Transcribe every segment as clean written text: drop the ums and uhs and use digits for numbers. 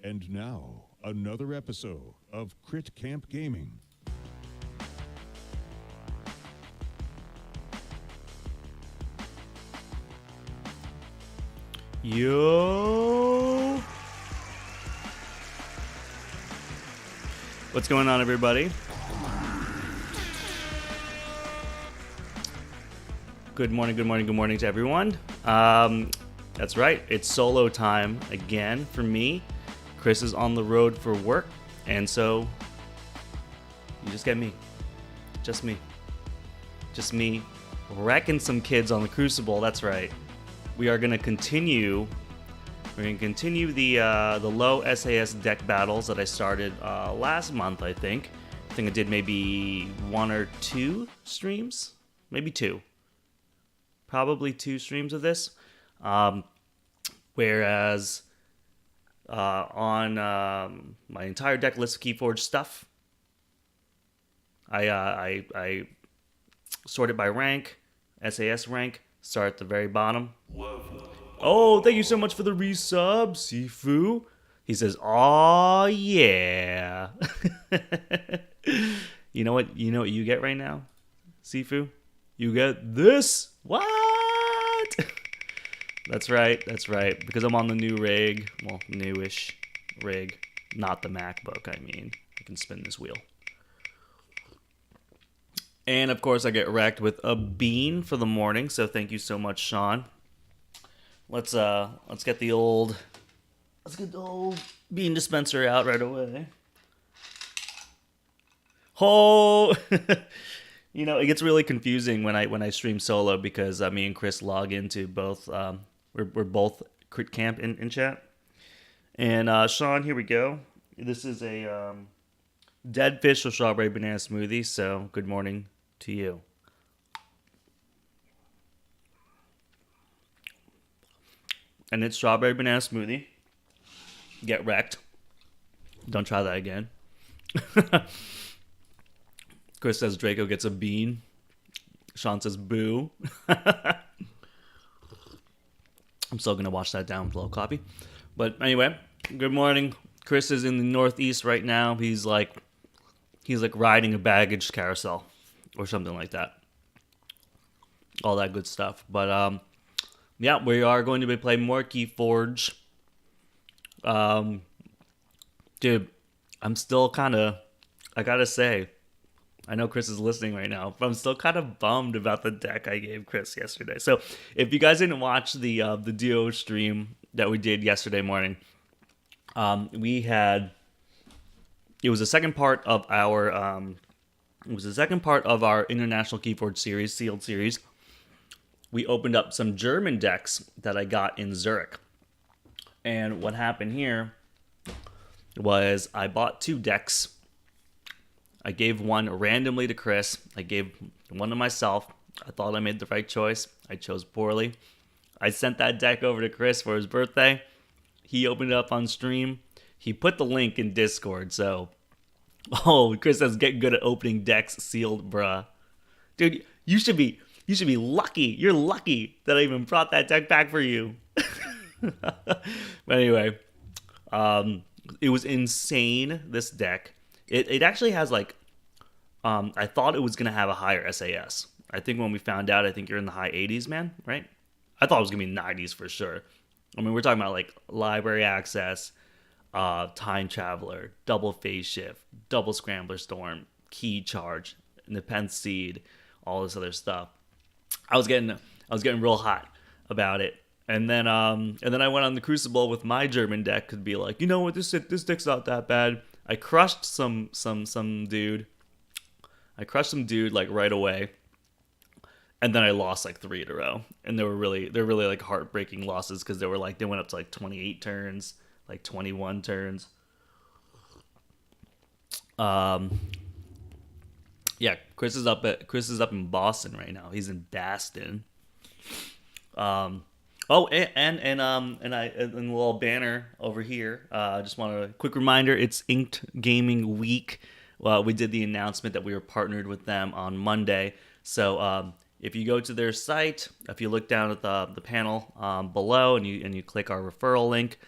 And now, another episode of Crit Camp Gaming. Yo! What's going on, everybody? Good morning to everyone. That's right, it's solo time again for me. Chris is on the road for work, and so you just get me. Just me. Just me wrecking some kids on the Crucible, that's right. We are going to continue. We're going to continue the low SAS deck battles that I started last month. I think I did maybe one or two streams, maybe two, probably two streams of this. Whereas on my entire deck list of Keyforge stuff, I sorted by rank, SAS rank. Start at the very bottom. Oh, thank you so much for the resub, Sifu. He says, "Aw, yeah." You know what you get right now, Sifu? You get this. What? That's right. Because I'm on the new rig. Well, newish rig. Not the MacBook, I mean. I can spin this wheel. And of course, I get wrecked with a bean for the morning. So thank you so much, Sean. Let's get the old bean dispenser out right away. Oh, it gets really confusing when I stream solo because me and Chris log into both. We're both Crit Camp in chat. And Sean, here we go. This is a dead fish with strawberry banana smoothie. So good morning to you. And it's strawberry banana smoothie. Get wrecked. Don't try that again. Chris says Draco gets a bean. Sean says boo. I'm still going to wash that down with a little coffee. But anyway, good morning. Chris is in the Northeast right now. He's like riding a baggage carousel or something like that. All that good stuff. But yeah, we are going to be playing more Keyforge. Dude, I'm still kind of, I gotta say, I know Chris is listening right now, but I'm still kind of bummed about the deck I gave Chris yesterday. So if you guys didn't watch the duo stream that we did yesterday morning, it was the second part of our International Keyforge series, sealed series. We opened up some German decks that I got in Zurich. And what happened here was I bought two decks. I gave one randomly to Chris. I gave one to myself. I thought I made the right choice. I chose poorly. I sent that deck over to Chris for his birthday. He opened it up on stream. He put the link in Discord. So, Chris says, get good at opening decks sealed, bruh. Dude, you should be lucky. You're lucky that I even brought that deck back for you. But anyway, it was insane, this deck. It actually has I thought it was going to have a higher SAS. I think when we found out, I think you're in the high 80s, man, right? I thought it was going to be 90s for sure. I mean, we're talking about library access, time traveler, double phase shift, double scrambler storm, key charge, Nepenthe seed, all this other stuff. I was getting real hot about it. And then I went on the Crucible with my German deck to be like, you know what, this deck's not that bad. I crushed some dude. Right away. And then I lost 3 in a row. And they're really heartbreaking losses because they went up to 28 turns, 21 turns. Yeah, Chris is up in Boston right now. He's in Baston. And a little banner over here. Just want a quick reminder, it's Inked Gaming Week. We did the announcement that we were partnered with them on Monday. So if you go to their site, if you look down at the panel below and you click our referral link,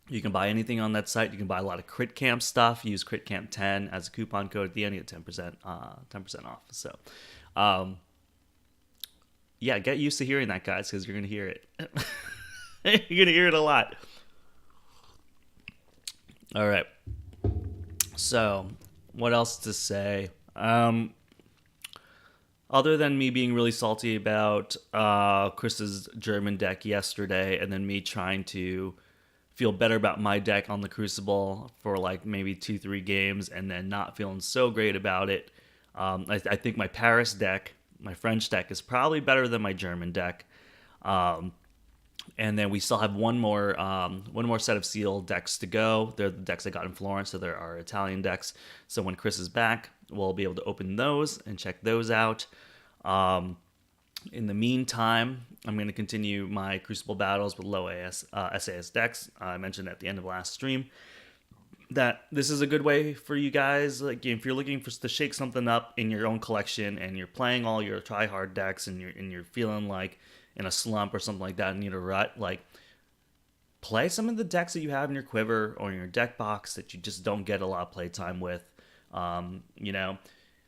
You can buy anything on that site. You can buy a lot of Crit Camp stuff. Use Crit Camp 10 as a coupon code at the end. You get 10% off. So, yeah, get used to hearing that, guys, because you're gonna hear it. You're gonna hear it a lot. All right. So, what else to say? Other than me being really salty about Chris's German deck yesterday, and then me trying to feel better about my deck on the Crucible for like maybe 2-3 games, and then not feeling so great about it. I think my Paris deck, my French deck, is probably better than my German deck. And then we still have one more set of sealed decks to go. They're the decks I got in Florence, so they're our Italian decks. So when Chris is back, we'll be able to open those and check those out. In the meantime, I'm going to continue my Crucible battles with low SAS decks. I mentioned at the end of last stream that this is a good way for you guys. Like, if you're looking to shake something up in your own collection, and you're playing all your try-hard decks, and you're feeling like in a slump or something like that, and need a rut, like, play some of the decks that you have in your quiver or in your deck box that you just don't get a lot of playtime with.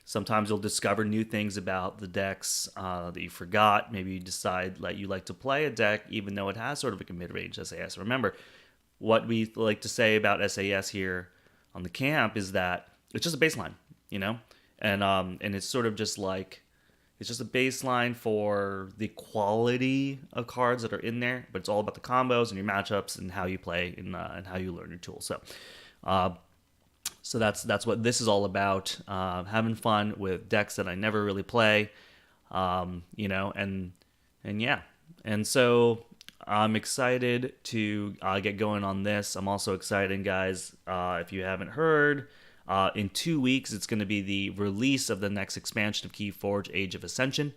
Sometimes you'll discover new things about the decks that you forgot. Maybe you decide that you like to play a deck even though it has sort of like a mid-range SAS. Remember, what we like to say about SAS here on the camp is that it's just a baseline, and it's sort of just like, it's just a baseline for the quality of cards that are in there, but it's all about the combos and your matchups and how you play and how you learn your tools. So that's what this is all about. Having fun with decks that I never really play, and yeah. And so I'm excited to get going on this. I'm also excited, guys, if you haven't heard, in 2 weeks, it's going to be the release of the next expansion of Keyforge, Age of Ascension.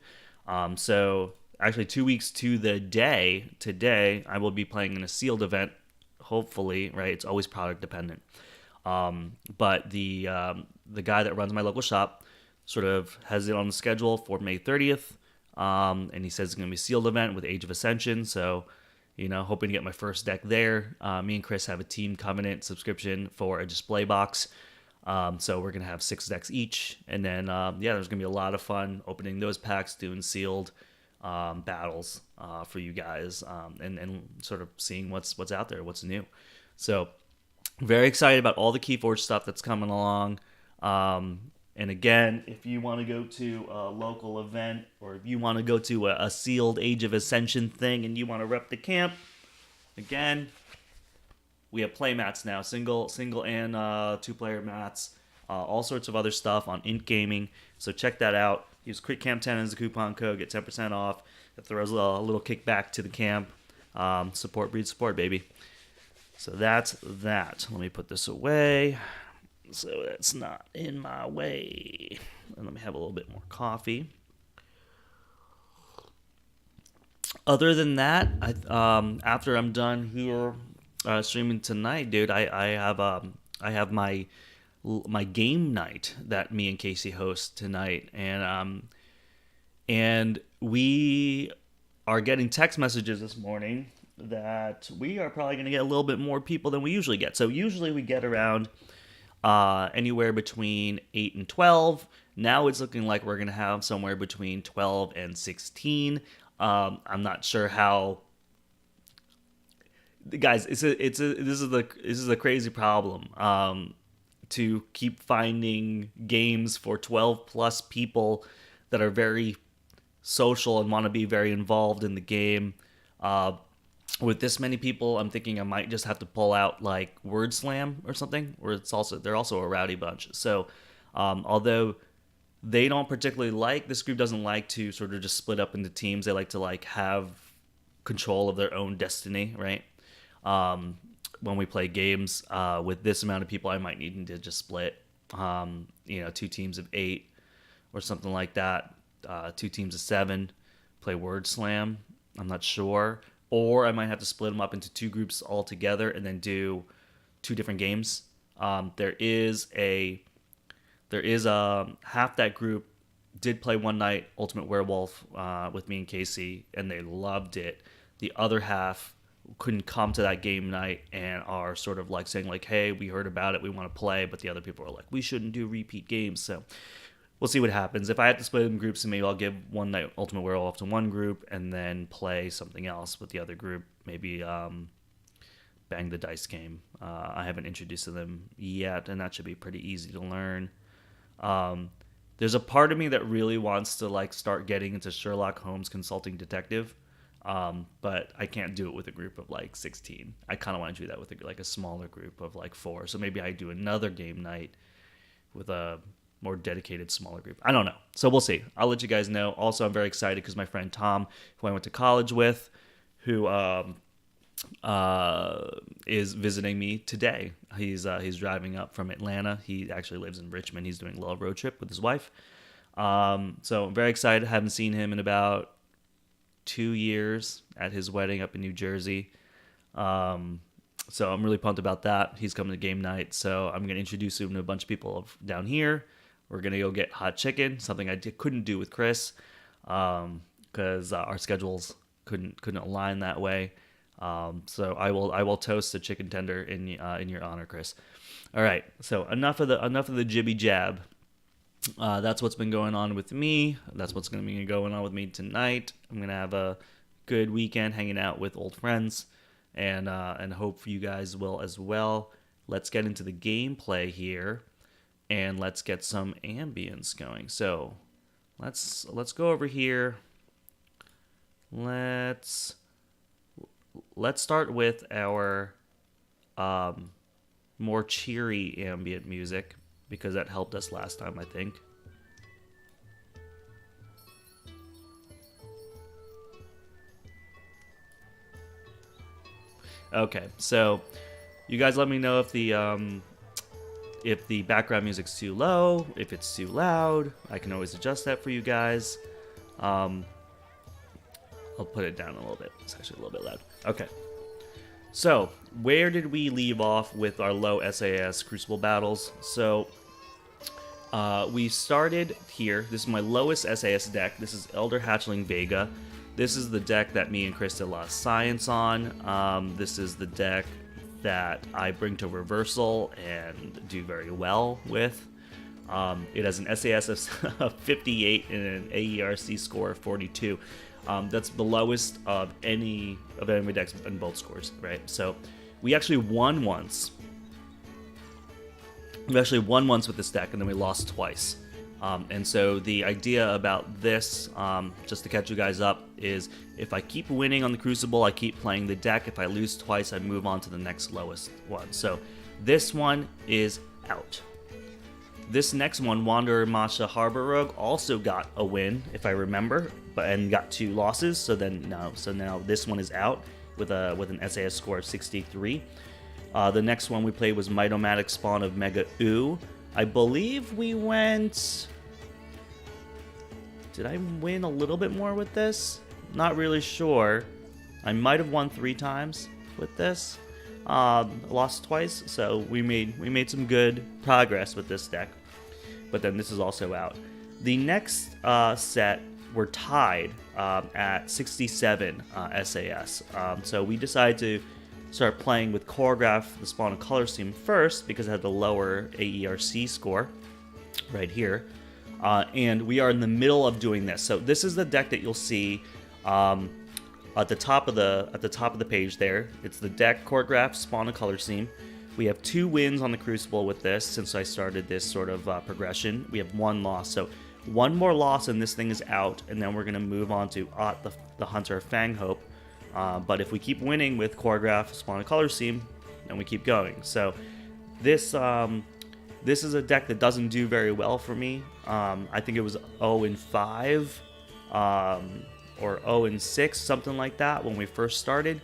So actually 2 weeks to the day, today, I will be playing in a sealed event, hopefully, right? It's always product dependent. But the guy that runs my local shop sort of has it on the schedule for May 30th. And he says it's going to be a sealed event with Age of Ascension. So, hoping to get my first deck there. Me and Chris have a Team Covenant subscription for a display box. So we're going to have 6 decks each. And then, there's going to be a lot of fun opening those packs, doing sealed battles for you guys, and sort of seeing what's out there, what's new. So very excited about all the Keyforge stuff that's coming along. And again, if you want to go to a local event, or if you want to go to a sealed Age of Ascension thing and you want to rep the camp, again, we have play mats now, single and 2-player mats, all sorts of other stuff on Int Gaming. So check that out. Use CritCamp10 as a coupon code, get 10% off. That throws a little kickback to the camp. Support breeds support, baby. So that's that. Let me put this away so it's not in my way. And let me have a little bit more coffee. Other than that, after I'm done here streaming tonight, dude, I have my game night that me and Casey host tonight, and we are getting text messages this morning that we are probably going to get a little bit more people than we usually get. So usually we get around anywhere between 8 and 12. Now it's looking like we're going to have somewhere between 12 and 16. I'm not sure how. Guys, this is the crazy problem. To keep finding games for 12 plus people that are very social and want to be very involved in the game. With this many people, I'm thinking I might just have to pull out like Word Slam or something, where they're also a rowdy bunch. So, although they don't particularly this group doesn't like to sort of just split up into teams. They like to like have control of their own destiny, right? When we play games, with this amount of people, I might need to just split, 2 teams of 8 or something like that, 2 teams of 7, play Word Slam. I'm not sure. Or I might have to split them up into 2 groups altogether and then do 2 different games. There is half that group did play one night Ultimate Werewolf with me and Casey, and they loved it. The other half couldn't come to that game night and are sort of like saying like, hey, we heard about it, we want to play, but the other people are like, we shouldn't do repeat games. So we'll see what happens. If I have to split them in groups, then maybe I'll give one night Ultimate Werewolf to one group and then play something else with the other group. Maybe Bang the Dice game. I haven't introduced to them yet, and that should be pretty easy to learn. There's a part of me that really wants to like start getting into Sherlock Holmes Consulting Detective, but I can't do it with a group of like 16. I kind of want to do that with like a smaller group of like 4. So maybe I do another game night with a more dedicated, smaller group. I don't know. So we'll see. I'll let you guys know. Also, I'm very excited because my friend Tom, who I went to college with, who is visiting me today. He's driving up from Atlanta. He actually lives in Richmond. He's doing a little road trip with his wife. So I'm very excited. I haven't seen him in about 2 years at his wedding up in New Jersey. So I'm really pumped about that. He's coming to game night. So I'm going to introduce him to a bunch of people down here. We're going to go get hot chicken, something I couldn't do with Chris because our schedules couldn't align that way. So I will toast a chicken tender in your honor, Chris. All right. So enough of the jibby jab. That's what's been going on with me. That's what's going to be going on with me tonight. I'm going to have a good weekend hanging out with old friends, and hope you guys will as well. Let's get into the gameplay here, and let's get some ambience going. So let's go over here. Let's start with our more cheery ambient music, because that helped us last time, I think. Okay, so you guys let me know if the background music's too low, if it's too loud. I can always adjust that for you guys. I'll put it down a little bit. It's actually a little bit loud. Okay. So, where did we leave off with our low SAS Crucible battles? So, we started here. This is my lowest SAS deck. This is Elder Hatchling Vega. This is the deck that me and Chris did a lot of science on. This is the deck that I bring to Reversal and do very well with. It has an SAS of 58 and an AERC score of 42. That's the lowest of any of my decks in both scores, right? So we actually won once. We actually won once with this deck, and then we lost twice. And so the idea about this, just to catch you guys up, is if I keep winning on the Crucible, I keep playing the deck. If I lose twice, I move on to the next lowest one. So this one is out. This next one, Wanderer Masha Harbor Rogue, also got a win, if I remember, and got 2 losses. So now this one is out with an SAS score of 63. The next one we played was Mitomatic Spawn of Mega Oo. I believe we went... Did I win a little bit more with this? Not really sure. I might have won 3 times with this. Lost twice, so we made some good progress with this deck. But then this is also out. The next set were tied at 67 SAS. So we decided to start playing with Choreograph, the Spawn of Color Scheme first, because it had the lower AERC score right here. And we are in the middle of doing this. So this is the deck that you'll see at the top of the page there. It's the deck Choreograph, Spawn of Color Scheme. We have 2 wins on the Crucible with this since I started this sort of progression. We have 1 loss. So 1 more loss and this thing is out, and then we're going to move on to the Hunter of Fanghope. But if we keep winning with Choreograph, Spawn of Color Scheme, then we keep going. So this is a deck that doesn't do very well for me. I think it was 0-5 or 0-6, something like that when we first started.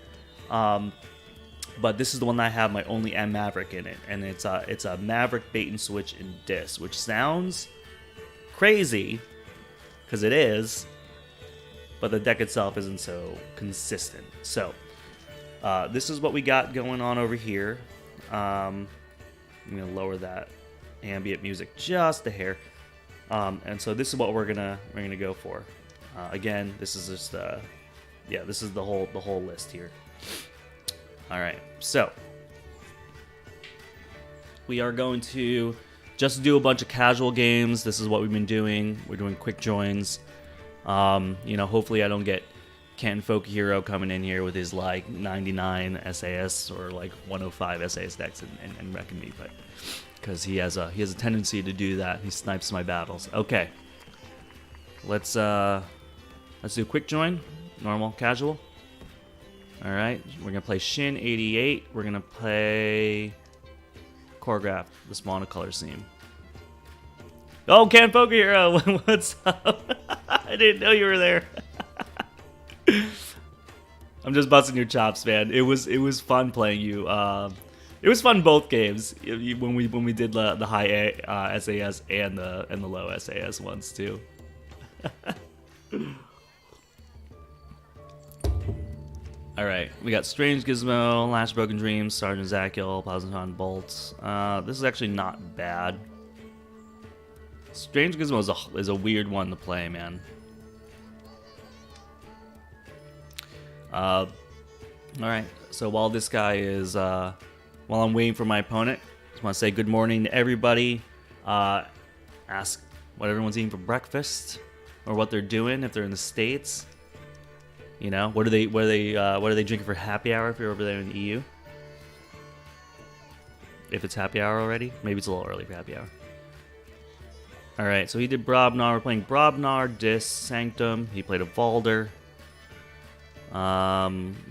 But this is the one that I have my only M Maverick in it, and it's a Maverick bait and switch in Dis, which sounds crazy because it is, but the deck itself isn't so consistent. So this is what we got going on over here. I'm gonna lower that ambient music just a hair, and so this is what we're gonna go for. Again, this is just this is the whole list here. Alright, so we are going to just do a bunch of casual games. This is what we've been doing. We're doing quick joins. You know, hopefully I don't get Ken Folk Hero coming in here with his like 99 SAS or like 105 SAS decks and wrecking me, but because he has a tendency to do that. He snipes my battles. Okay, let's do a quick join, normal, casual. All right, we're gonna play Shin 88. We're gonna play Choreograph, the small color scheme. Oh, Ken Folk Hero, what's up? I didn't know you were there. I'm just busting your chops, man. It was fun playing you. It was fun both games when we did the high SAS and the low SAS ones too. All right, we got Strange Gizmo, Last Broken Dreams, Sergeant Zakiel, Positron Bolts. This is actually not bad. Strange Gizmo is a weird one to play, man. All right. So while this guy is, while I'm waiting for my opponent, just want to say good morning to everybody. Ask what everyone's eating for breakfast, or what they're doing if they're in the States. You know, what are they drinking for happy hour if you're over there in the EU? If it's happy hour already, maybe it's a little early for happy hour. All right. So he did Brobnar. We're playing Brobnar, Dis, Sanctum. He played a Valder.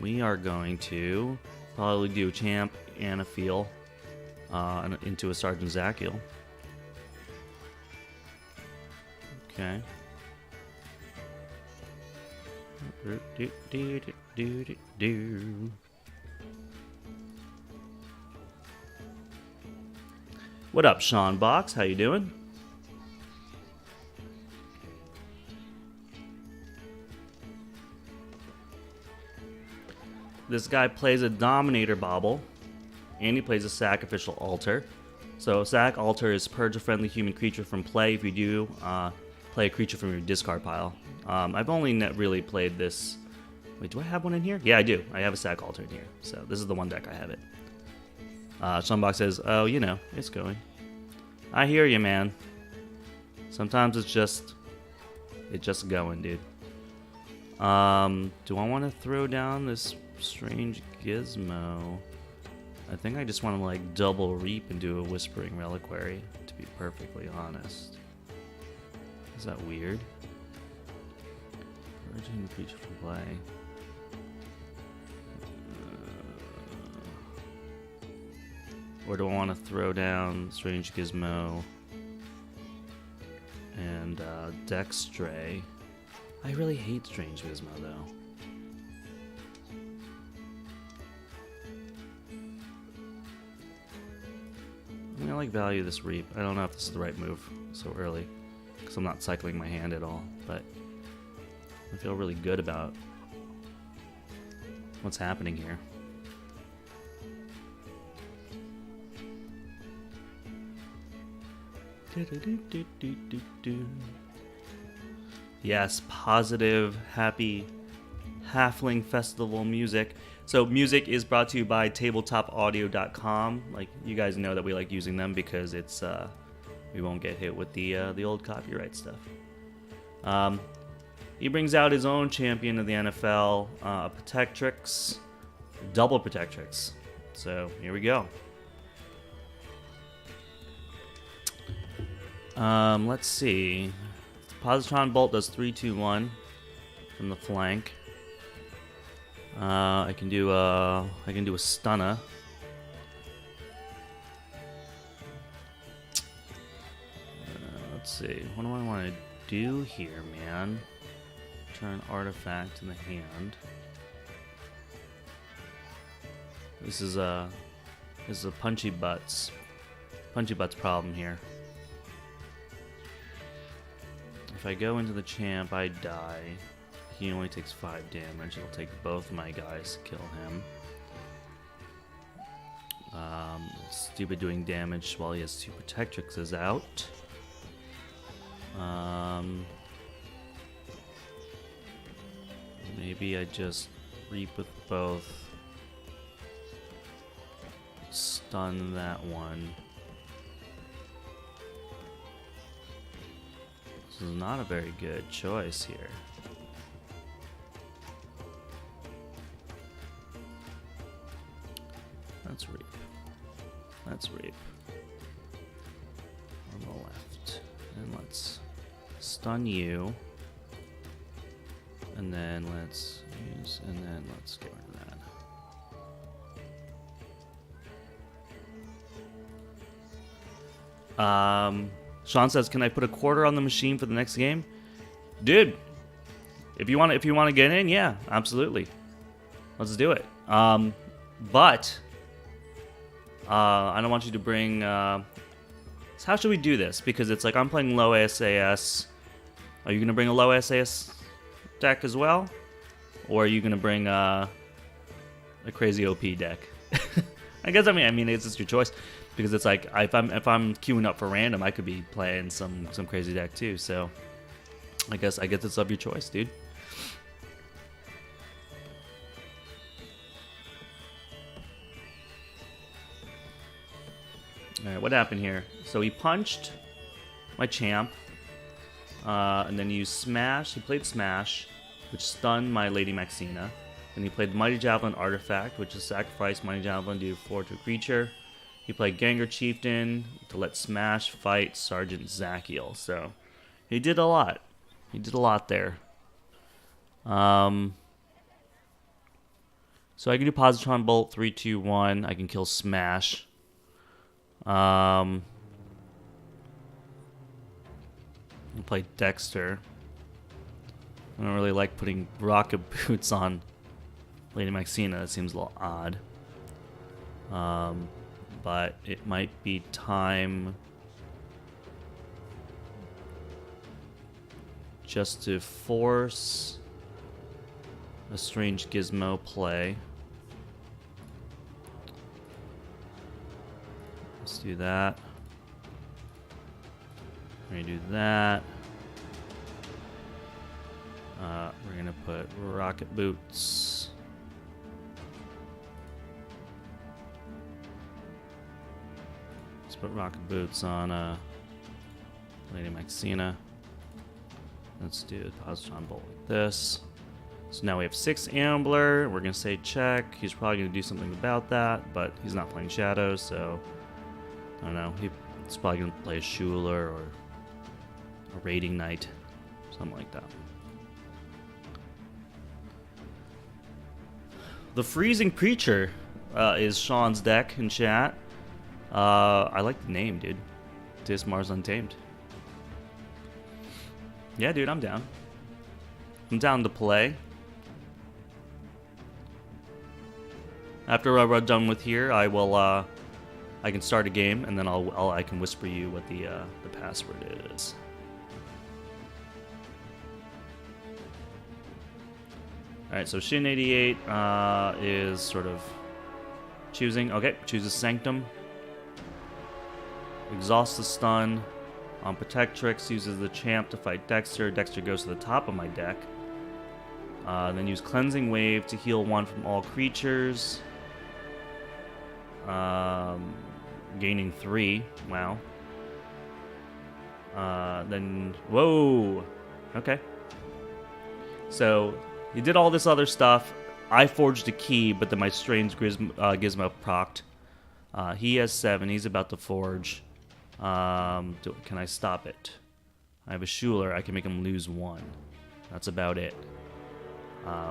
We are going to probably do a Champ and a Feel into a Sergeant Zakiel. Okay. What up, Sean Box? How you doing? This guy plays a Dominator Bauble, and he plays a Sacrificial Altar. So Sac Altar is purge a friendly human creature from play if you do play a creature from your discard pile. I've only really played this. Wait, do I have one in here? Yeah, I do. I have a Sac Altar in here. So this is the one deck I have it. Seanbox says, oh, you know, it's going. I hear you, man. Sometimes it's just going, dude. Do I want to throw down this Strange Gizmo? I think I just want to like double reap and do a Whispering Reliquary, to be perfectly honest. Is that weird? Virgin creature for play. Or do I want to throw down Strange Gizmo and Dexstray? I really hate Strange Gizmo though. I mean, I like value this Reap. I don't know if this is the right move so early, because I'm not cycling my hand at all, but I feel really good about what's happening here. Yes, positive, happy Halfling Festival music. So music is brought to you by tabletopaudio.com. Like, you guys know that we like using them because it's we won't get hit with the old copyright stuff. He brings out his own champion of the NFL, Protectrix, double Protectrix. So here we go. Let's see. Positron Bolt does 3-2-1 from the flank. I can do a stunner. Let's see. What do I want to do here, man? Turn artifact in the hand. This is a punchy butts problem here. If I go into the champ, I die. He only takes 5 damage. It'll take both my guys to kill him. Stupid doing damage while he has 2 Protectrixes out. Maybe I just reap with both. stun that one. This is not a very good choice here. Let's reap. Let's reap. On the left. And let's stun you. And then let's use, and then let's get rid of that. Sean says, "Can I put a quarter on the machine for the next game?" Dude, if you want to get in, yeah, absolutely. Let's do it. But I don't want you to bring. So how should we do this? Because it's like I'm playing low SAS. Are you gonna bring a low SAS deck as well, or are you gonna bring a crazy OP deck? I guess I mean it's just your choice, because it's like if I'm queuing up for random, I could be playing some crazy deck too. So I guess it's of your choice, dude. All right, what happened here? So he punched my champ, and then he used Smash. He played Smash, which stunned my Lady Maxina. Then he played Mighty Javelin Artifact, which is sacrifice Mighty Javelin, do 4 to a creature. He played Gengar Chieftain to let Smash fight Sergeant Zachiel. So he did a lot. He did a lot there. So I can do Positron Bolt 3, 2, 1. I can kill Smash. I'll play Dexter. I don't really like putting rocket boots on Lady Maxina. That seems a little odd. But it might be time just to force a strange Gizmo play. Let's do that. We're gonna do that. We're gonna put rocket boots. Let's put rocket boots on Lady Maxina. Let's do a Positron Bolt like this. So now we have 6 Ambler. We're gonna say check. He's probably gonna do something about that, but he's not playing Shadows, so I don't know. He's probably gonna play a Schuler or a Raiding Knight, something like that. The Freezing Preacher is Sean's deck in chat. I like the name, dude. Dismars Untamed. Yeah, dude, I'm down. I'm down to play. After we're done with here, I will. I can start a game, and then I can whisper you what the password is. All right, so Shin 88 is sort of choosing. Okay, chooses Sanctum. Exhausts the stun. On Protectrix, uses the champ to fight Dexter. Dexter goes to the top of my deck. Then use Cleansing Wave to heal 1 from all creatures. Gaining 3. Wow. Then, whoa. Okay. So, he did all this other stuff. I forged a key, but then my Strange Gizmo procced. He has 7. He's about to forge. Can I stop it? I have a Schuler. I can make him lose 1. That's about it.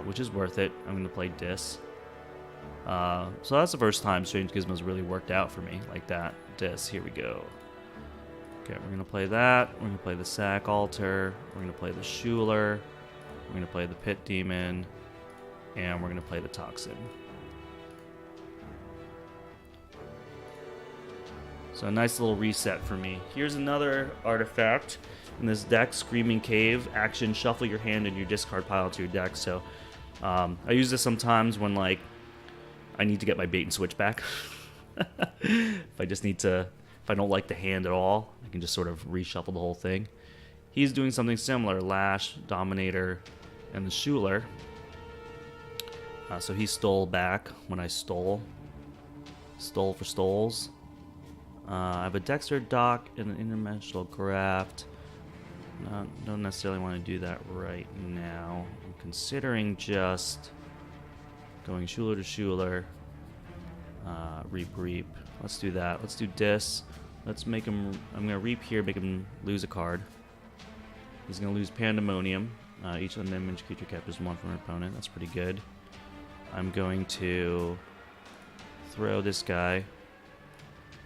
Which is worth it. I'm going to play Dis. So that's the first time Strange Gizmos really worked out for me like that. Dis, here we go. Okay, we're going to play that. We're going to play the Sack Altar. We're going to play the Schuler. We're going to play the Pit Demon. And we're going to play the Toxin. So a nice little reset for me. Here's another artifact in this deck, Screaming Cave. Action, shuffle your hand and your discard pile to your deck. So I use this sometimes when like I need to get my bait and switch back. If I don't like the hand at all, I can just sort of reshuffle the whole thing. He's doing something similar, Lash, Dominator, and the Schuler. So he stole back when I stole. Stole for stoles. I have a Dexter dock and an interdimensional graft. Don't necessarily want to do that right now. I'm considering just going Schuler to Schuler. Reap. Let's do that. Let's do this. Let's make him... I'm going to reap here, make him lose a card. He's going to lose Pandemonium. Each unimaged creature captures one from an opponent. That's pretty good. I'm going to throw this guy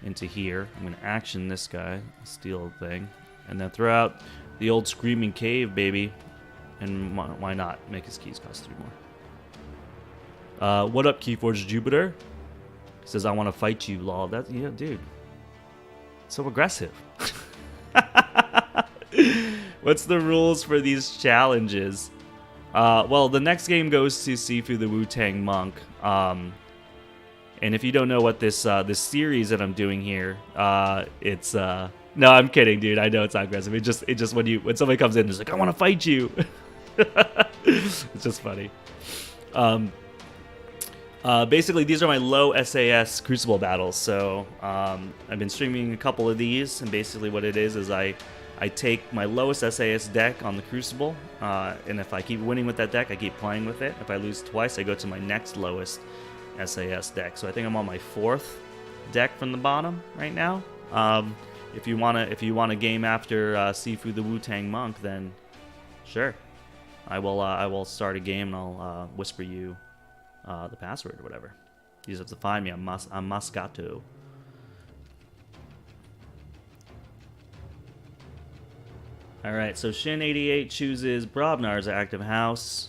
into here. I'm going to action this guy, steal a thing, and then throw out the old Screaming Cave, baby. And why not? Make his keys cost 3 more. What up, Keyforge Jupiter? He says, I want to fight you, lol. That, yeah, dude. So aggressive. What's the rules for these challenges? Well, the next game goes to Sifu the Wu-Tang Monk. And if you don't know what this this series that I'm doing here, it's no, I'm kidding, dude. I know it's not aggressive. It just when somebody comes in, it's like, I want to fight you. It's just funny. Basically, these are my low SAS Crucible battles. So I've been streaming a couple of these, and basically what it is I take my lowest SAS deck on the Crucible, and if I keep winning with that deck, I keep playing with it. If I lose twice, I go to my next lowest SAS deck. So I think I'm on my 4th deck from the bottom right now. If you wanna game after Sifu the Wu-Tang Monk, then sure, I will start a game and I'll whisper you the password or whatever. You just have to find me. I'm Moscato. Alright, so Shin88 chooses Brobnar's active house.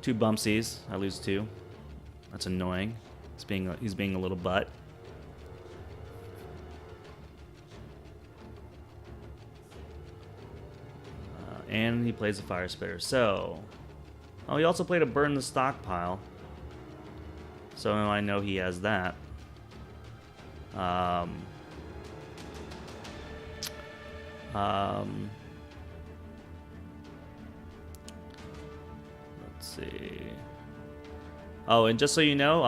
2 bumpsies. I lose 2. That's annoying. He's being a little butt. And he plays a Fire Spitter. So, oh, he also played a Burn the Stockpile. So I know he has that. Let's see. Oh, and just so you know,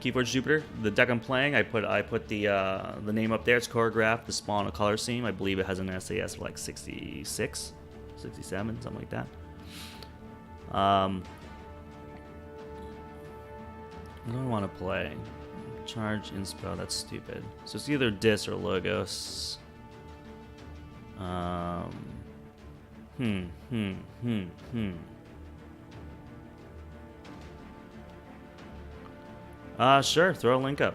Keyforge Jupiter, the deck I'm playing, I put the name up there. It's choreographed, the spawn a color scheme. I believe it has an SAS of like 66, 67, something like that. What do I want to play? Charge Inspo, that's stupid. So it's either Dis or Logos. Sure, throw a link up.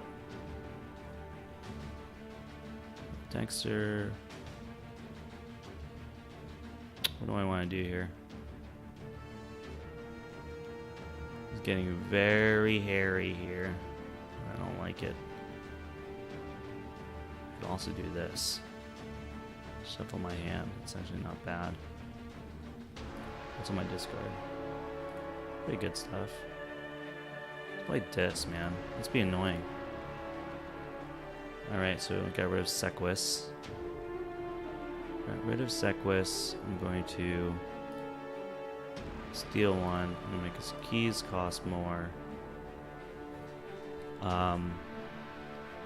Dexter. What do I want to do here? It's getting very hairy here. I don't like it. Could also do this. Shuffle my hand. It's actually not bad. What's on my discard? Pretty good stuff. Let's play this, man. Let's be annoying. Alright, so got rid of Sequus. Got rid of Sequus. I'm going to steal one. I'm gonna make his keys cost more.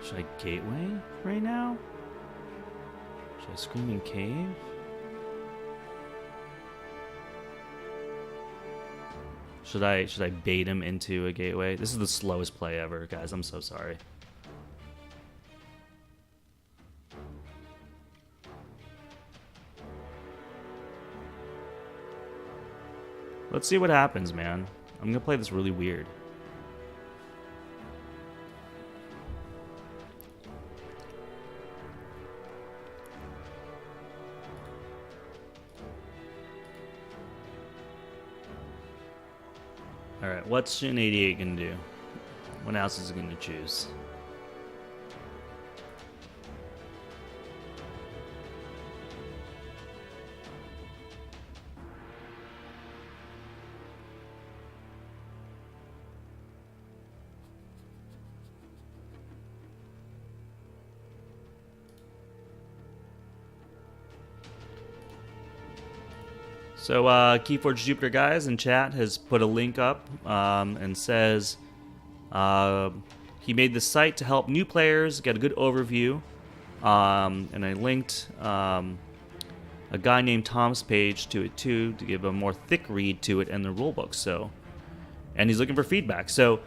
Should I Gateway right now? Should I Screaming Cave? Should I bait him into a Gateway? This is the slowest play ever, guys. I'm so sorry. Let's see what happens, man. I'm gonna play this really weird. Alright, what's Shin88 gonna do? What else is it gonna choose? So Keyforge Jupiter guys in chat has put a link up and says he made this site to help new players get a good overview. And I linked a guy named Tom's page to it too, to give a more thick read to it and the rulebook. So, and he's looking for feedback. So,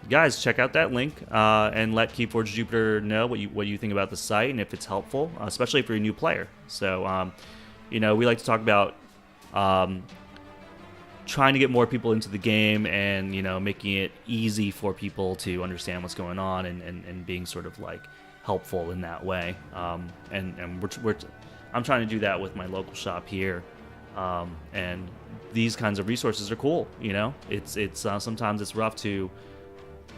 guys, check out that link and let Keyforge Jupiter know what you think about the site and if it's helpful, especially if you're a new player. So, you know, we like to talk about trying to get more people into the game and, you know, making it easy for people to understand what's going on and being sort of like helpful in that way. And I'm trying to do that with my local shop here. And these kinds of resources are cool. You know, it's sometimes it's rough to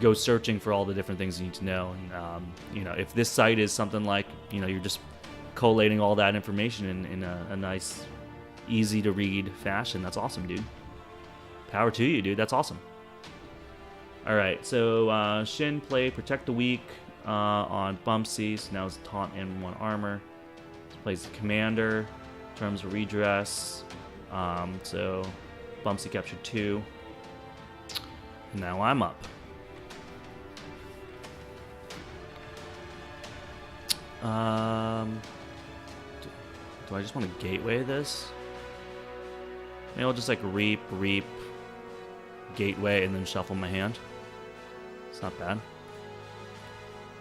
go searching for all the different things you need to know. And, you know, if this site is something like, you know, you're just collating all that information in a nice, easy to read fashion, that's awesome, dude. Power to you, dude. That's awesome. All right, so Shin play Protect the Weak on Bumpsy. So now it's Taunt and 1 armor. Plays the Commander. Terms of redress. So Bumpsy captured 2. Now I'm up. Do I just want to gateway this? Maybe I'll just like reap, gateway, and then shuffle my hand. It's not bad.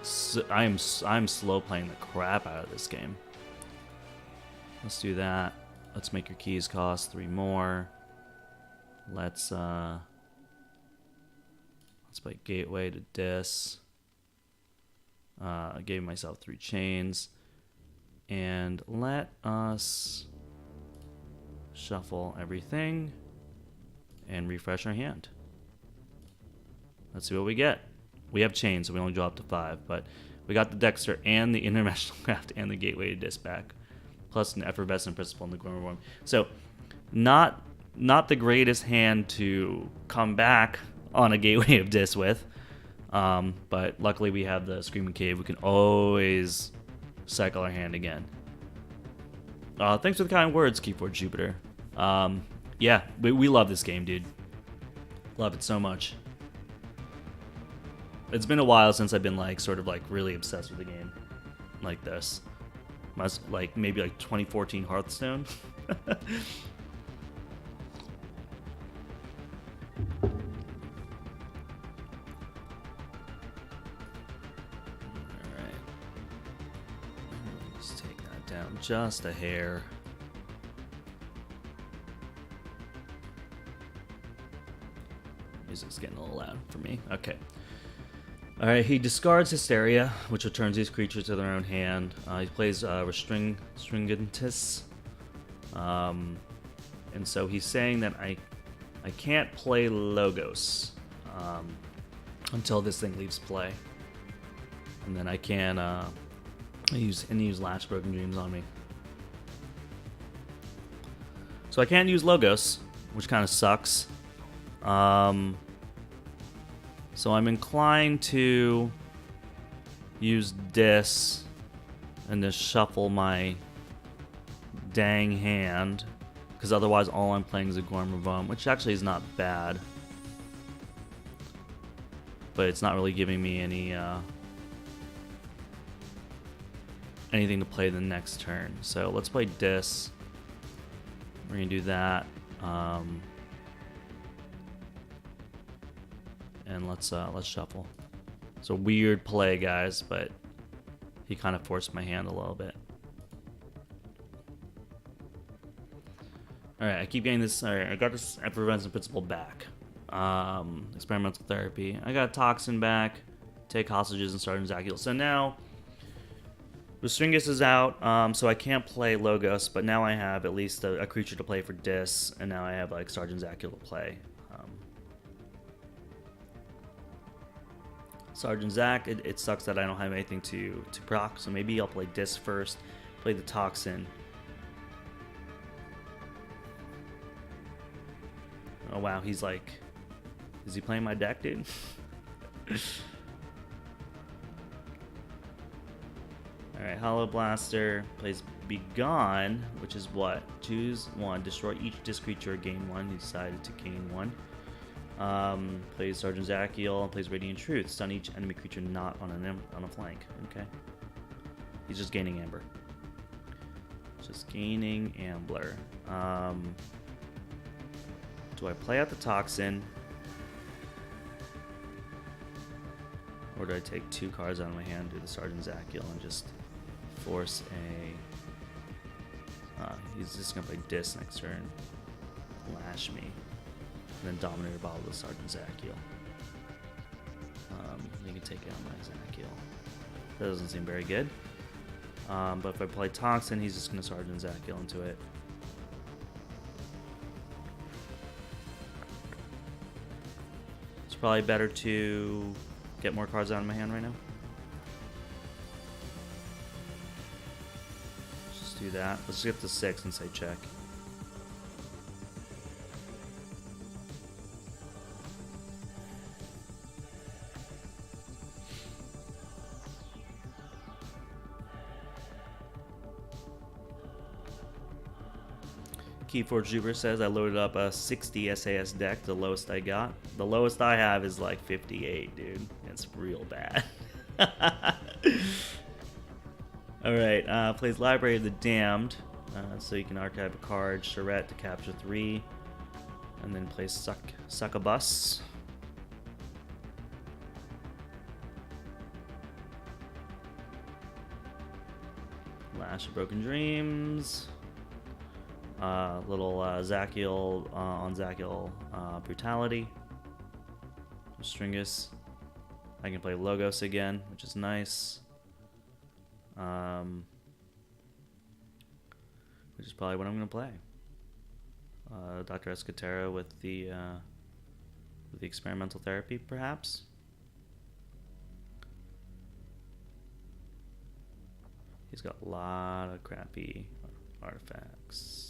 So I'm slow playing the crap out of this game. Let's do that. Let's make your keys cost 3 more. Let's play gateway to dis. I gave myself 3 chains. And let us shuffle everything and refresh our hand. Let's see what we get. We have chains, so we only draw up to 5, but we got the Dexter and the International Craft and the Gateway to Disc back, plus an Effervescent Principle and the Gormor Worm. So, not the greatest hand to come back on a Gateway of Disc with, but luckily we have the Screaming Cave. We can always cycle our hand again. Thanks for the kind words, Keyforge Jupiter. Yeah, we love this game, dude. Love it so much. It's been a while since I've been like sort of like really obsessed with a game like this. Like maybe like 2014 Hearthstone. Down just a hair. Music's getting a little loud for me. Okay. Alright, he discards Hysteria, which returns these creatures to their own hand. He plays Restringentis. And so he's saying that I can't play Logos until this thing leaves play. And then I can use Latch Broken Dreams on me. So I can't use Logos, which kind of sucks. So I'm inclined to use Dis and just shuffle my dang hand, because otherwise all I'm playing is a Gormor Worm, which actually is not bad. But it's not really giving me any anything to play the next turn. So let's play Dis. We're gonna do that. And let's shuffle. It's a weird play, guys, but he kind of forced my hand a little bit. All right, I keep getting this. All right, I got this Effervescent Principle back. Experimental Therapy. I got Toxin back. Take Hostages and Sergeant Zacul. So now Restringus is out, so I can't play Logos, but now I have at least a creature to play for Dis, and now I have like Sergeant Zacul to play. Sergeant Zac, it sucks that I don't have anything to proc, so maybe I'll play Dis first, play the Toxin. Oh wow, he's like, is he playing my deck, dude? Alright, Hollow Blaster plays Begone, which is what? Choose 1, destroy each disc creature, gain 1. He decided to gain 1. Plays Sergeant Zachiel and plays Radiant Truth. Stun each enemy creature not on a flank. Okay. He's just gaining Amber. Just gaining Ambler. Do I play out the Toxin? Or do I take 2 cards out of my hand, do the Sergeant Zachiel, and just force a... he's just going to play Dis next turn. Lash me. And then Dominator Bottle the Sergeant Zachiel. You can take out my Zachiel. That doesn't seem very good. But if I play Toxin, he's just going to Sergeant Zachiel into it. It's probably better to get more cards out of my hand right now. Let's just do that. Let's get to 6 and say check. Keyforge Jupiter says I loaded up a 60 SAS deck, the lowest I got. The lowest I have is like 58, dude. It's real bad. Alright, plays Library of the Damned. So you can archive a card, Charette to capture 3. And then plays Succubus. Lash of Broken Dreams. Little Zachiel on Zachiel Brutality. Stringus. I can play Logos again, which is nice. Which is probably what I'm going to play. Dr. Escatera with the experimental therapy, perhaps. He's got a lot of crappy artifacts.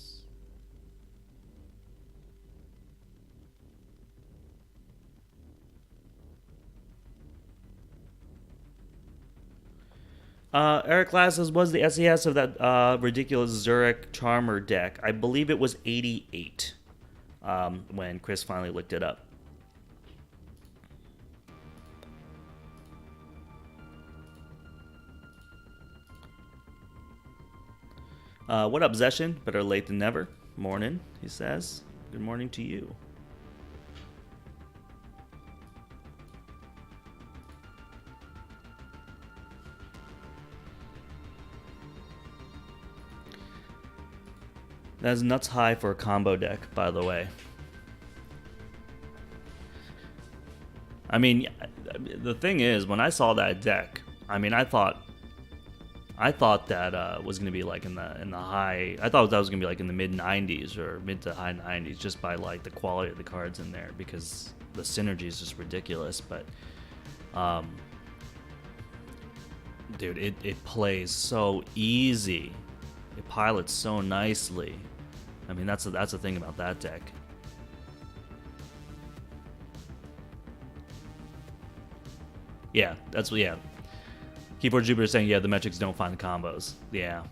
Eric Lasses was the SAS of that ridiculous Zurich Charmer deck. I believe it was 88 when Chris finally looked it up. What up, Zeshin? Better late than never. Morning, he says. Good morning to you. That's nuts high for a combo deck, by the way. I mean, the thing is, when I saw that deck, I mean, I thought that was gonna be like in the high. I thought that was gonna be like in the mid 90s or mid to high 90s, just by like the quality of the cards in there, because the synergy is just ridiculous. But, dude, it plays so easy. It pilots so nicely. I mean, that's the thing about that deck. Yeah, yeah. Keyboard Jupiter saying, yeah, the metrics don't find the combos. Yeah,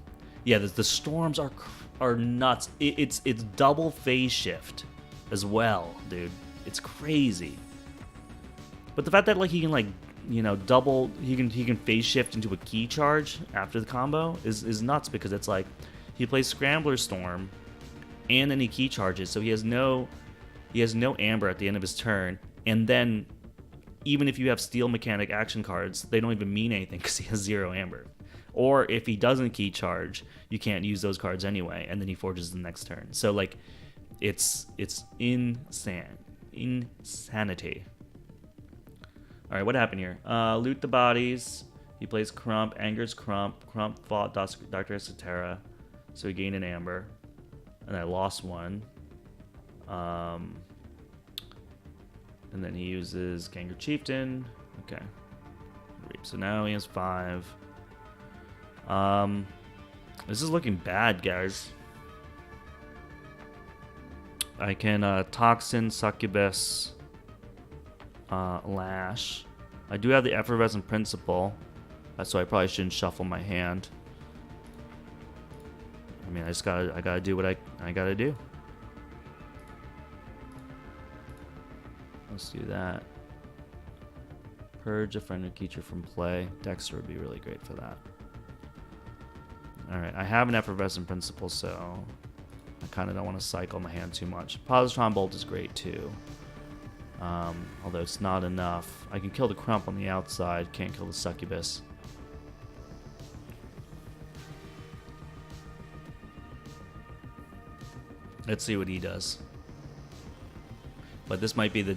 the storms are nuts. It's double phase shift as well, dude. It's crazy. But the fact that like he can like, you know, double, he can phase shift into a key charge after the combo is nuts, because it's like he plays Scrambler Storm and then he key charges, so he has no amber at the end of his turn, and then even if you have steel mechanic action cards, they don't even mean anything because he has 0 amber. Or if he doesn't key charge, you can't use those cards anyway, and then he forges the next turn. So like, it's insanity. All right, what happened here? Loot the bodies. He plays Crump, angers Crump. Crump fought Dr. Escatera, so he gained an amber, and I lost 1. And then he uses Ganger Chieftain. Okay. So now he has 5. This is looking bad, guys. I can Toxin, Succubus, Lash. I do have the Effervescent Principle, so I probably shouldn't shuffle my hand. I mean, I gotta do what I gotta do. Let's do that. Purge a friendly creature from play. Dexter would be really great for that. Alright, I have an Effervescent Principle, so I kind of don't want to cycle my hand too much. Positron Bolt is great too. Although it's not enough. I can kill the Crump on the outside, can't kill the Succubus. Let's see what he does. But this might be the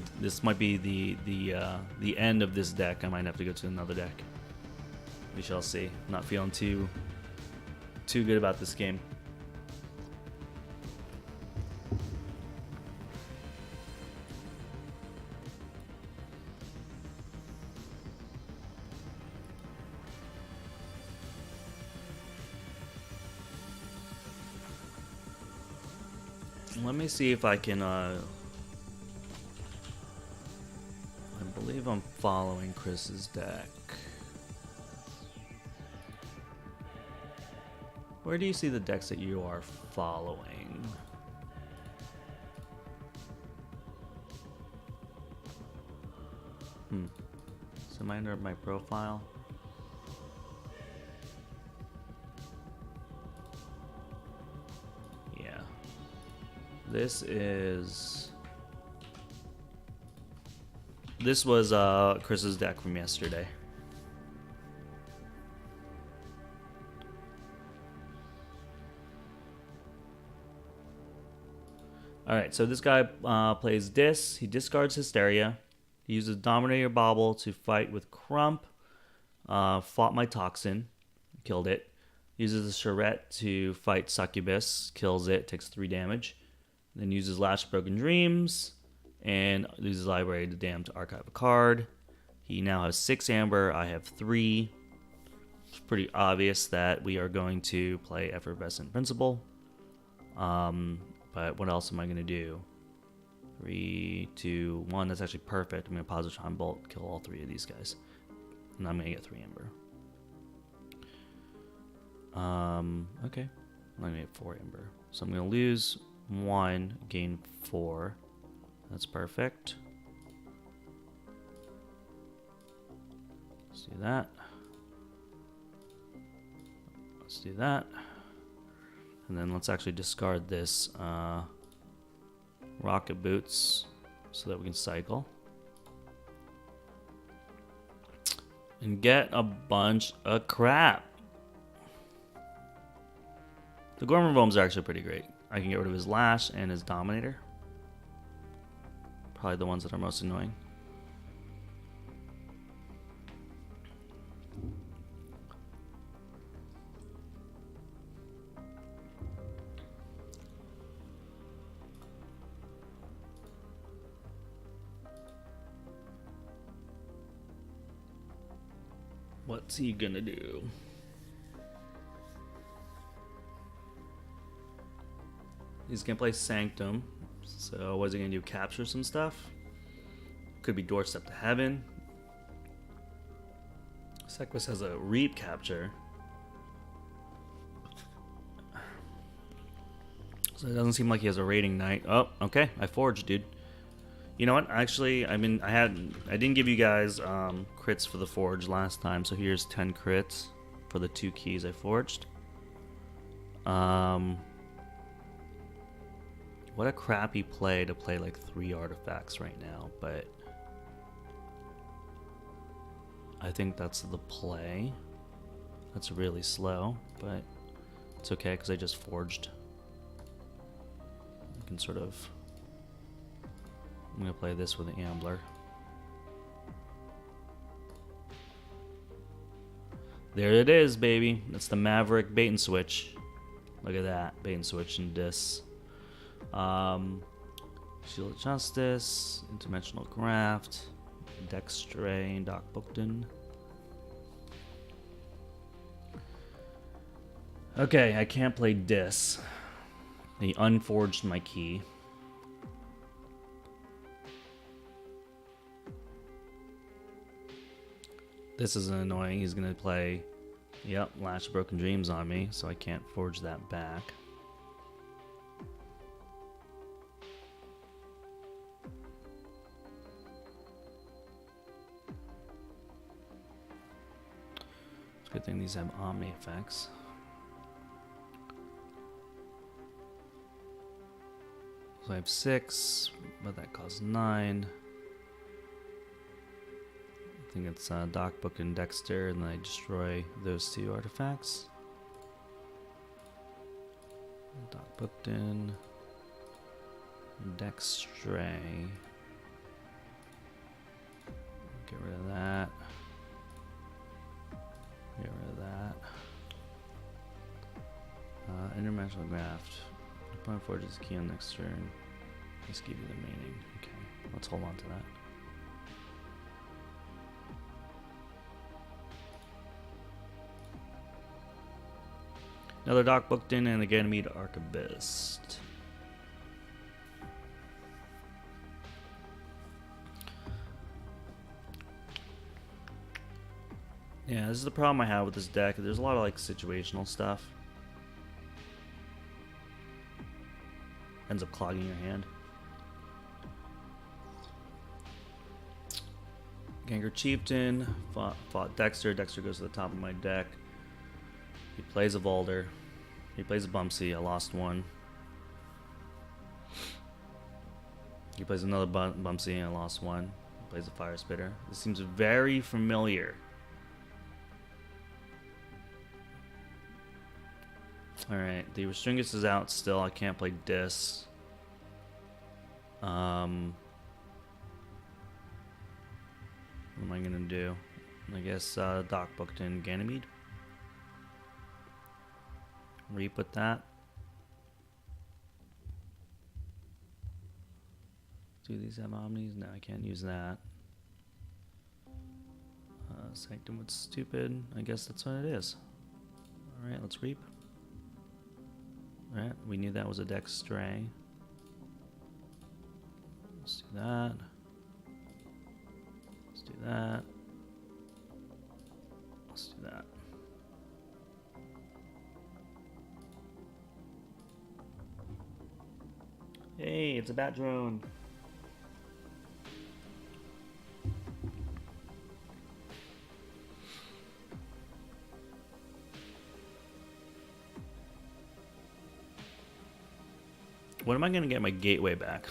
end of this deck. I might have to go to another deck. We shall see. I'm not feeling too good about this game. Let me see if I can, I believe I'm following Chris's deck. Where do you see the decks that you are following? So am I under my profile? Yeah. This was Chris's deck from yesterday. Alright, so this guy plays Dis. He discards Hysteria. He uses Dominator Bauble to fight with Crump. Fought my Toxin. Killed it. Uses the Charette to fight Succubus. Kills it. Takes 3 damage. Then uses Lash Broken Dreams. And uses Library to Damn to archive a card. He now has 6 Amber. I have 3. It's pretty obvious that we are going to play Effervescent Principle. But what else am I going to do? 3, 2, 1. That's actually perfect. I'm going to Positron Bolt, kill all 3 of these guys. And I'm going to get 3 Amber. Okay. I'm going to get 4 Amber. So I'm going to lose 1, gain 4. That's perfect. Let's do that. Let's do that. And then let's actually discard this Rocket Boots so that we can cycle. And get a bunch of crap. The Gorman Bombs are actually pretty great. I can get rid of his Lash and his Dominator. Probably the ones that are most annoying. What's he gonna do? He's gonna play Sanctum. So what's he gonna do? Capture some stuff? Could be Doorstep to Heaven. Sequus has a Reap capture. So it doesn't seem like he has a Raiding Knight. Oh, okay. I forged, dude. You know what? Actually, I didn't give you guys crits for the forge last time, so here's 10 crits for the 2 keys I forged. What a crappy play to play like 3 artifacts right now, but I think that's the play. That's really slow, but it's okay because I just forged. I can sort of... I'm going to play this with the Ambler. There it is, baby. That's the Maverick bait and switch. Look at that. Bait and switch and Dis. Shield of Justice, Interdimensional Graft, Dextray, and Doc Bookton. Okay, I can't play Dis. He unforged my key. This is annoying. He's gonna play, yep, Lash of Broken Dreams on me, so I can't forge that back. Good thing these have Omni effects. So I have 6, but that costs 9. I think it's Doc, Book, and Dexter, and then I destroy those 2 artifacts. Doc, Bookton, Dextray. Get rid of that. Get rid of that. Interdimensional graft. Point forges key on next turn. Let's give you the remaining. Okay, let's hold on to that. Another Doc booked in, and again meet Archivist. Yeah, this is the problem I have with this deck. There's a lot of like situational stuff. Ends up clogging your hand. Ganger Chieftain fought Dexter. Dexter goes to the top of my deck. He plays a Volder. He plays a Bumpsy. I lost 1. He plays another Bumpsy and I lost 1. He plays a Fire Spitter. This seems very familiar. Alright, the Restringus is out still. I can't play Dis. What am I gonna do? I guess Doc booked in Ganymede. Re-put that. Do these have Omnis? No, I can't use that. Sanctum was stupid. I guess that's what it is. Alright, let's reap. Alright, we knew that was a deck stray. Let's do that. Let's do that. Let's do that. Hey, it's a bat drone. When am I gonna get my gateway back?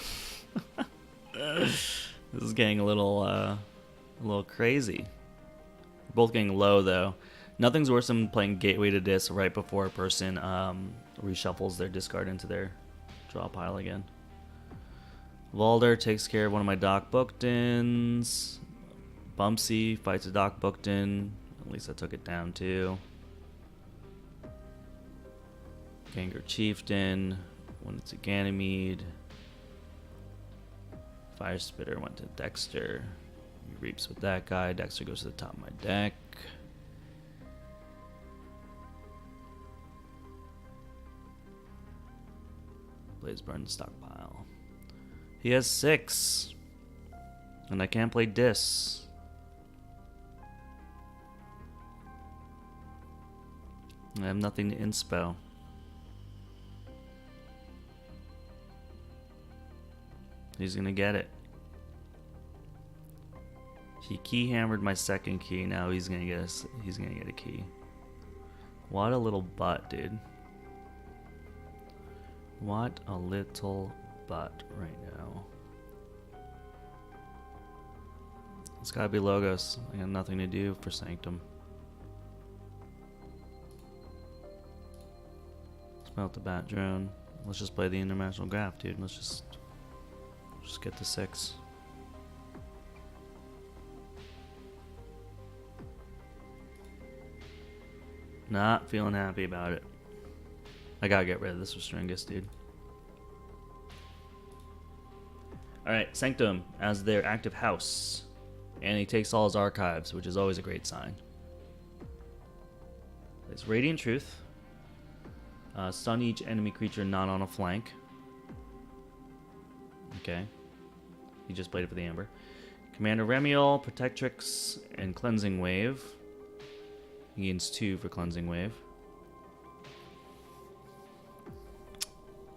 This is getting a little crazy. We're both getting low though. Nothing's worse than playing gateway to disc right before a person reshuffles their discard into their draw pile again. Volder takes care of one of my Doc Booktons. Bumpsy fights a Doc Bookton. At least I took it down too. Ganger Chieftain. When it's a Ganymede. Fire Spitter went to Dexter. He reaps with that guy. Dexter goes to the top of my deck. Blaze Burn stockpile. He has 6. And I can't play Dis. I have nothing to inspo. He's gonna get it. He key hammered my second key. Now he's gonna get a key. What a little butt, dude. What a little butt right now. It's gotta be Logos. I got nothing to do for Sanctum. Spell out the bat drone. Let's just play the International Graph, dude. Let's just get to 6. Not feeling happy about it. I gotta get rid of this Restringus, dude. Alright, Sanctum as their active house. And he takes all his archives, which is always a great sign. It's Radiant Truth. Stun each enemy creature not on a flank. Okay. He just played it for the Amber. Commander Remiel, Protectrix, and Cleansing Wave. He gains 2 for Cleansing Wave.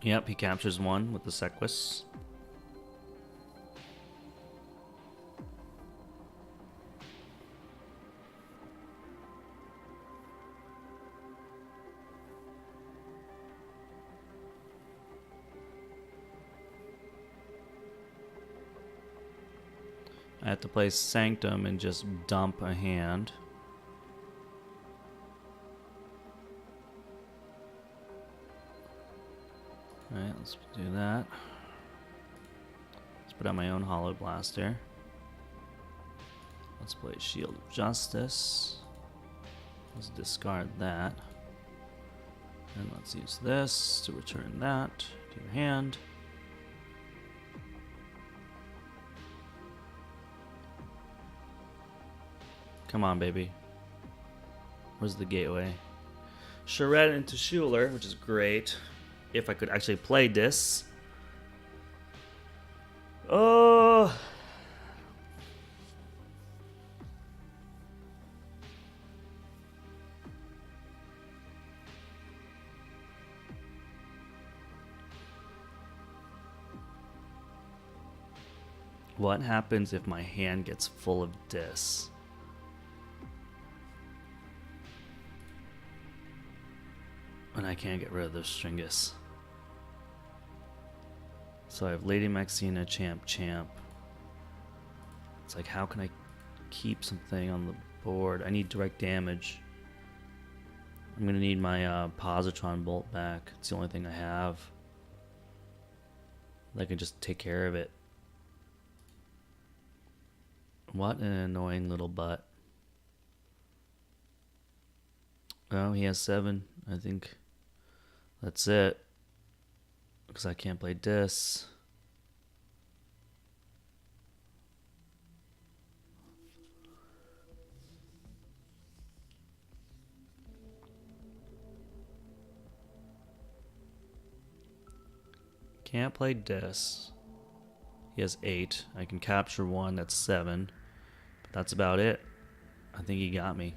Yep, he captures 1 with the Sequus. I have to play Sanctum and just dump a hand. Alright, let's do that. Let's put out my own Hollow Blaster. Let's play Shield of Justice. Let's discard that. And let's use this to return that to your hand. Come on, baby. Where's the gateway? Charette into Schuler, which is great. If I could actually play this. Oh. What happens if my hand gets full of dis? And I can't get rid of the Stringus. So I have Lady Maxina, Champ. It's like, how can I keep something on the board? I need direct damage. I'm gonna need my Positron Bolt back. It's the only thing I have that can just take care of it. What an annoying little butt. Oh, he has 7. I think that's it. Because I can't play Dis. Can't play Dis. He has 8. I can capture 1. That's 7. But that's about it. I think he got me.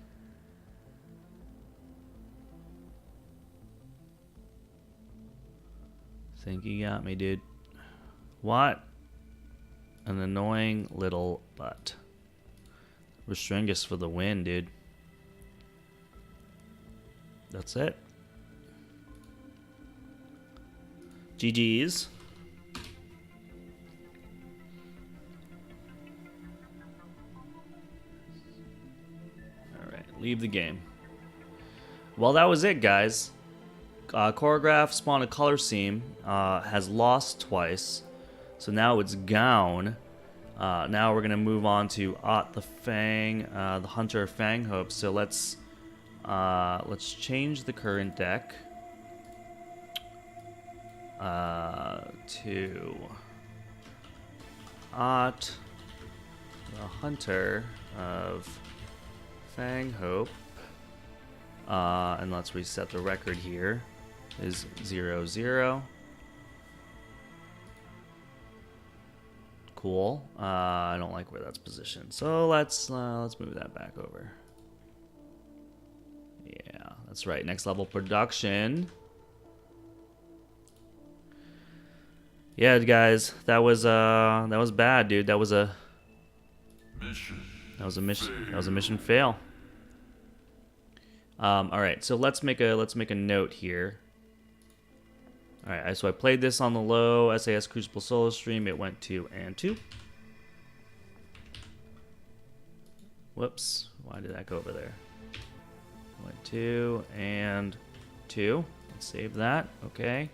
Think he got me, dude. What? An annoying little butt. Restringus for the win, dude. That's it. GG's. Alright, leave the game. Well, that was it, guys. Choreograph spawned a color seam, has lost twice, so now it's Gown. Now we're gonna move on to the Fang, the Hunter Fang Hope. So let's change the current deck to the Hunter of Fang Hope, and let's reset the record here. Is 0-0. Cool. I don't like where that's positioned, so let's move that back over. Yeah, that's right. Next level production. Yeah, guys, that was bad, dude. That was a mission fail. All right, so let's make a note here. All right, so I played this on the low SAS Crucible solo stream. It went 2 and 2. Whoops, why did that go over there? Went 2 and 2. Let's save that. Okay.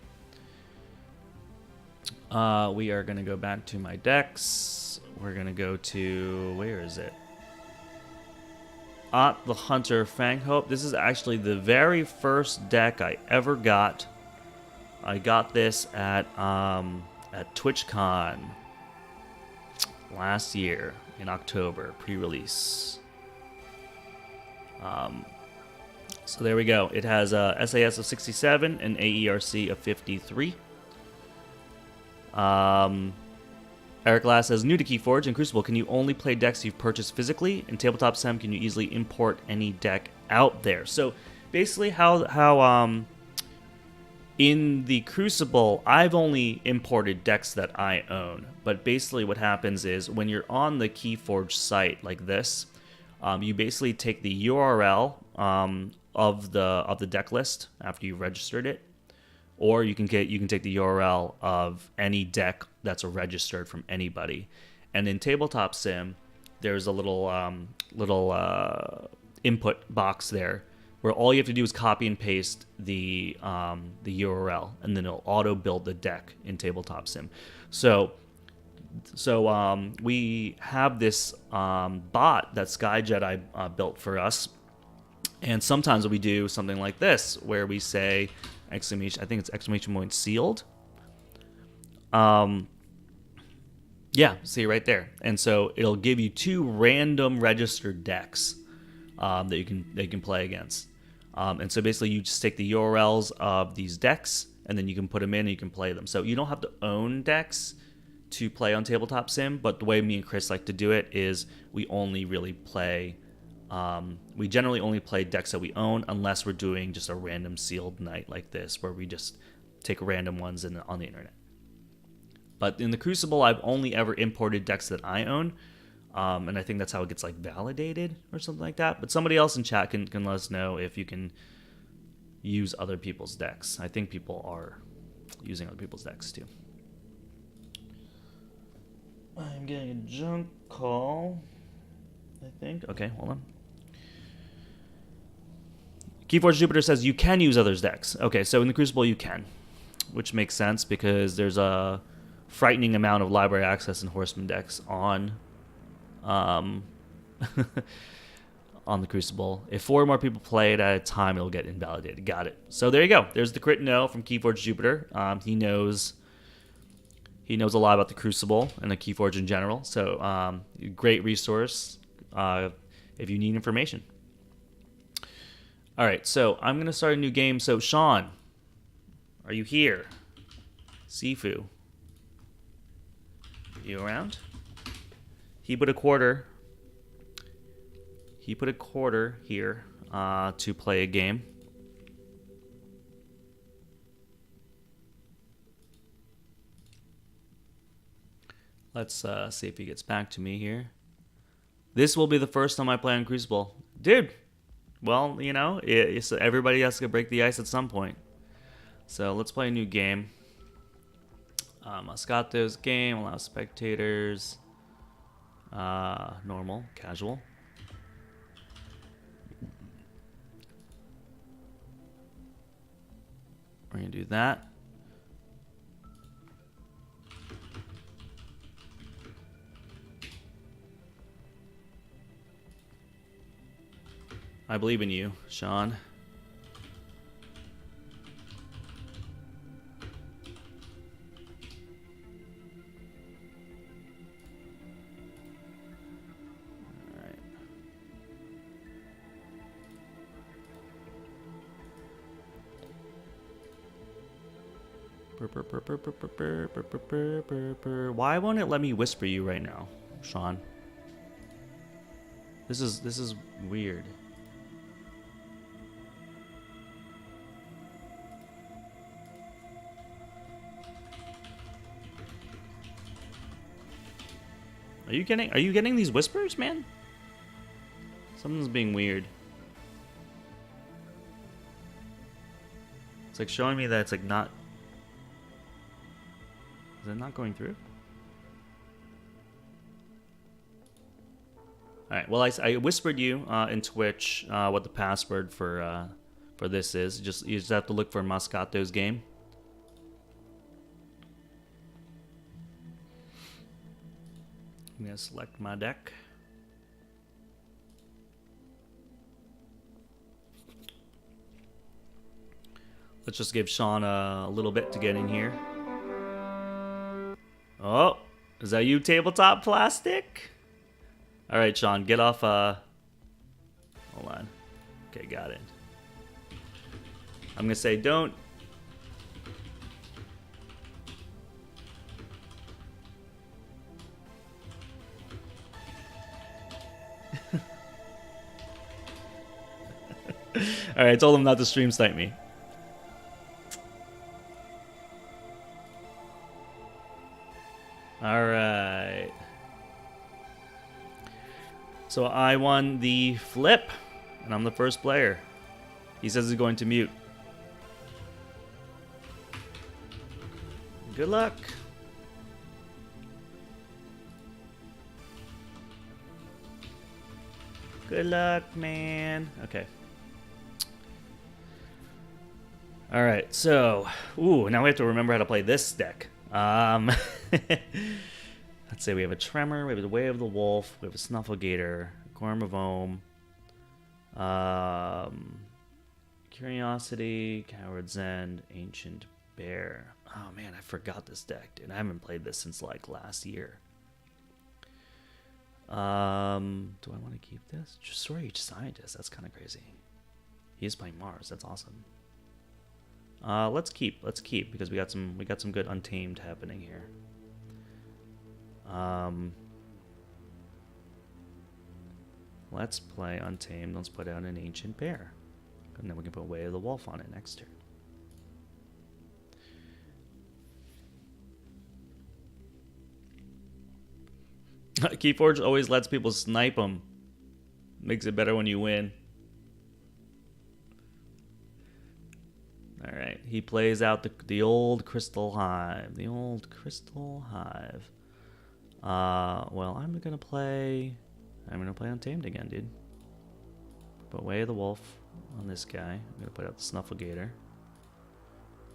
We are gonna go back to my decks. We're gonna go to, where is it? The Hunter Fang Hope. This is actually the very first deck I ever got. I got this at TwitchCon last year in October, pre-release. So there we go. It has a SAS of 67 and AERC of 53. Eric Glass says, new to Keyforge and Crucible, can you only play decks you've purchased physically? In Tabletop Sim, can you easily import any deck out there? So basically how in the Crucible, I've only imported decks that I own. But basically what happens is when you're on the Keyforge site like this, you basically take the URL of the deck list after you've registered it, or you can take the URL of any deck that's registered from anybody. And in Tabletop Sim, there's a little input box there where all you have to do is copy and paste the URL, and then it'll auto build the deck in Tabletop Sim. So we have this bot that Sky Jedi built for us, and sometimes we do something like this where we say exclamation, I think it's exclamation point sealed. Yeah, see right there. And so it'll give you 2 random registered decks that you can play against. And so basically you just take the URLs of these decks, and then you can put them in and you can play them. So you don't have to own decks to play on Tabletop Sim, but the way me and Chris like to do it is we only really play, we generally only play decks that we own unless we're doing just a random sealed night like this where we just take random ones on the internet. But in the Crucible, I've only ever imported decks that I own, and I think that's how it gets like validated or something like that. But somebody else in chat can let us know if you can use other people's decks. I think people are using other people's decks too. I'm getting a junk call, I think. Okay, hold on. Keyforge Jupiter says you can use others' decks. Okay, so in the Crucible you can, which makes sense because there's a frightening amount of library access and horseman decks on on the Crucible. If 4 or more people play it at a time, it'll get invalidated. Got it. So there you go. There's the crit no from Keyforge Jupiter. He knows a lot about the Crucible and the Keyforge in general. So great resource if you need information. All right, so I'm gonna start a new game. So Sean, are you here? Sifu, you around? He put a quarter here to play a game. Let's see if he gets back to me here. This will be the first time I play on Crucible. Dude, well, you know, everybody has to break the ice at some point. So let's play a new game. Moscato's game, allow spectators. Normal, casual. We're gonna do that. I believe in you, Sean. Why won't it let me whisper you right now, Sean? This is weird. Are you getting these whispers, man? Something's being weird. It's like showing me that it's like not. Is it not going through? All right. Well, I whispered you in Twitch what the password for this is. You just have to look for Moscato's game. I'm gonna select my deck. Let's just give Sean a little bit to get in here. Oh, is that you, Tabletop Plastic? All right, Sean, get off. Hold on. Okay, got it. I'm gonna say don't. All right, I told him not to stream snipe me. All right. So I won the flip, and I'm the first player. He says he's going to mute. Good luck. Good luck, man. Okay. All right, so, now we have to remember how to play this deck. Let's say we have a Tremor, we have the Way of the Wolf, we have a Snufflegator, Gorm of Ohm, Curiosity, Coward's End, Ancient Bear. Oh man, I forgot this deck, dude. I haven't played this since like last year. Do I want to keep this? Destroy Scientist. That's kind of crazy. He is playing Mars. That's awesome. Let's keep because we got some good Untamed happening here. Let's play Untamed. Let's put out an Ancient Bear, and then we can put Way of the Wolf on it next turn. Keyforge always lets people snipe them. Makes it better when you win. All right, he plays out the old Crystal Hive. The old Crystal Hive. Well, I'm gonna play Untamed again, dude. Put Way of the Wolf on this guy. I'm gonna put out the Snufflegator,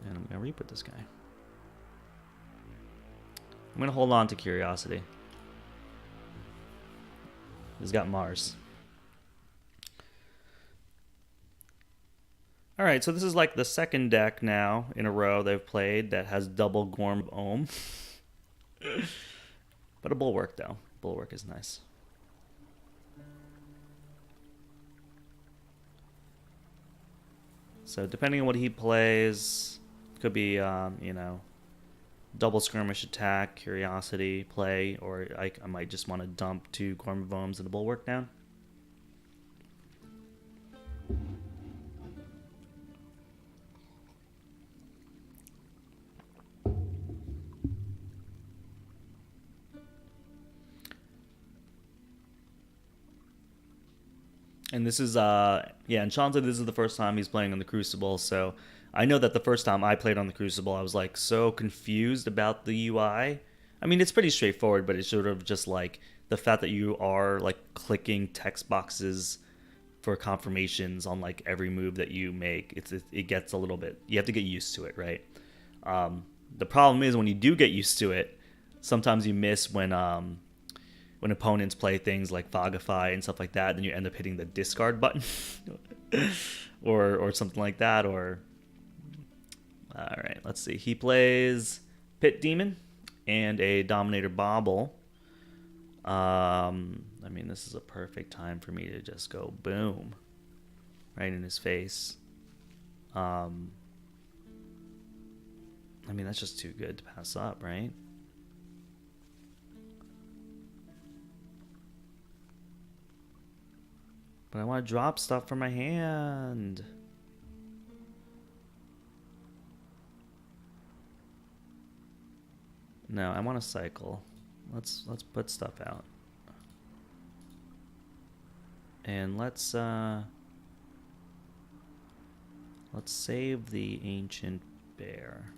and I'm gonna re-put this guy. I'm gonna hold on to Curiosity. He's got Mars. Alright, so this is like the second deck now in a row they've played that has double Gorm of Ohm. But a Bulwark, though. Bulwark is nice. So depending on what he plays, could be, you know, double Skirmish attack, Curiosity play, or I might just want to dump 2 Gorm of Ohms and a Bulwark down. And this is, and Sean said this is the first time he's playing on the Crucible, so I know that the first time I played on the Crucible, I was like so confused about the UI. I mean, it's pretty straightforward, but it's sort of just like the fact that you are like clicking text boxes for confirmations on like every move that you make. It gets a little bit, you have to get used to it, right? The problem is when you do get used to it, sometimes you miss when opponents play things like Fogify and stuff like that, then you end up hitting the discard button or something like that. Or all right, let's see. He plays Pit Demon and a Dominator Bauble. I mean, this is a perfect time for me to just go boom right in his face. I mean, that's just too good to pass up, right? But I want to drop stuff from my hand. No, I want to cycle. Let's put stuff out. And let's save the Ancient Bear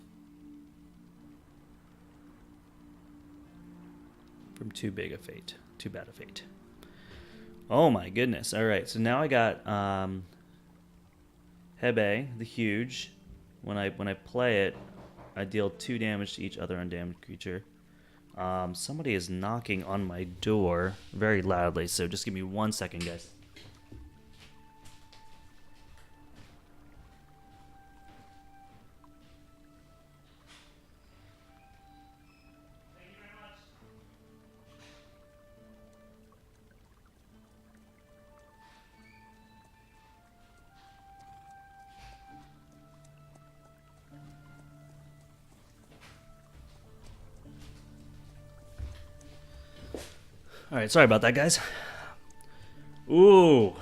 from too bad a fate. Oh my goodness. All right, so now I got Hebe, the Huge. When I play it, I deal 2 damage to each other undamaged creature. Somebody is knocking on my door very loudly, so just give me 1 second, guys. Alright, sorry about that, guys. Ooh.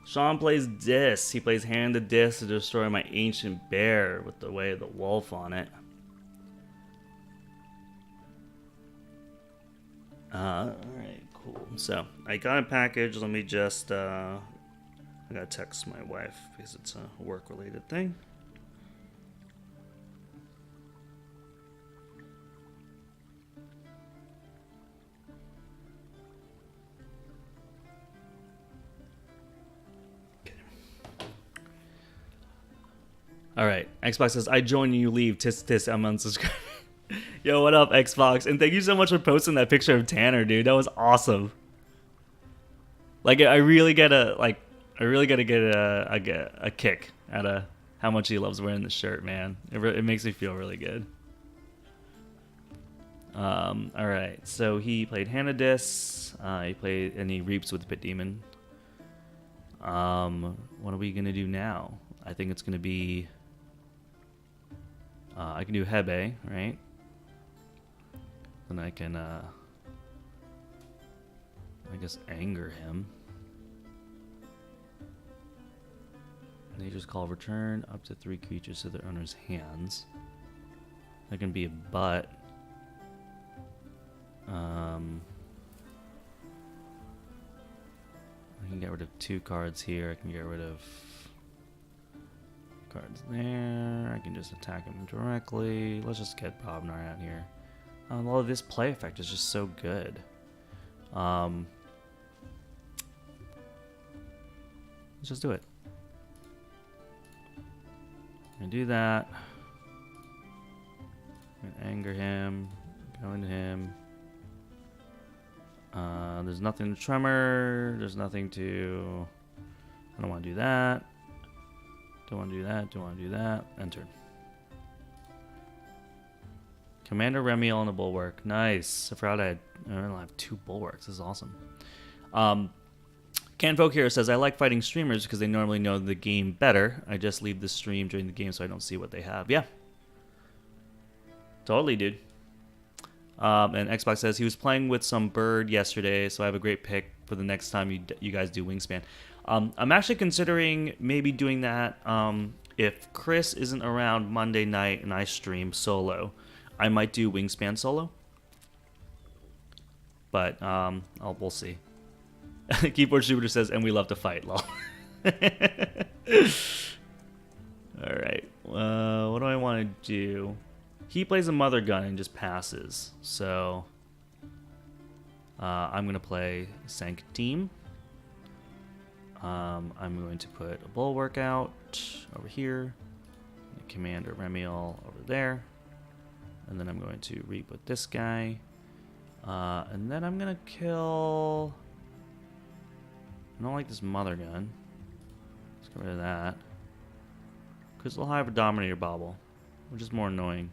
Sean plays Dis. He plays Hand of Dis to destroy my Ancient Bear with the Way of the Wolf on it. Alright, cool. So, I got a package. Let me just, I gotta text my wife because it's a work-related thing. All right. Xbox says, I join you, leave. Tis tis, I'm unsubscribed. Yo, what up, Xbox? And thank you so much for posting that picture of Tanner, dude. That was awesome. Like, I really get a kick out of how much he loves wearing the shirt, man. It makes me feel really good. All right. So he played Hanadis. He reaps with the Pit Demon. What are we gonna do now? I think it's gonna be. I can do Hebe, right? Then I can, I guess, anger him. Nature's Call, return up to 3 creatures to their owner's hands. That can be a butt. I can get rid of 2 cards here. I can get rid of cards there. I can just attack him directly. Let's just get Bobnar out here. Well, this play effect is just so good. Let's just do it. I'm gonna do that. I'm gonna anger him. Go into him. There's nothing to tremor. There's nothing to. I don't want to do that. Don't want to do that. Don't want to do that. Enter. Commander Remiel on the Bulwark. Nice. I forgot I don't have 2 Bulwarks. This is awesome. Canfolk here says, I like fighting streamers because they normally know the game better. I just leave the stream during the game so I don't see what they have. Yeah. Totally, dude. And Xbox says, he was playing with some bird yesterday, so I have a great pick for the next time you guys do Wingspan. I'm actually considering maybe doing that if Chris isn't around Monday night and I stream solo. I might do Wingspan solo. But we'll see. Keyforge Jupiter says, and we love to fight, lol. Alright. What do I want to do? He plays a Mother Gun and just passes. So I'm going to play Sanctime. I'm going to put a Bulwark out over here. Commander Remiel over there. And then I'm going to reap with this guy. And then I'm going to kill... I don't like this Mother Gun. Let's get rid of that. Crystal Hive or Dominator Bobble, which is more annoying.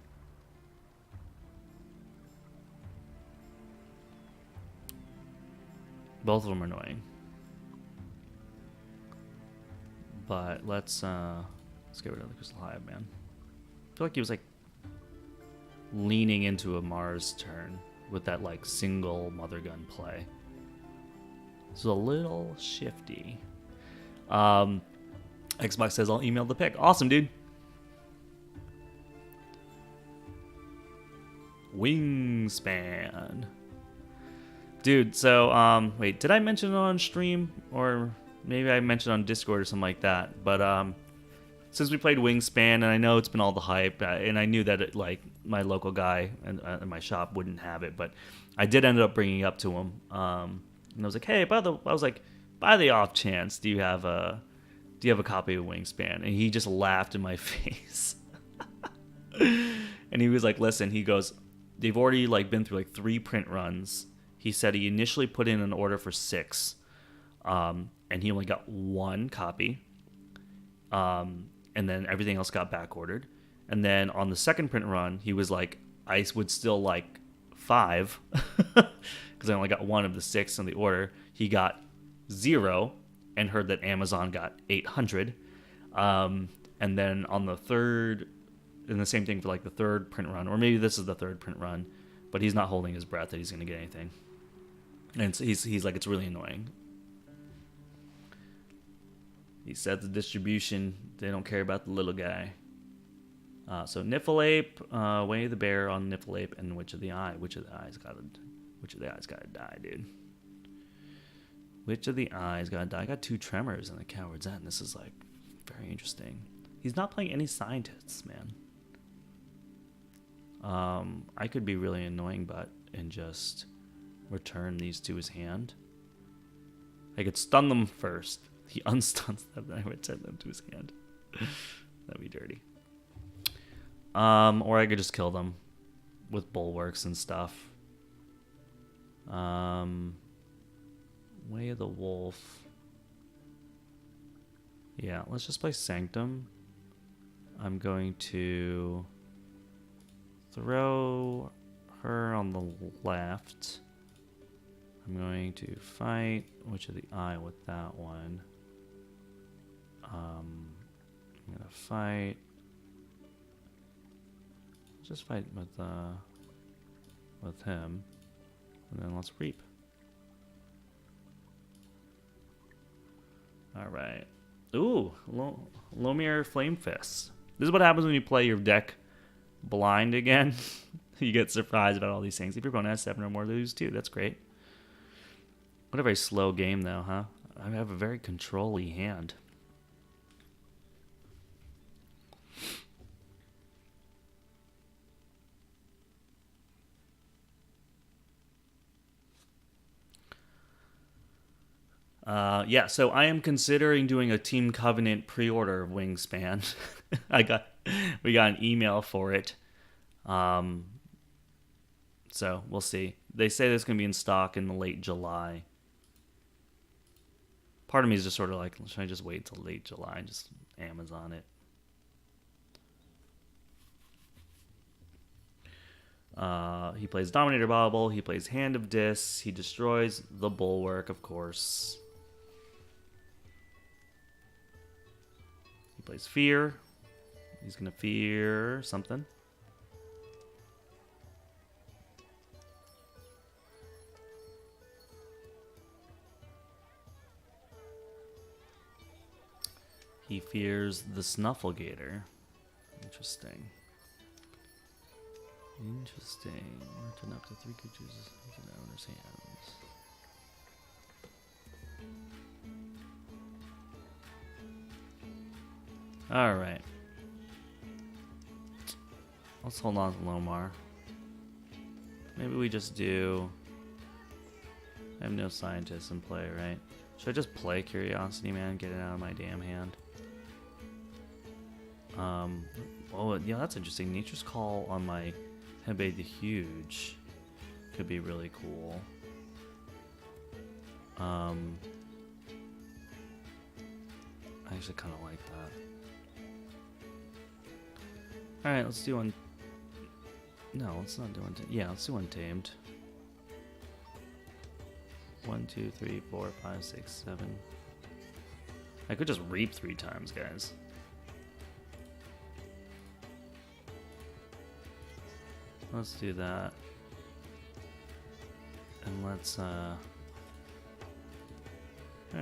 Both of them are annoying. But let's get rid of the Crystal Hive, man. I feel like he was like leaning into a Mars turn with that like single Mother Gun play. It's a little shifty. Xbox says, I'll email the pick. Awesome, dude. Wingspan. Dude, so, wait, did I mention it on stream? Or maybe I mentioned it on Discord or something like that. But, since we played Wingspan, and I know it's been all the hype, and I knew that, like, my local guy in my shop wouldn't have it, but I did end up bringing it up to him. And I was like, hey, by the off chance, do you have a copy of Wingspan? And he just laughed in my face. And he was like, listen, he goes, they've already like been through like 3 print runs. He said he initially put in an order for 6. And he only got 1 copy. And then everything else got back ordered. And then on the second print run, he was like, I would still like 5. Because I only got 1 of the 6 in the order. He got 0 and heard that Amazon got 800. And then on the third, and the same thing for like the 3rd print run, or maybe this is the 3rd print run, but he's not holding his breath that he's going to get anything. And so he's like, it's really annoying. He said the distribution, they don't care about the little guy. So Niffleape, Way of the Bear on Niffleape, and Witch of the Eye. Witch of the Eye's gotta die, dude. Witch of the Eye's gotta die. I got 2 Tremors in the Coward's End. This is like very interesting. He's not playing any scientists, man. I could be really annoying, but and just return these to his hand. I could stun them first. He unstuns them, then I return them to his hand. That'd be dirty. Or I could just kill them with bulwarks and stuff. Way of the Wolf. Yeah, let's just play Sanctum. I'm going to throw her on the left. I'm going to fight Witch of the Eye with that one. I'm gonna fight. Just fight with him, and then let's reap. All right. Ooh, Lomir Flame Fists. This is what happens when you play your deck blind again. You get surprised about all these things. If your opponent has 7 or more, they lose 2. That's great. What a very slow game, though, huh? I have a very control-y hand. Yeah, so I am considering doing a Team Covenant pre-order of Wingspan. We got an email for it. So we'll see. They say this going to be in stock in late July. Part of me is just sort of like, should I just wait till late July and just Amazon it? He plays Dominator Bobble. He plays Hand of Dis. He destroys the Bulwark, of course. He plays Fear. He's going to fear something. He fears the Snufflegator. Interesting. Interesting. Return up to 3 creatures in the owner's hands. Alright. Let's hold on to Lomar. Maybe we just do... I have no scientists in play, right? Should I just play Curiosity Man, get it out of my damn hand? Oh, yeah, that's interesting. Nature's Call on my Hebe the Huge could be really cool. I actually kind of like that. Alright, let's do one. No, let's not do one. Yeah, let's do Untamed. 1, 2, 3, 4, 5, 6, 7. I could just reap 3 times, guys. Let's do that. And let's, there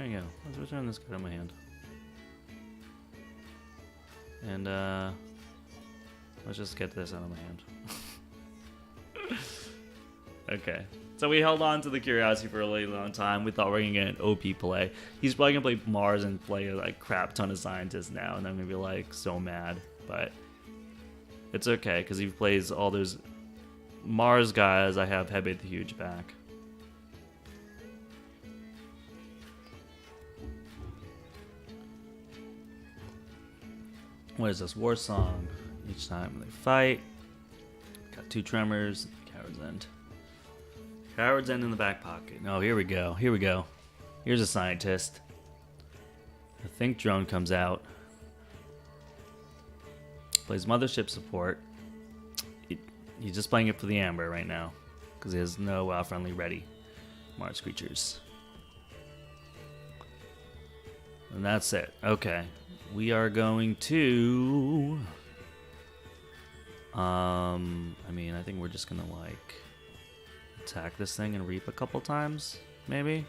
you go. Let's return this card in my hand. And, let's just get this out of my hand. Okay. So we held on to the Curiosity for a really long time. We thought we were going to get an OP play. He's probably going to play Mars and play a like, crap ton of Scientists now. And I'm going to be like so mad. But it's okay because he plays all those Mars guys. I have Hebe the Huge back. What is this? War Song. Each time they fight. Got 2 Tremors. Coward's End. Coward's End in the back pocket. Oh, here we go. Here we go. Here's a Scientist. The Think Drone comes out. Plays Mothership Support. He's just playing it for the Amber right now. Because he has no friendly ready Mars creatures. And that's it. Okay. We are going to... I mean, I think we're just gonna, like... attack this thing and reap a couple times, maybe?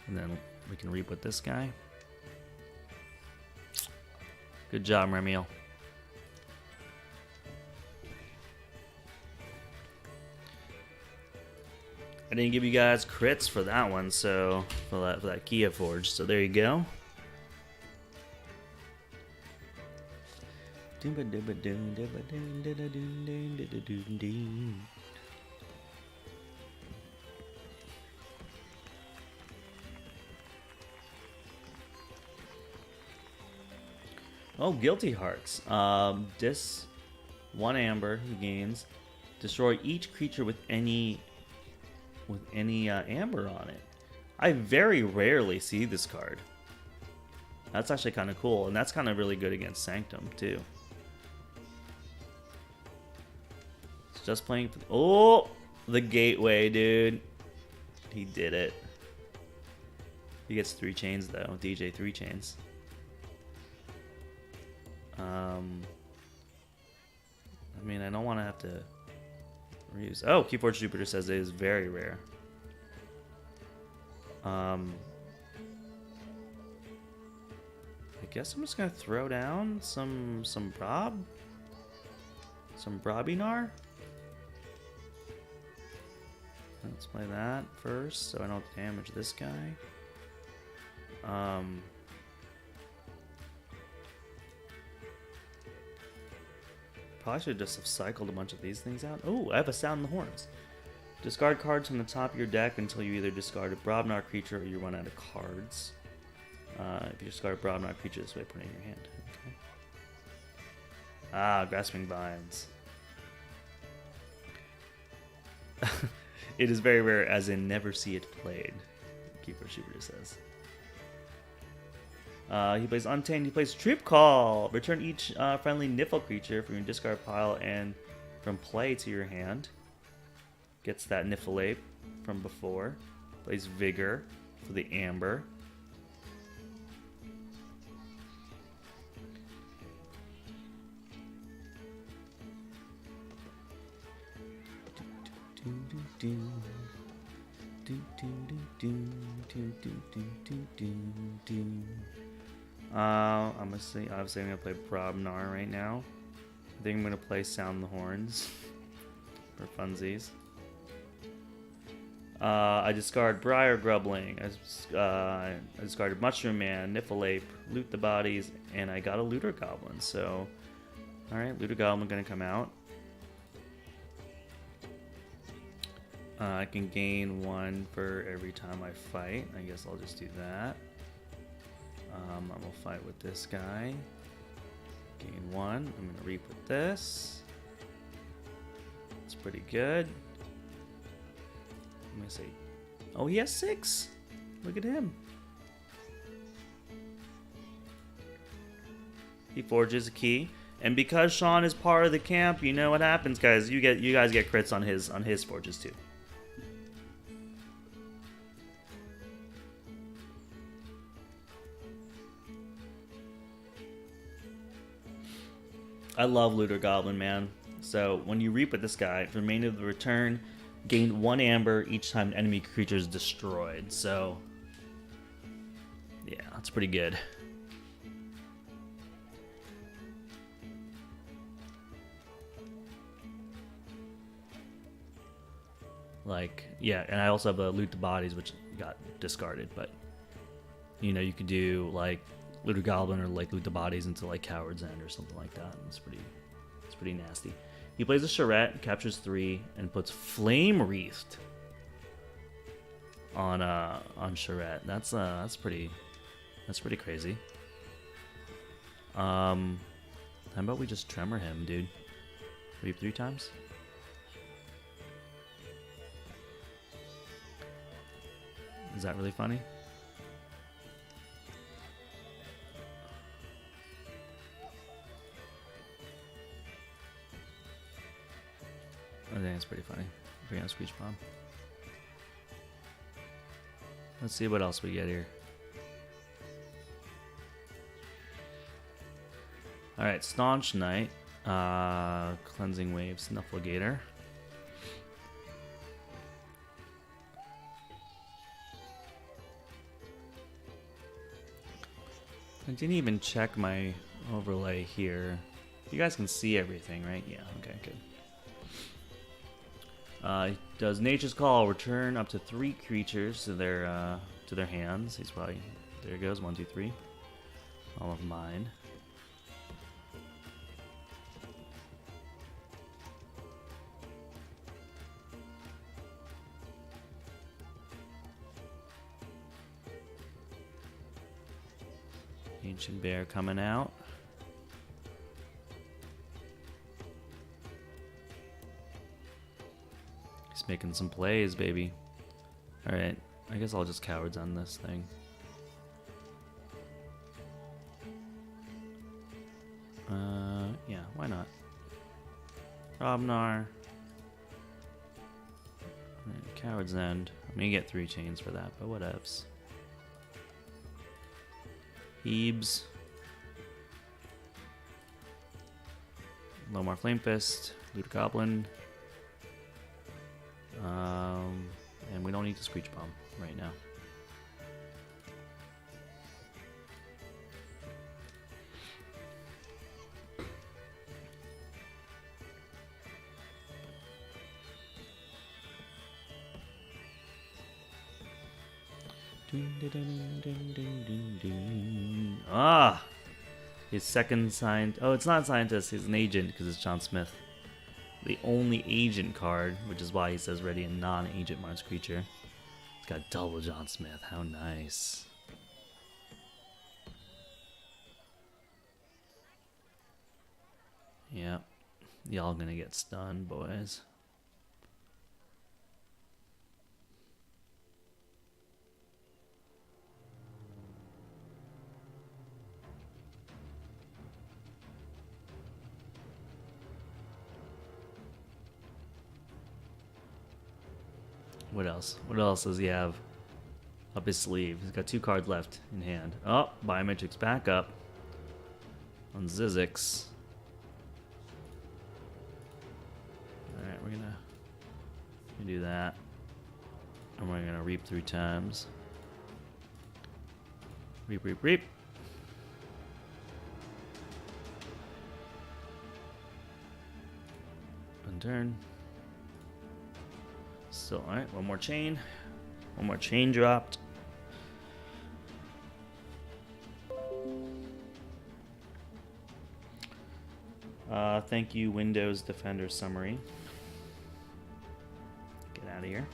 And then we can reap with this guy. Good job, Remiel. I didn't give you guys crits for that one, so for that Keyforge. So there you go. Oh, Guilty Hearts. This 1 amber he gains. Destroy each creature with any amber on it. I very rarely see this card. That's actually kind of cool, and that's kind of really good against Sanctum too. It's just playing. Oh, the gateway, dude. He did it. He gets 3 chains though. DJ 3 chains. I mean, I don't want to have to reuse. Oh, Keyforge Jupiter says it is very rare. I guess I'm just gonna throw down some Brobinar. Let's play that first, so I don't damage this guy. Probably should just have cycled a bunch of these things out. Oh, I have a Sound in the Horns. Discard cards from the top of your deck until you either discard a Brobnar creature or you run out of cards. If you discard a Brobnar creature this way, put it in your hand. Okay. Ah, Grasping Vines. It is very rare, as in never see it played, Keeper Shooter says. He plays Untamed. He plays Troop Call. Return each friendly Niffle creature from your discard pile and from play to your hand. Gets that Niffle from before. Plays Vigor for the Amber. I'm gonna say, obviously I'm gonna play Brobnar right now. I think I'm gonna play Sound the Horns for funsies. I discard Briar Grubbling. I discarded Mushroom Man, Niffle, Loot the Bodies, and I got a Looter Goblin. So, alright, Looter Goblin gonna come out. I can gain 1 for every time I fight. I guess I'll just do that. I'm gonna fight with this guy. Gain 1. I'm gonna reap with this. It's pretty good. I'm gonna say, oh, he has 6. Look at him. He forges a key, and because Sean is part of the camp, you know what happens, guys. You guys get crits on his forges too. I love Looter Goblin, man. So when you reap with this guy, for the remainder of the return, gain 1 amber each time an enemy creature is destroyed. So yeah, that's pretty good. Like, yeah, and I also have a Loot the Bodies, which got discarded, but you know, you could do like Looter Goblin or like Loot the Bodies into like Coward's End or something like that. It's pretty nasty. He plays a Charette, captures 3, and puts Flame Wreathed on Charette. That's pretty crazy. How about we just Tremor him, dude? Reap 3 times? Is that really funny? I think it's pretty funny. Bring out Screech Bomb. Let's see what else we get here. Alright, Staunch Knight. Cleansing Wave, Snufflegator. I didn't even check my overlay here. You guys can see everything, right? Yeah, okay, good. Does Nature's Call, return up to 3 creatures to their hands. He's probably, there he goes, 1, 2, 3. All of mine. Ancient Bear coming out. Just making some plays, baby. Alright, I guess I'll just cowards on this thing. Yeah, why not? Robnar. Right, Coward's End. I'm gonna get 3 chains for that, but whatevs. Hebes. Lomar Flame Fist. Looter Goblin. And we don't need to Screech Bomb right now. Ah! His second scientist. Oh, it's not scientist, he's an agent because it's John Smith. The only agent card, which is why he says ready a non-agent Mars creature. It's got double John Smith. How nice. Yep. Y'all gonna get stunned, boys. What else? What else does he have up his sleeve? He's got 2 cards left in hand. Oh, Biometrics back up on Zizix. Alright, we're gonna do that. And we're gonna reap 3 times. Reap, reap, reap. Unturn. Still, alright, one more chain. One more chain dropped. Thank you, Windows Defender Summary. Get out of here.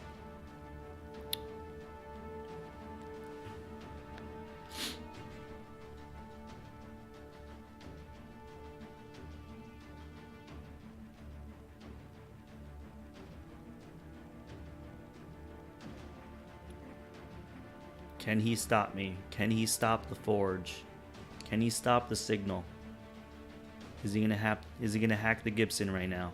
Can he stop me? Can he stop the Forge? Can he stop the Signal? Is he gonna hack the Gibson right now?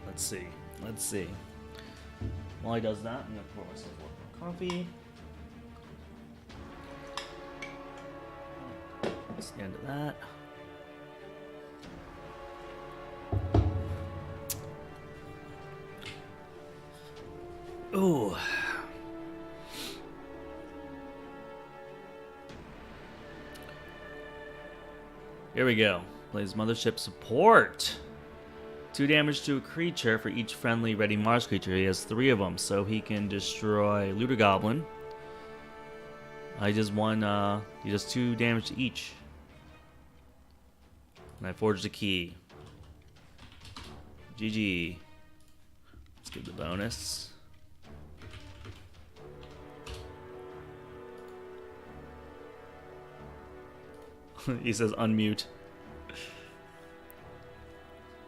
Let's see. Let's see. While he does that, I'm gonna pour myself a little coffee. That's the end of that. Ooh. Here we go. Plays Mothership Support. 2 damage to a creature for each friendly ready Mars creature. He has 3 of them, so he can destroy Looter Goblin. He does 2 damage to each. And I forged a key. GG. Let's give the bonus. He says unmute.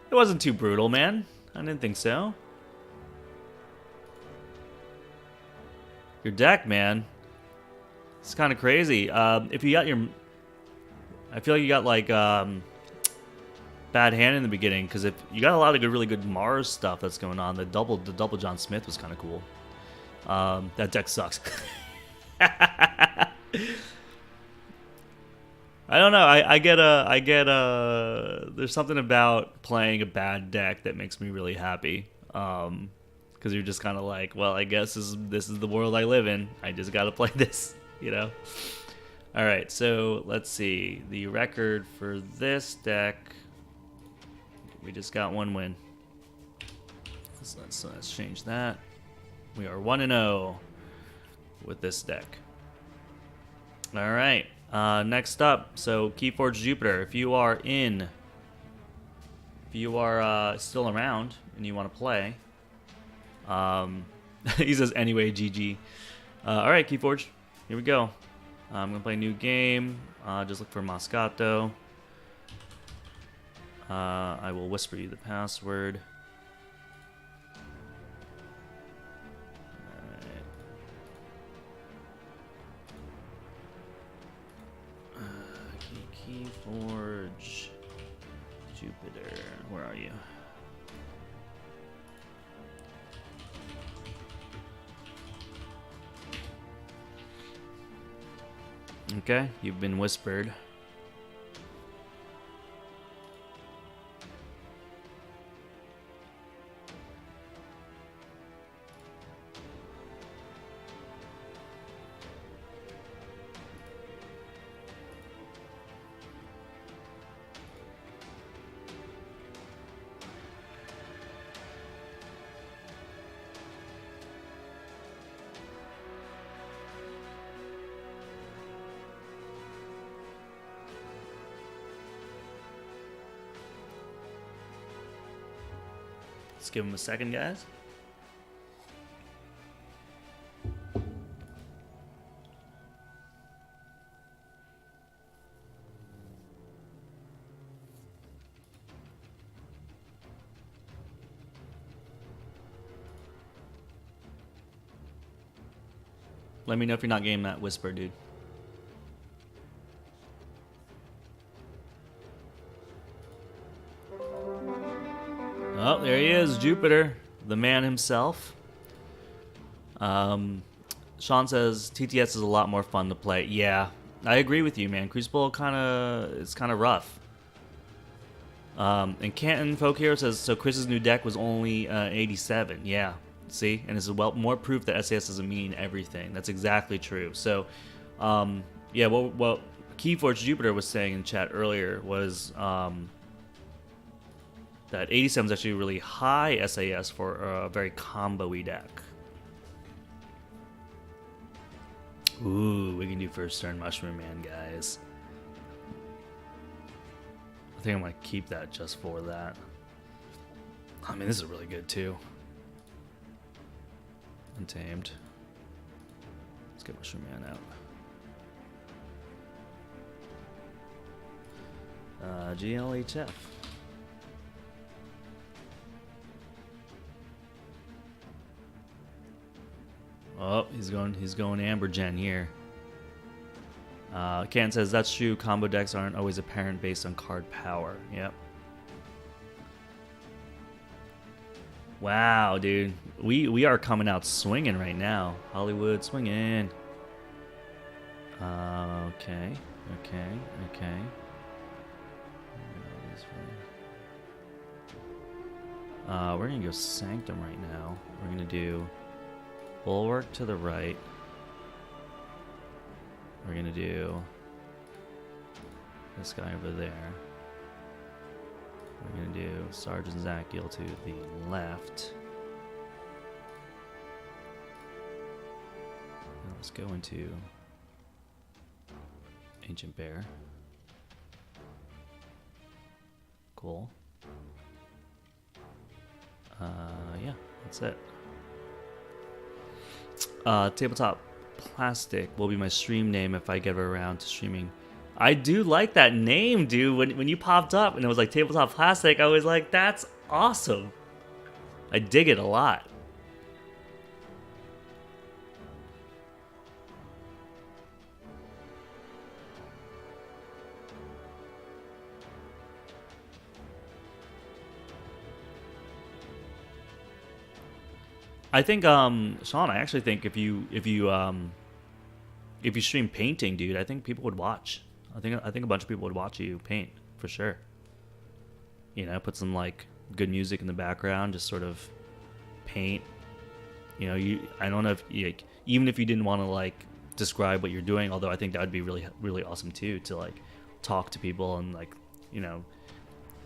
It wasn't too brutal, man. I didn't think so. Your deck, man. It's kind of crazy. If you got your... I feel like you got, like, bad hand in the beginning, because if you got a lot of good, really good Mars stuff that's going on. The double John Smith was kind of cool. That deck sucks. I don't know. I get there's something about playing a bad deck that makes me really happy. Because you're just kind of like, well, I guess this is the world I live in. I just got to play this, you know? All right, so let's see. The record for this deck, we just got 1 win. So let's change that. We are 1-0 with this deck. All right. Next up, so Keyforge Jupiter. If you are still around and you want to play, he says anyway, GG. All right, Keyforge, here we go. I'm gonna play a new game. Just look for Moscato. I will whisper you the password. Keyforge, Jupiter. Where are you? Okay, you've been whispered. Let's give him a second, guys. Let me know if you're not getting that whisper, dude. Oh, there he is, Jupiter, the man himself. Sean says TTS is a lot more fun to play. Yeah, I agree with you, man. Crucible it's kind of rough. And Canton Folk Hero says so. Chris's new deck was only 87. Yeah, see, and this is more proof that SAS doesn't mean everything. That's exactly true. So, yeah, what Keyforge Jupiter was saying in chat earlier was that 87 is actually a really high SAS for a very combo-y deck. Ooh, we can do first turn Mushroom Man, guys. I think I'm going to keep that just for that. I mean, this is really good, too. Untamed. Let's get Mushroom Man out. GLHF. Oh, he's going Amber Gen here. Ken says that's true. Combo decks aren't always apparent based on card power. Yep. Wow, dude, we are coming out swinging right now. Hollywood swinging. Okay. We're gonna go Sanctum right now. We're gonna do Bulwark to the right. We're gonna do this guy over there. We're gonna do Sergeant Zachiel to the left. Now let's go into Ancient Bear. Cool. Yeah, that's it. Tabletop Plastic will be my stream name if I get around to streaming. I do like that name, dude. When you popped up and it was like Tabletop Plastic, I was like, that's awesome. I dig it a lot. I think, Sean, I actually think if you stream painting, dude, I think people would watch. I think a bunch of people would watch you paint for sure. You know, put some like good music in the background, just sort of paint. You know, I don't know if even if you didn't want to like describe what you're doing, although I think that would be really awesome too, to like talk to people and like, you know,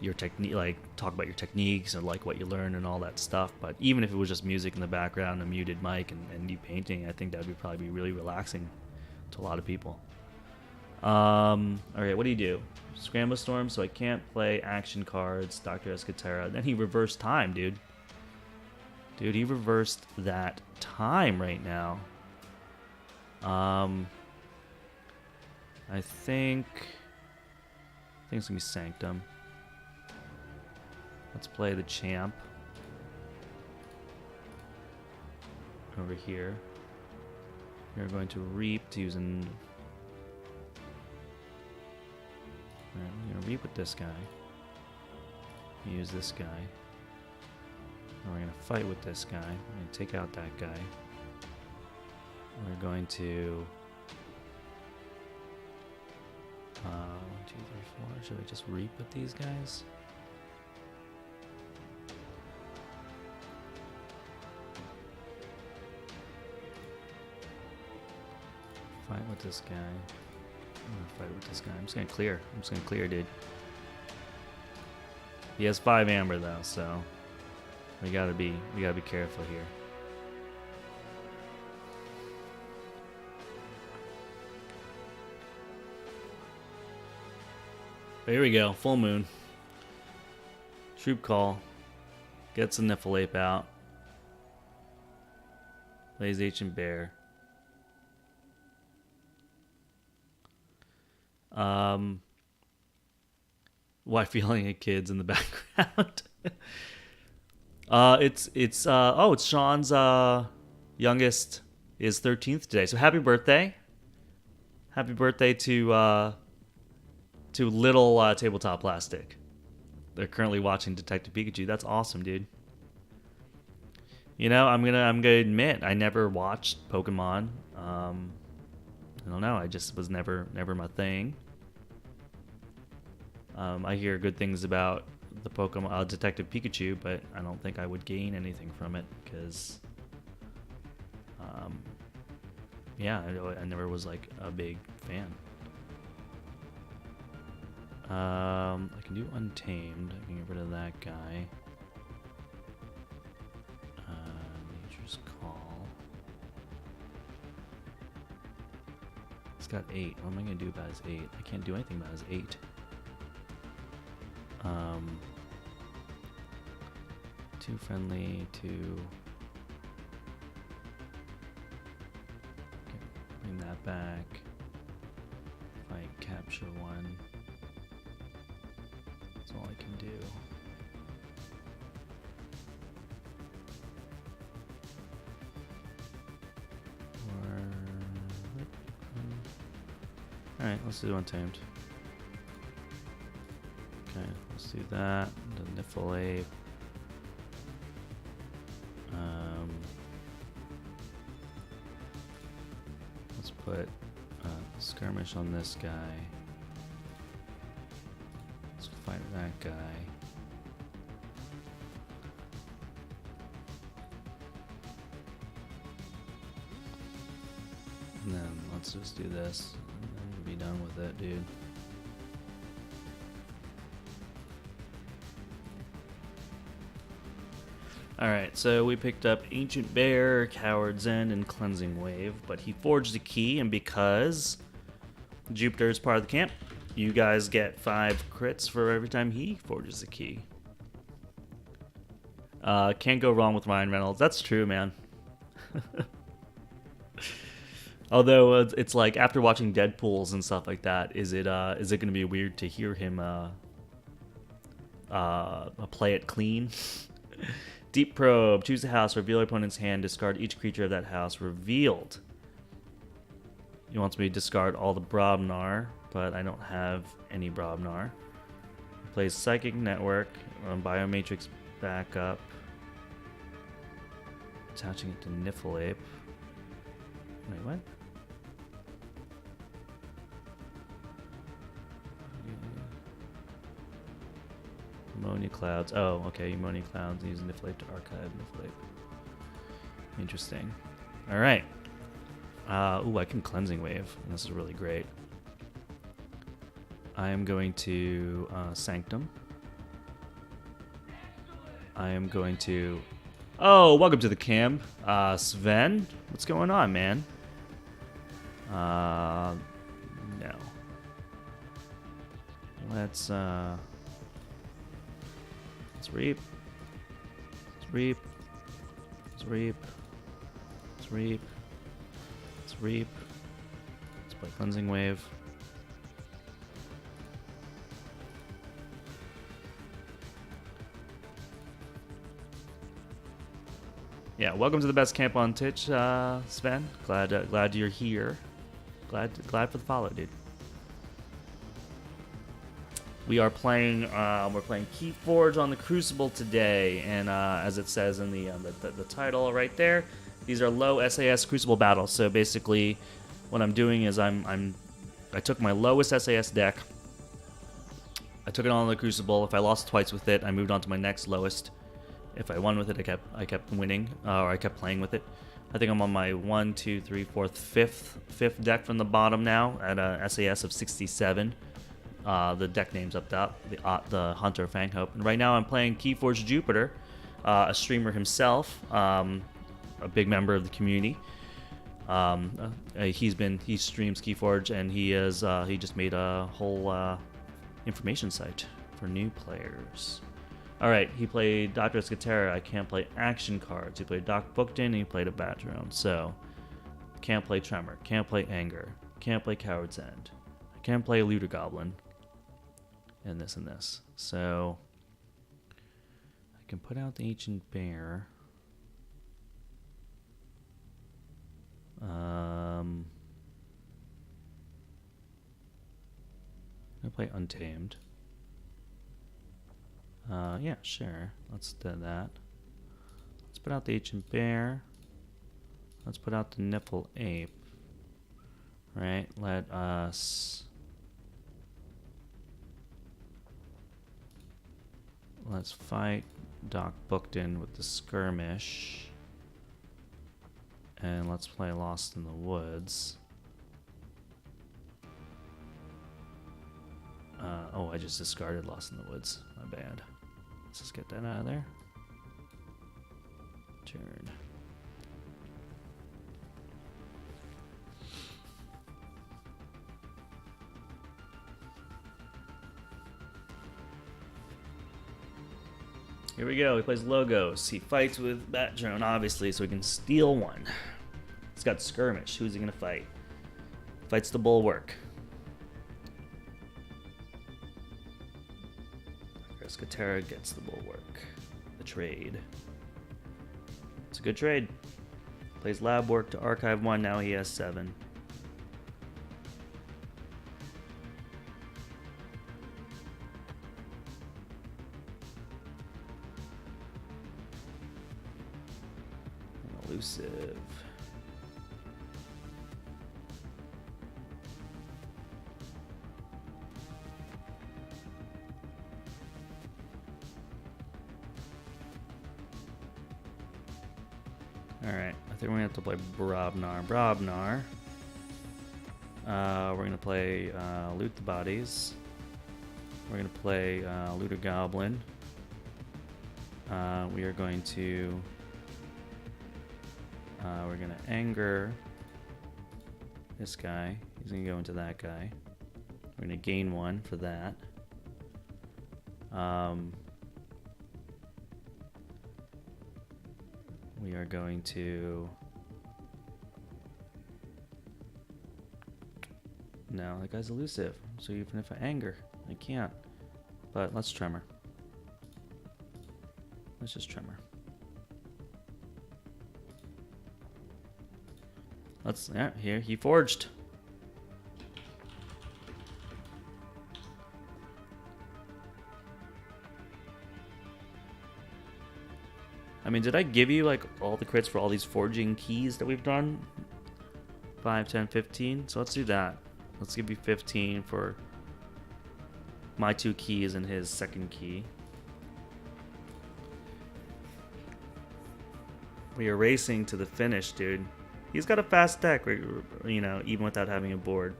your technique, like talk about your techniques and like what you learn and all that stuff. But even if it was just music in the background, a muted mic, and you painting, I think that would probably be really relaxing to a lot of people. All right, what do you do? Scramble Storm, so I can't play action cards. Dr. Escatera. Then he reversed time, dude. Dude, he reversed that time right now. I think it's gonna be Sanctum. Let's play the champ over here. We're going to reap to use an. Alright, we're gonna reap with this guy. Use this guy. And we're gonna fight with this guy. We're gonna take out that guy. We're going to 1, 2, 3, 4. Should I just reap with these guys? Fight with this guy. I'm gonna fight with this guy. I'm just gonna clear. I'm just gonna clear, dude. He has 5 amber though, so we gotta be careful here. Here we go, full moon. Troop call. Gets the Niffle out. Plays Ancient Bear. Wife yelling at kids in the background. It's Sean's youngest is 13th today. So happy birthday. Happy birthday to little Tabletop Plastic. They're currently watching Detective Pikachu. That's awesome, dude. You know, I'm gonna admit I never watched Pokemon. I don't know. I just was never my thing. I hear good things about the Pokemon Detective Pikachu, but I don't think I would gain anything from it because, yeah, I never was like a big fan. I can do Untamed. I can get rid of that guy. Nature's Call. It's got 8. What am I gonna do about his 8? I can't do anything about his 8. Too friendly to bring that back. Fight, capture 1. That's all I can do. Alright, let's do Untamed. Okay, let's do that. The Niffle. Let's put Skirmish on this guy. Let's fight that guy. And then let's just do this. And then we'll be done with it, dude. Alright, so we picked up Ancient Bear, Coward's End, and Cleansing Wave, but he forged a key, and because Jupiter is part of the camp, you guys get 5 crits for every time he forges a key. Can't go wrong with Ryan Reynolds. That's true, man. Although it's like after watching Deadpools and stuff like that, is it going to be weird to hear him play it clean? Deep Probe. Choose a house, reveal your opponent's hand, discard each creature of that house revealed. He wants me to discard all the Brobnar, but I don't have any Brobnar. Plays Psychic Network, Biomatrix Backup. Attaching it to Niffle. Wait, what? Ammonia Clouds. Oh, okay. Ammonia Clouds. Use Niffle to archive Niffle. Interesting. All right. Ooh, I can Cleansing Wave. This is really great. I am going to Sanctum. I am going to... Oh, welcome to the camp. Sven? What's going on, man? No. Let's reap. Let's reap. Let's reap. Let's reap. Let's reap. Let's play Cleansing Wave. Yeah, welcome to the best camp on Twitch, Sven. Glad you're here. Glad for the follow, dude. We're playing Keyforge on the Crucible today, and as it says in the title right there, these are low SAS Crucible battles. So basically, what I'm doing is I took my lowest SAS deck, I took it on the Crucible. If I lost twice with it, I moved on to my next lowest. If I won with it, I kept winning, or I kept playing with it. I think I'm on my 1, 2, 3, 4th, 5th deck from the bottom now at a SAS of 67. The deck name's up top, the Hunter Fanghope. And right now I'm playing Keyforge Jupiter, a streamer himself, a big member of the community. He streams Keyforge, and he just made a whole information site for new players. All right, he played Dr. Escatera. I can't play action cards. He played Doc Bookton, and he played a Bat Drone. So, can't play Tremor. Can't play Anger. Can't play Coward's End. I can't play Looter Goblin. And this and this. So, I can put out the Ancient Bear. I'm gonna play Untamed. Yeah, sure. Let's do that. Let's put out the Ancient Bear. Let's put out the Nipple Ape. Right, let's fight Doc Bookton with the Skirmish. And let's play Lost in the Woods. Oh, I just discarded Lost in the Woods. My bad. Let's just get that out of there. Turn. Here we go. He plays Logos. He fights with Bat Drone, obviously, so he can steal one. He's got Skirmish. Who's he gonna fight? Fights the Bulwark. Escatera gets the Bulwark. The trade. It's a good trade. Plays Lab Work to Archive 1. Now he has 7. Elusive. Alright, I think we're gonna have to play Brobnar. We're gonna play Loot the Bodies. We're gonna play Looter Goblin. We are going to we're gonna anger this guy. He's gonna go into that guy. We're gonna gain 1 for that. We are going to... No, that guy's elusive. So even if I anger, I can't. But let's Tremor. Let's just Tremor. Let's... Yeah, here, he forged. I mean, did I give you, like, all the crits for all these forging keys that we've done? 5, 10, 15? So let's do that. Let's give you 15 for my 2 keys and his second key. We are racing to the finish, dude. He's got a fast deck, you know, even without having a board.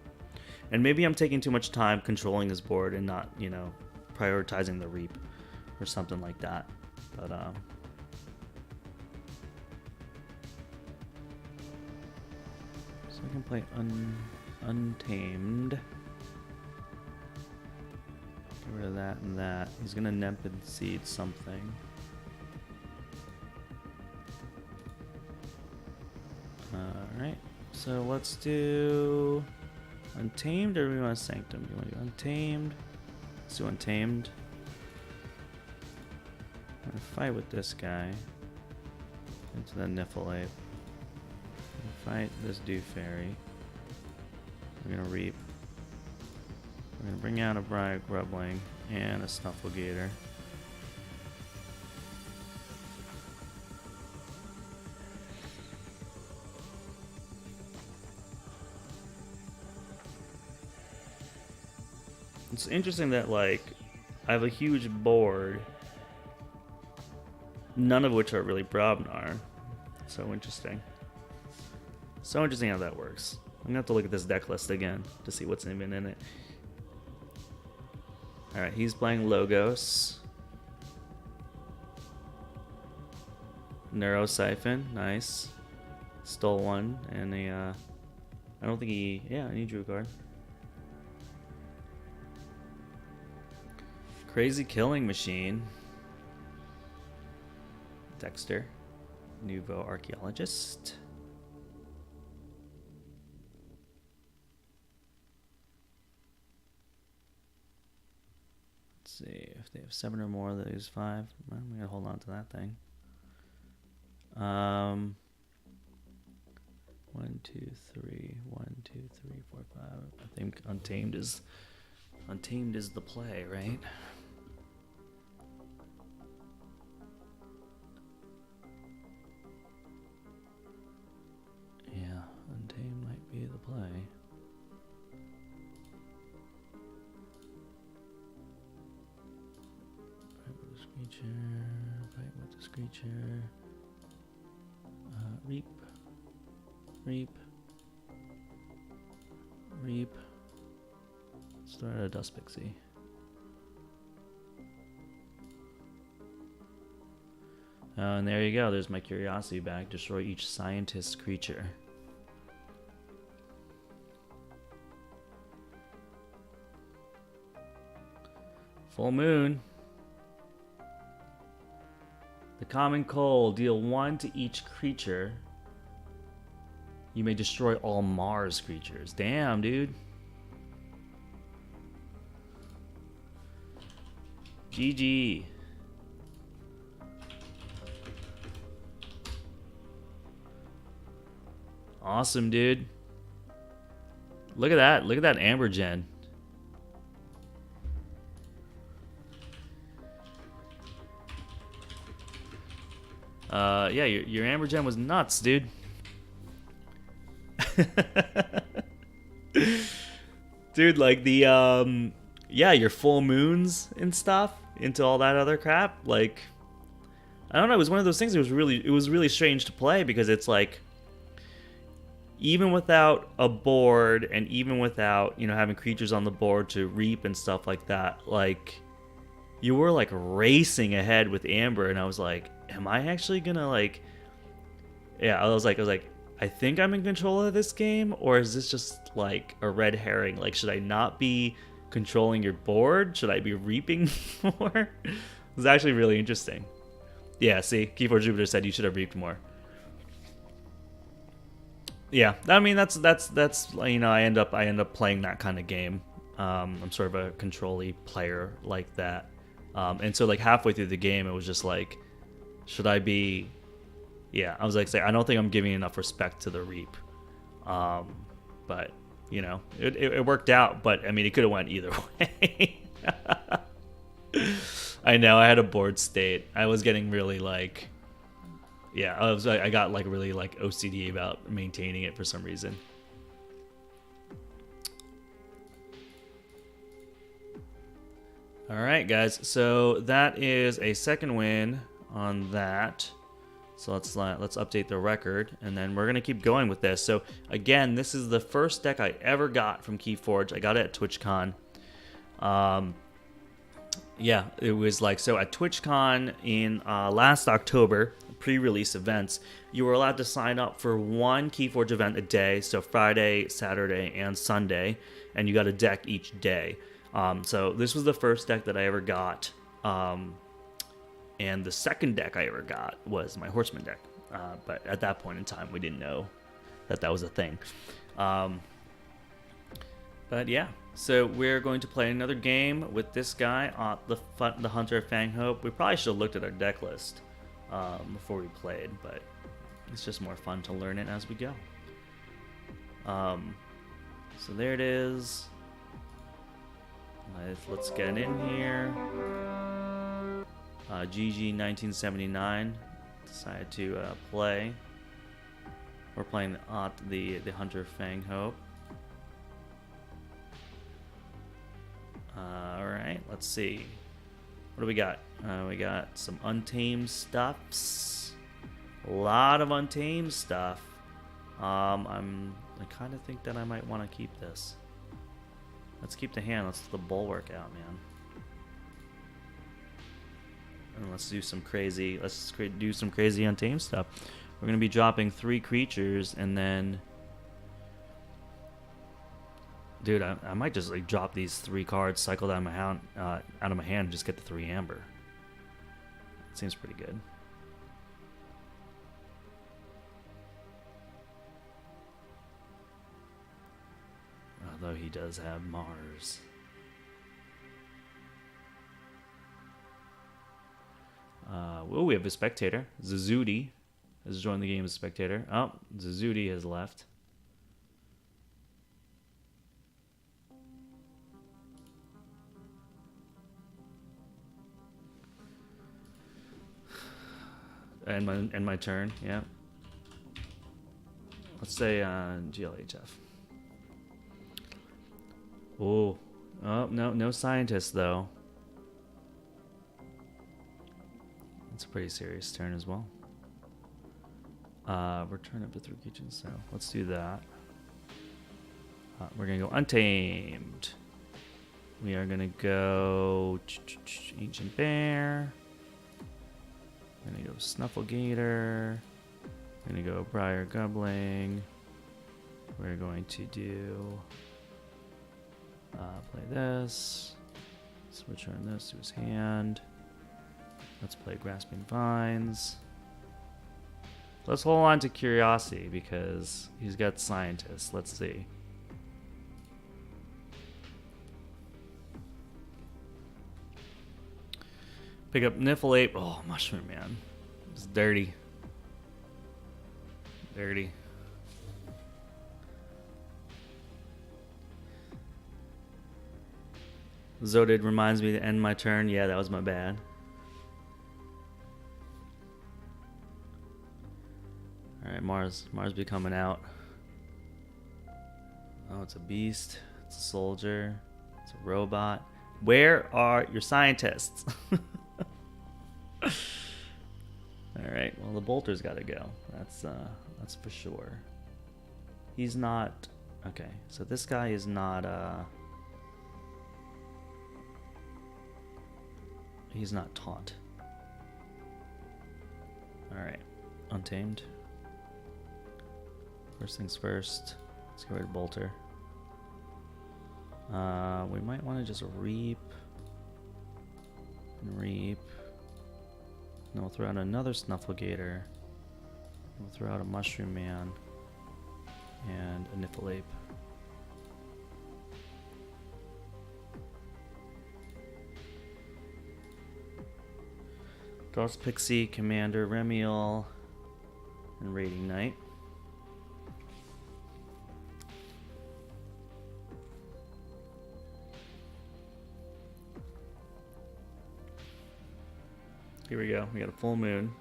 And maybe I'm taking too much time controlling his board and not, you know, prioritizing the reap or something like that. But, so I can play Untamed. Get rid of that and that. He's gonna Nempid Seed something. Alright, so let's do Untamed, or do we want Sanctum? Do you want to do Untamed? Let's do Untamed. I'm gonna fight with this guy. into the Niffle Ape. Fight this Dew Fairy. We're gonna Reap. We're gonna bring out a Briar Grubling and a Snufflegator. It's interesting that, like, I have a huge board, none of which are really Brobnar. So interesting. So interesting how that works. I'm gonna have to look at this deck list again to see what's even in it. Alright, he's playing Logos. Neurosiphon, nice. Stole one, and a, I don't think he, yeah, he drew a card. Crazy Killing Machine. Dexter. Nouveau Archaeologist. Let's see if they have 7 or more. They use 5. Well, we gotta hold on to that thing. 1, 2, 3. 1, 2, 3, 4, 5. I think Untamed is the play, right? Yeah, Untamed might be the play. Fight with the Screecher. Fight with the Screecher. Reap. Reap. Reap. Start a Dust Pixie. And there you go. There's my Curiosity back. Destroy each scientist creature. Full Moon. The Common Cold. Deal 1 to each creature. You may destroy all Mars creatures. Damn, dude. GG. Awesome, dude. Look at that. Look at that Amber Gen. Yeah, your Amber Gen was nuts, dude. Dude, like the yeah, your full moons and stuff into all that other crap, like, I don't know, it was one of those things. It was really strange to play because it's like, even without a board and even without, you know, having creatures on the board to reap and stuff like that, like, you were like racing ahead with Amber, and I was like, am I actually gonna, like, yeah, I was like I think I'm in control of this game, or is this just like a red herring? Like, should I not be controlling your board? Should I be reaping more? It was actually really interesting. Yeah, see, Keyforge Jupiter said you should have reaped more. Yeah, I mean that's you know, I end up playing that kind of game. I'm sort of a control-y player like that, and so like halfway through the game, it was just like, should I be? Yeah, I was like, I don't think I'm giving enough respect to the reap, but you know, it worked out. But I mean, it could have went either way. I know, I had a board state. I was getting really like, yeah, I got like really like OCD about maintaining it for some reason. All right, guys. So that is a second win on that. So let's update the record, and then we're gonna keep going with this. So again, this is the first deck I ever got from Keyforge. I got it at TwitchCon. Yeah, it was like, so at TwitchCon in last October, pre-release events, you were allowed to sign up for one Keyforge event a day, so Friday, Saturday, and Sunday, and you got a deck each day. So this was the first deck that I ever got, and the second deck I ever got was my Horseman deck, but at that point in time, we didn't know that that was a thing. But yeah, so we're going to play another game with this guy, the Hunter of Fanghope. We probably should have looked at our deck list. before we played, but it's just more fun to learn it as we go. So there it is. Let's get in here. GG 1979 decided to play. We're playing the Hunter Fang Hope. Alright, let's see. What do we got? We got some Untamed stuffs. A lot of Untamed stuff. I kind of think that I might want to keep this. Let's keep the hand. Let's let the bulwark out, man. And let's do some crazy. Let's do some crazy Untamed stuff. We're gonna be dropping 3 creatures, and then, dude, I might just like drop these 3 cards, cycle them out of my hand, and just get the 3 amber. Seems pretty good. Although he does have Mars. Oh, we have a spectator. Zazudi has joined the game as a spectator. Oh, Zazudi has left. And my turn, yeah. Let's say GLHF. Oh, no scientist though. It's a pretty serious turn as well. Return up to 3 creatures, so let's do that. We're gonna go Untamed. We are gonna go Ancient Bear. We're gonna go Snufflegator. We're gonna go Briar Gubbling. We're going to do play this. Let's return this to his hand. Let's play Grasping Vines. Let's hold on to Curiosity because he's got Scientist. Let's see. Pick up Niffle-Ape. Oh, Mushroom Man. It's dirty. Dirty. Zodid reminds me to end my turn. Yeah, that was my bad. Alright, Mars be coming out. Oh, it's a beast. It's a soldier. It's a robot. Where are your scientists? Alright, well the bolter's gotta go. That's for sure. He's not okay, so this guy is not he's not taunt. Alright. Untamed. First things first. Let's get rid of Bolter. We might want to just reap. And reap. And we'll throw out another Snufflegator. We'll throw out a Mushroom Man. And a Niffle-Ape. Ghost Pixie, Commander, Remiel, and Raiding Knight. Here we go. We got a full moon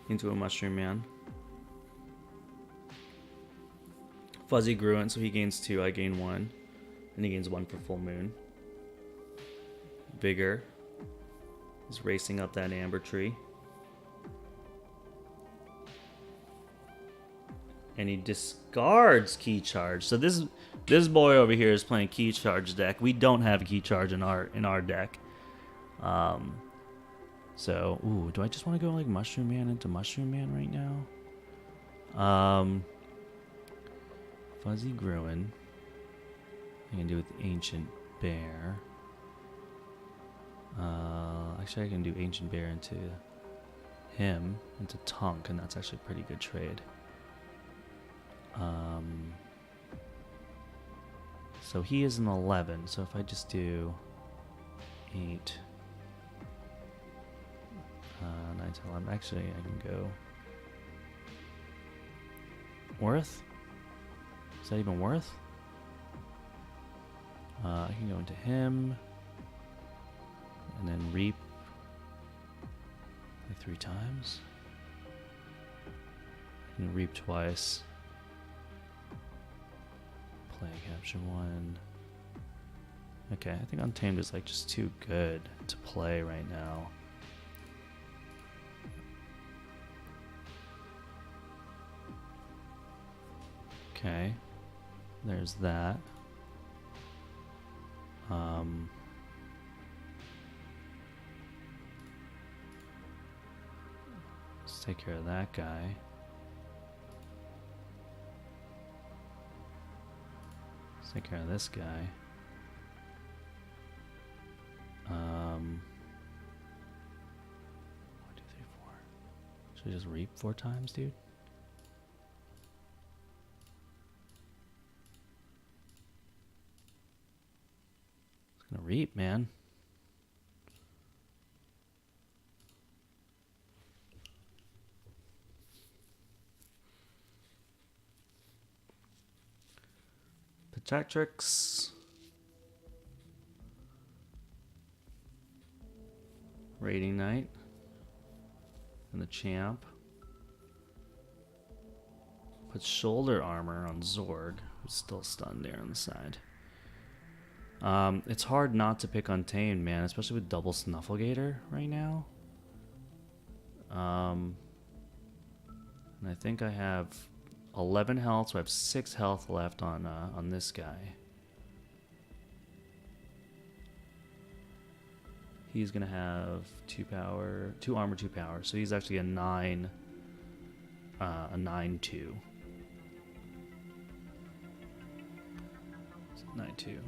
into a Mushroom Man. Fuzzy Gruant, so he gains 2, I gain 1. And he gains 1 for full moon. Vigor. He's racing up that amber tree. And he discards Key Charge. So this boy over here is playing Key Charge deck. We don't have Key Charge in our deck. So, ooh, do I just want to go like Mushroom Man into Mushroom Man right now? Fuzzy Gruan. I can do with Ancient Bear. Actually, I can do Ancient Bear into him, into Tunk, and that's actually a pretty good trade. So he is an 11, so if I just do 8, 9, tell him? Actually, I can go. Worth? Is that even worth? I can go into him. And then reap. Like 3 times. I can reap twice. Play capture 1. Okay, I think Untamed is like just too good to play right now. Okay, there's that. Let's take care of that guy. Let's take care of this guy. 1, 2, 3, 4. Should I just reap 4 times, dude? It's gonna reap, man. Protectrix. Raiding Knight. And the Champ. Put shoulder armor on Zorg, who's still stunned there on the side. It's hard not to pick Untamed, man, especially with double Snufflegator right now. And I think I have 11 health, so I have 6 health left on this guy. He's gonna have 2 power, 2 armor, 2 power. So he's actually a 9, a 9/2. 9/2.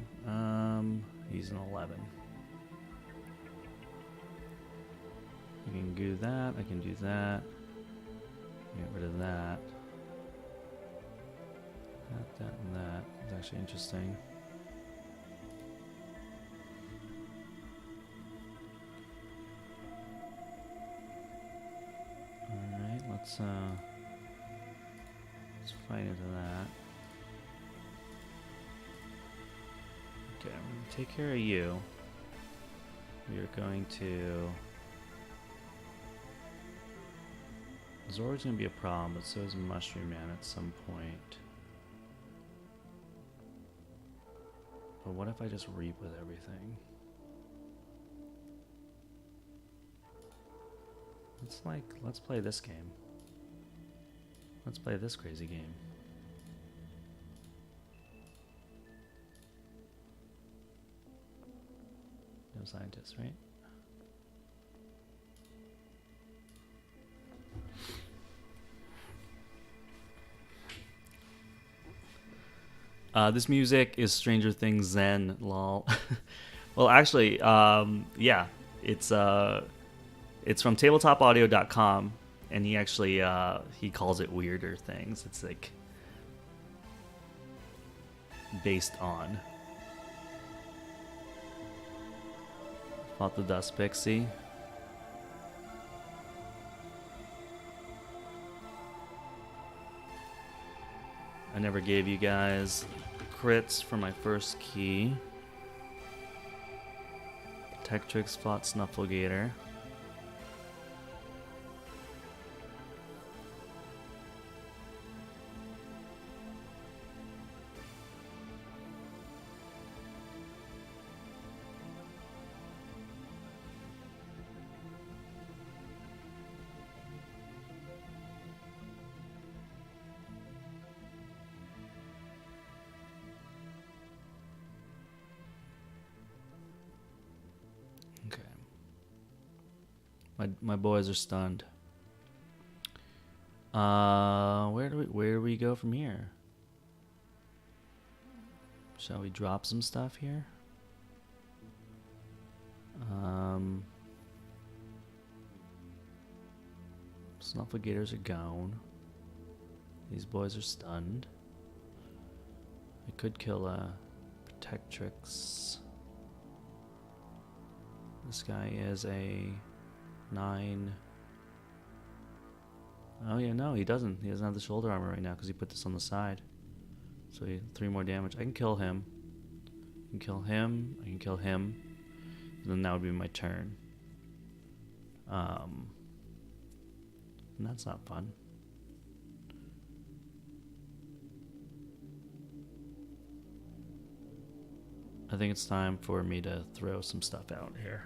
He's an 11. I can do that. I can do that. Get rid of that. That, and that. It's actually interesting. Alright, let's fight into that. Okay, I'm gonna take care of you. We are going to... Zorg's gonna be a problem, but so is Mushroom Man at some point. But what if I just reap with everything? Let's play this game. Let's play this crazy game. No scientists, right? This music is Stranger Things Zen, lol. Well, actually, yeah, it's from tabletopaudio.com, and he actually he calls it Weirder Things. It's like based on. Fought the Dust Pixie. I never gave you guys crits for my first key. Protectrix fought Snufflegator. My boys are stunned. Where do we go from here? Shall we drop some stuff here? Snufflegators are gone. These boys are stunned. I could kill a Protectrix. This guy is a 9. Oh yeah, no, he doesn't. He doesn't have the shoulder armor right now because he put this on the side. So 3 more damage. I can kill him. I can kill him. I can kill him. And then that would be my turn. And that's not fun. I think it's time for me to throw some stuff out here.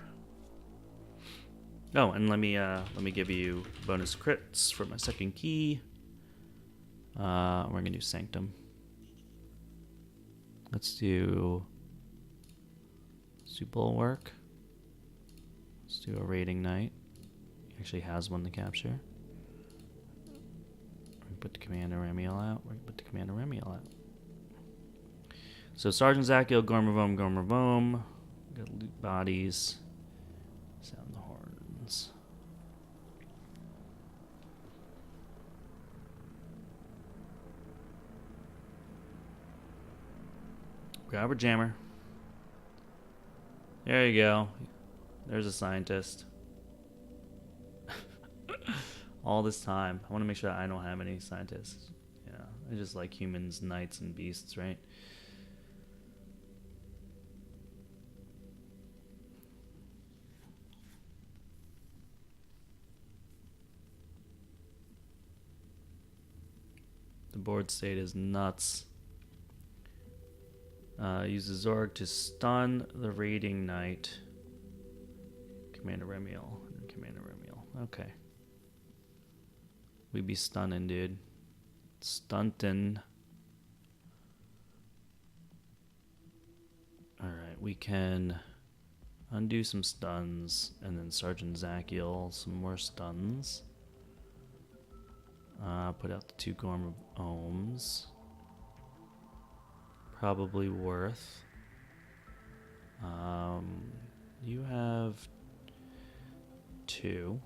Oh, and let me give you bonus crits for my second key. We're gonna do Sanctum. Let's do Bulwark. Let's do a Raiding Knight. He actually has one to capture. We're gonna put the Commander Remiel out. We're gonna put the Commander Remiel out. So Sergeant Zachiel, Gormavoom, Gormavoom. Got loot bodies. Sound the horns. Grabber Jammer. There you go. There's a scientist. All this time. I want to make sure that I don't have any scientists. Yeah, I just like humans, knights, and beasts, right? The board state is nuts. Uses Zorg to stun the Raiding Knight. Commander Remiel. Commander Remiel. Okay. We be stunning, dude. Stuntin'. Alright, we can undo some stuns, and then Sergeant Zachiel some more stuns. Put out the 2 Gorm of Ohms. Probably worth. You have 2.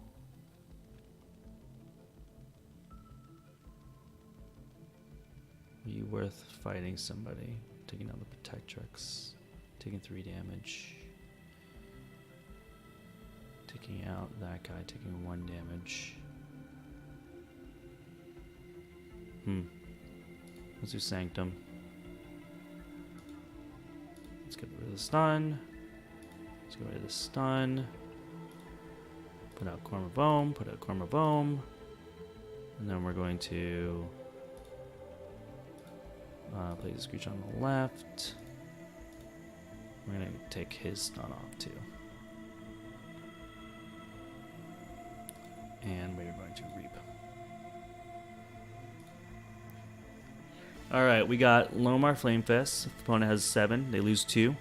Are you worth fighting somebody? Taking out the Protectrix. Taking 3 damage. Taking out that guy, taking 1 damage. Let's do Sanctum. Let's get rid of the stun. Let's get rid of the stun. Put out Cormavoom, put out Cormavoom. And then we're going to play the Screech on the left. We're going to take his stun off too. And we're going to Reap. Alright, we got Lomar Flamefist. If the opponent has 7, they lose 2.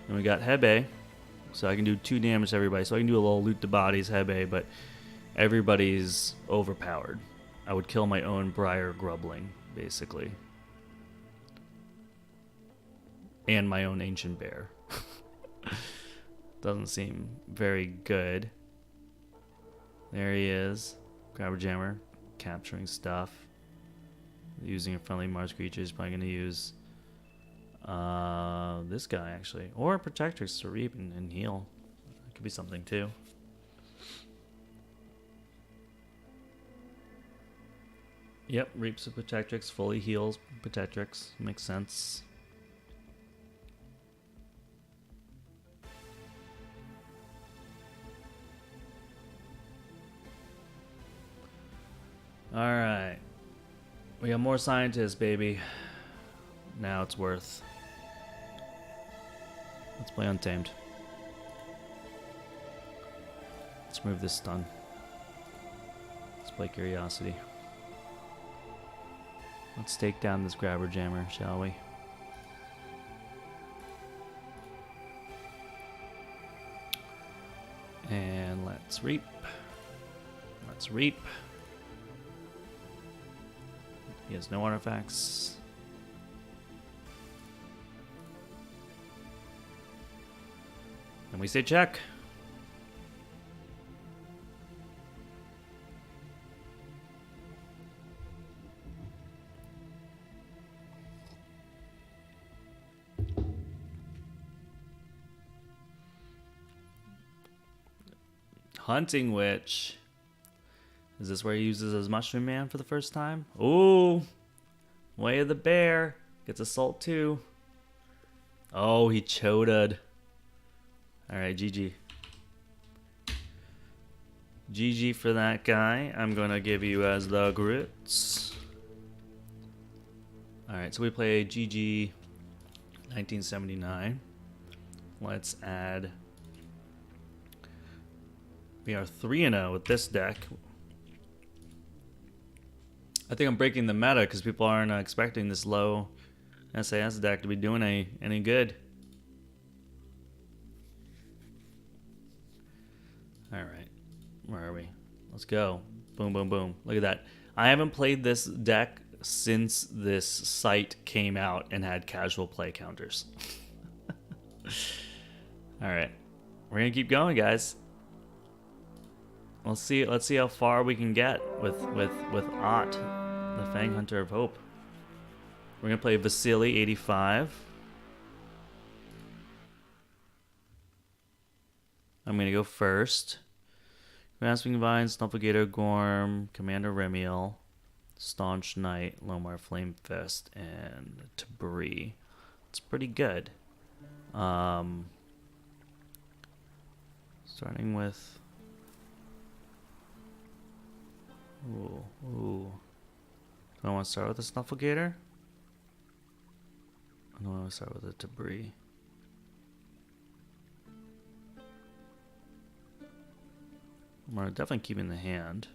And we got Hebe. So I can do 2 damage to everybody. So I can do a little loot the bodies, Hebe, but everybody's overpowered. I would kill my own Briar Grubbling, basically. And my own Ancient Bear. Doesn't seem very good. There he is. Grabber Jammer, capturing stuff. Using a friendly Mars creature. He's probably going to use this guy, actually. Or Protectrix to Reap and heal. That could be something, too. Yep, Reaps with Protectrix, fully heals Protectrix. Makes sense. Alright. We got more scientists, baby. Now it's worth. Let's play Untamed. Let's remove this stun. Let's play Curiosity. Let's take down this Grabber Jammer, shall we? And let's Reap. Let's Reap. He has no artifacts. And we say check. Hunting Witch. Is this where he uses his Mushroom Man for the first time? Ooh! Way of the Bear. Gets Assault too. Oh, he choda'd. Alright, GG. GG for that guy. I'm gonna give you as the grits. Alright, so we play GG 1979. Let's add. We are 3-0 with this deck. I think I'm breaking the meta because people aren't expecting this low SAS deck to be doing any good. Alright, where are we? Let's go. Boom, boom, boom. Look at that. I haven't played this deck since this site came out and had casual play counters. Alright, we're going to keep going, guys. Let's see how far we can get with Ott, the Fang Hunter of Hope. We're gonna play Vasily 85. I'm gonna go first. Grasping Vine, Snufflegator, Gorm, Commander Remiel, Staunch Knight, Lomar Flamefist, and Tabri. It's pretty good. Starting with. Ooh. Do I want to start with a Snufflegator? I don't want to start with a Tabri. We're definitely keeping the hand.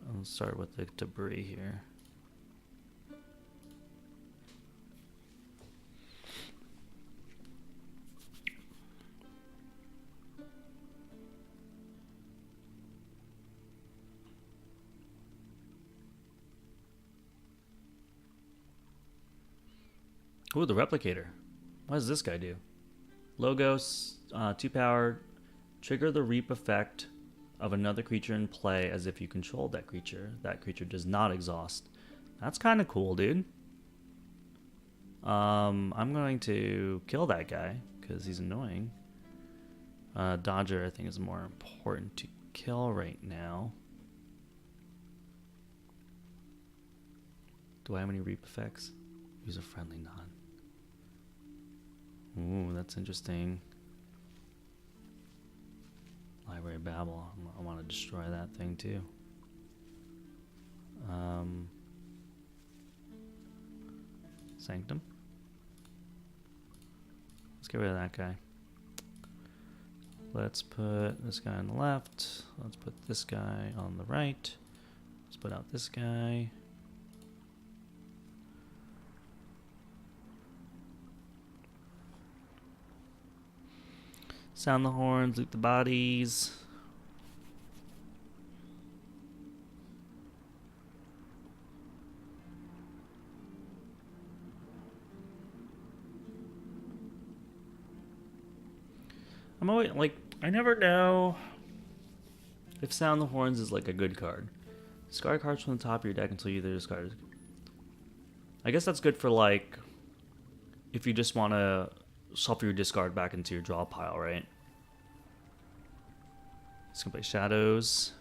I'll start with the Tabri here. Ooh, the Replicator. What does this guy do? Logos, 2 power, trigger the reap effect of another creature in play as if you controlled that creature. That creature does not exhaust. That's kind of cool, dude. I'm going to kill that guy because he's annoying. Dodger, I think, is more important to kill right now. Do I have any reap effects? Use a friendly non. Ooh, that's interesting. Library Babel. I want to destroy that thing too. Sanctum. Let's get rid of that guy. Let's put this guy on the left. Let's put this guy on the right. Let's put out this guy. Sound the horns, loot the bodies. I'm always like, I never know if Sound the Horns is like a good card. Discard cards from the top of your deck until you either discard. I guess that's good for like if you just want to shuffle your discard back into your draw pile, right? Just gonna play Shadows.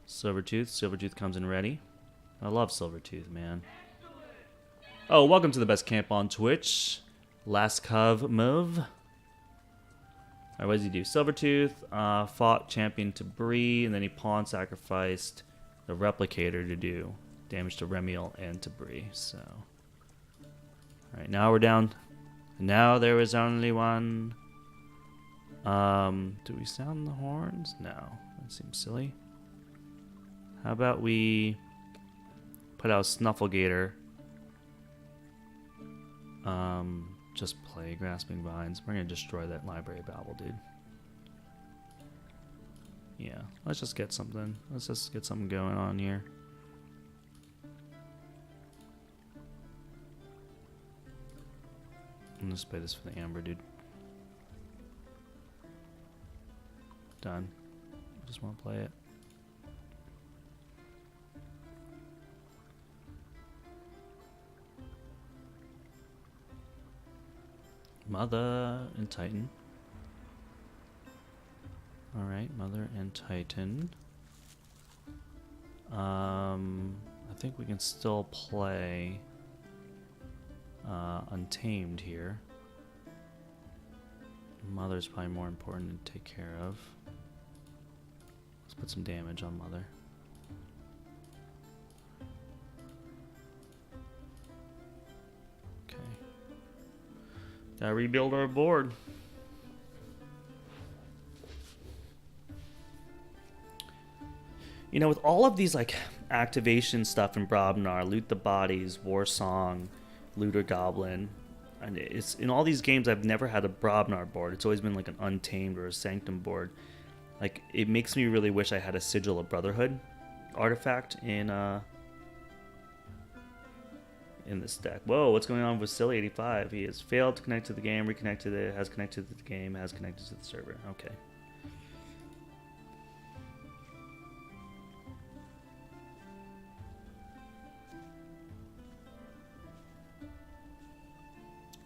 Silvertooth. Silvertooth comes in ready. I love Silvertooth, man. Oh, welcome to the best camp on Twitch. Last Cov move. Alright, what does he do? Silvertooth fought champion Tabri, and then he pawn sacrificed the Replicator to do damage to Remiel and Tabri. So, alright, now we're down. Now there is only one. Do we sound the horns? No, that seems silly. How about we put out Snufflegator? Just play Grasping Vines. We're gonna destroy that Library Babel, dude. Yeah, let's just get something. Let's just get something going on here. I'm gonna play this for the Amber, dude. Done. I just want to play it. Mother and Titan. Alright, Mother and Titan. I think we can still play Untamed here. Mother's probably more important to take care of. Let's put some damage on Mother. Okay. Gotta rebuild our board. You know, with all of these like activation stuff in Brobnar, Loot the Bodies, War Song, Looter Goblin, and it's in all these games I've never had a Brobnar board. It's always been like an Untamed or a Sanctum board. Like, it makes me really wish I had a Sigil of Brotherhood artifact in this deck. Whoa, what's going on with Silly85? He has failed to connect to the game, reconnected it, has connected to the game, has connected to the server. Okay.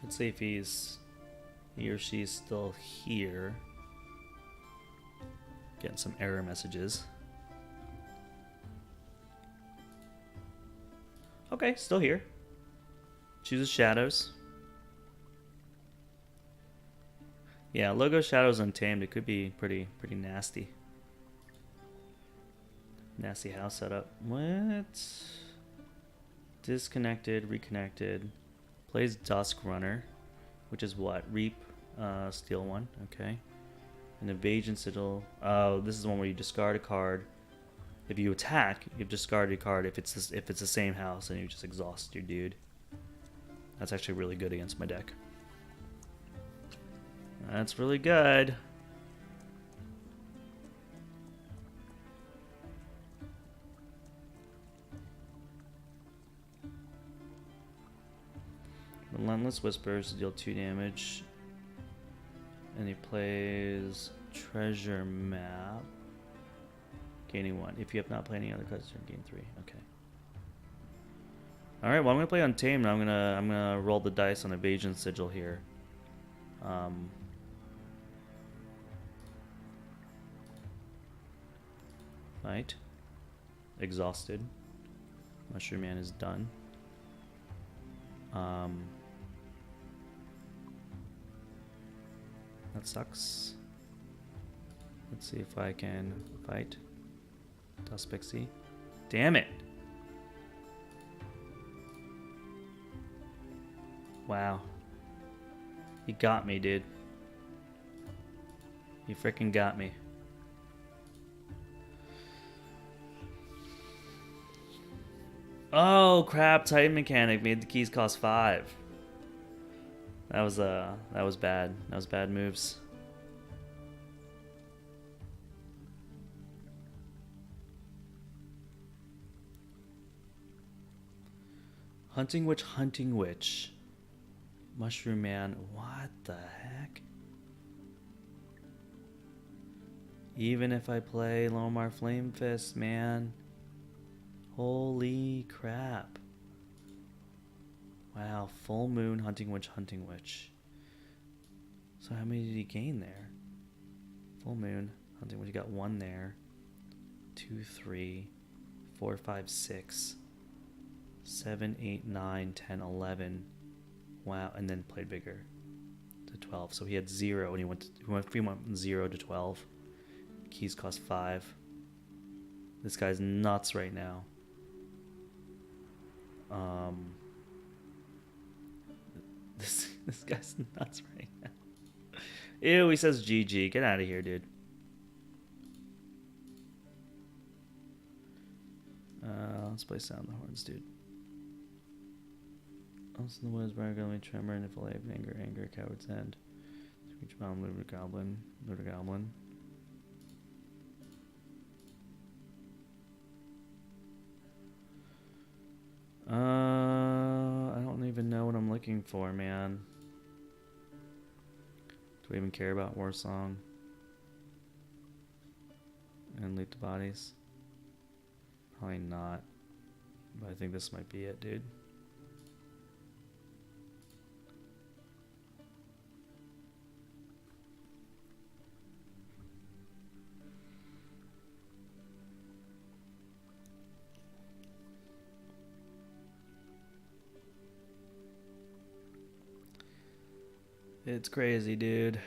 Let's see if he or she's still here. Getting some error messages. Okay, still here. Chooses Shadows. Yeah, logo Shadows Untamed. It could be pretty nasty. Nasty house setup. What? Disconnected, reconnected. Plays Dusk Runner, which is what? Reap, steal one. Okay. An Evasion Sigil. Oh, this is the one where you discard a card. If you attack, you discard a card. If it's the same house, and you just exhaust your dude. That's actually really good against my deck. That's really good. Relentless Whispers deal 2 damage. And he plays Treasure Map. Gaining 1. If you have not played any other cards, you gain 3. Okay. Alright, well I'm gonna play Untamed. I'm gonna roll the dice on Evasion Sigil here. Right. Exhausted. Mushroom Man is done. That sucks. Let's see if I can fight Duspixie. Damn it! Wow. He got me, dude. He freaking got me. Oh crap! Titan Mechanic made the keys cost 5. That was bad. That was bad moves. Hunting Witch, Hunting Witch. Mushroom Man, what the heck? Even if I play Lomar Flame Fist, man. Holy crap. Wow, Full Moon, Hunting Witch, Hunting Witch. So how many did he gain there? Full Moon, Hunting Witch, he got 1 there. 2, 3, 4, 5, 6, 7, 8, 9, 10, 11. Wow, and then played bigger to 12. So he had 0 and he went from 0 to 12. Keys cost 5. This guy's nuts right now. This guy's nuts right now. Ew, he says GG. Get out of here, dude. Let's play Sound the Horns, dude. Also, the woods, Bargully, Tremor, Niflave, Anger, Coward's End. Screech Bomb, Looter Goblin. I don't even know what I'm looking for, man. Do we even care about War Song? And Loot the Bodies? Probably not. But I think this might be it, dude. It's crazy, dude.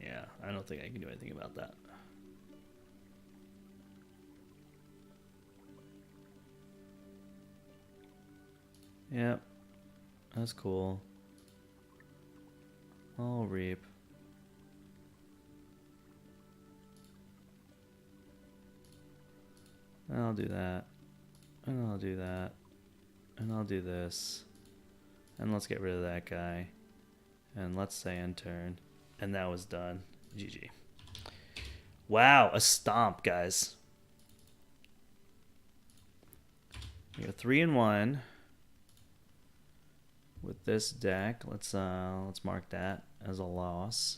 Yeah, I don't think I can do anything about that. Yep. That's cool. I'll reap. And I'll do that. And I'll do that. And I'll do this. And let's get rid of that guy. And let's say end turn. And that was done. GG. Wow, a stomp, guys. We got 3-1 with this deck. Let's mark that as a loss.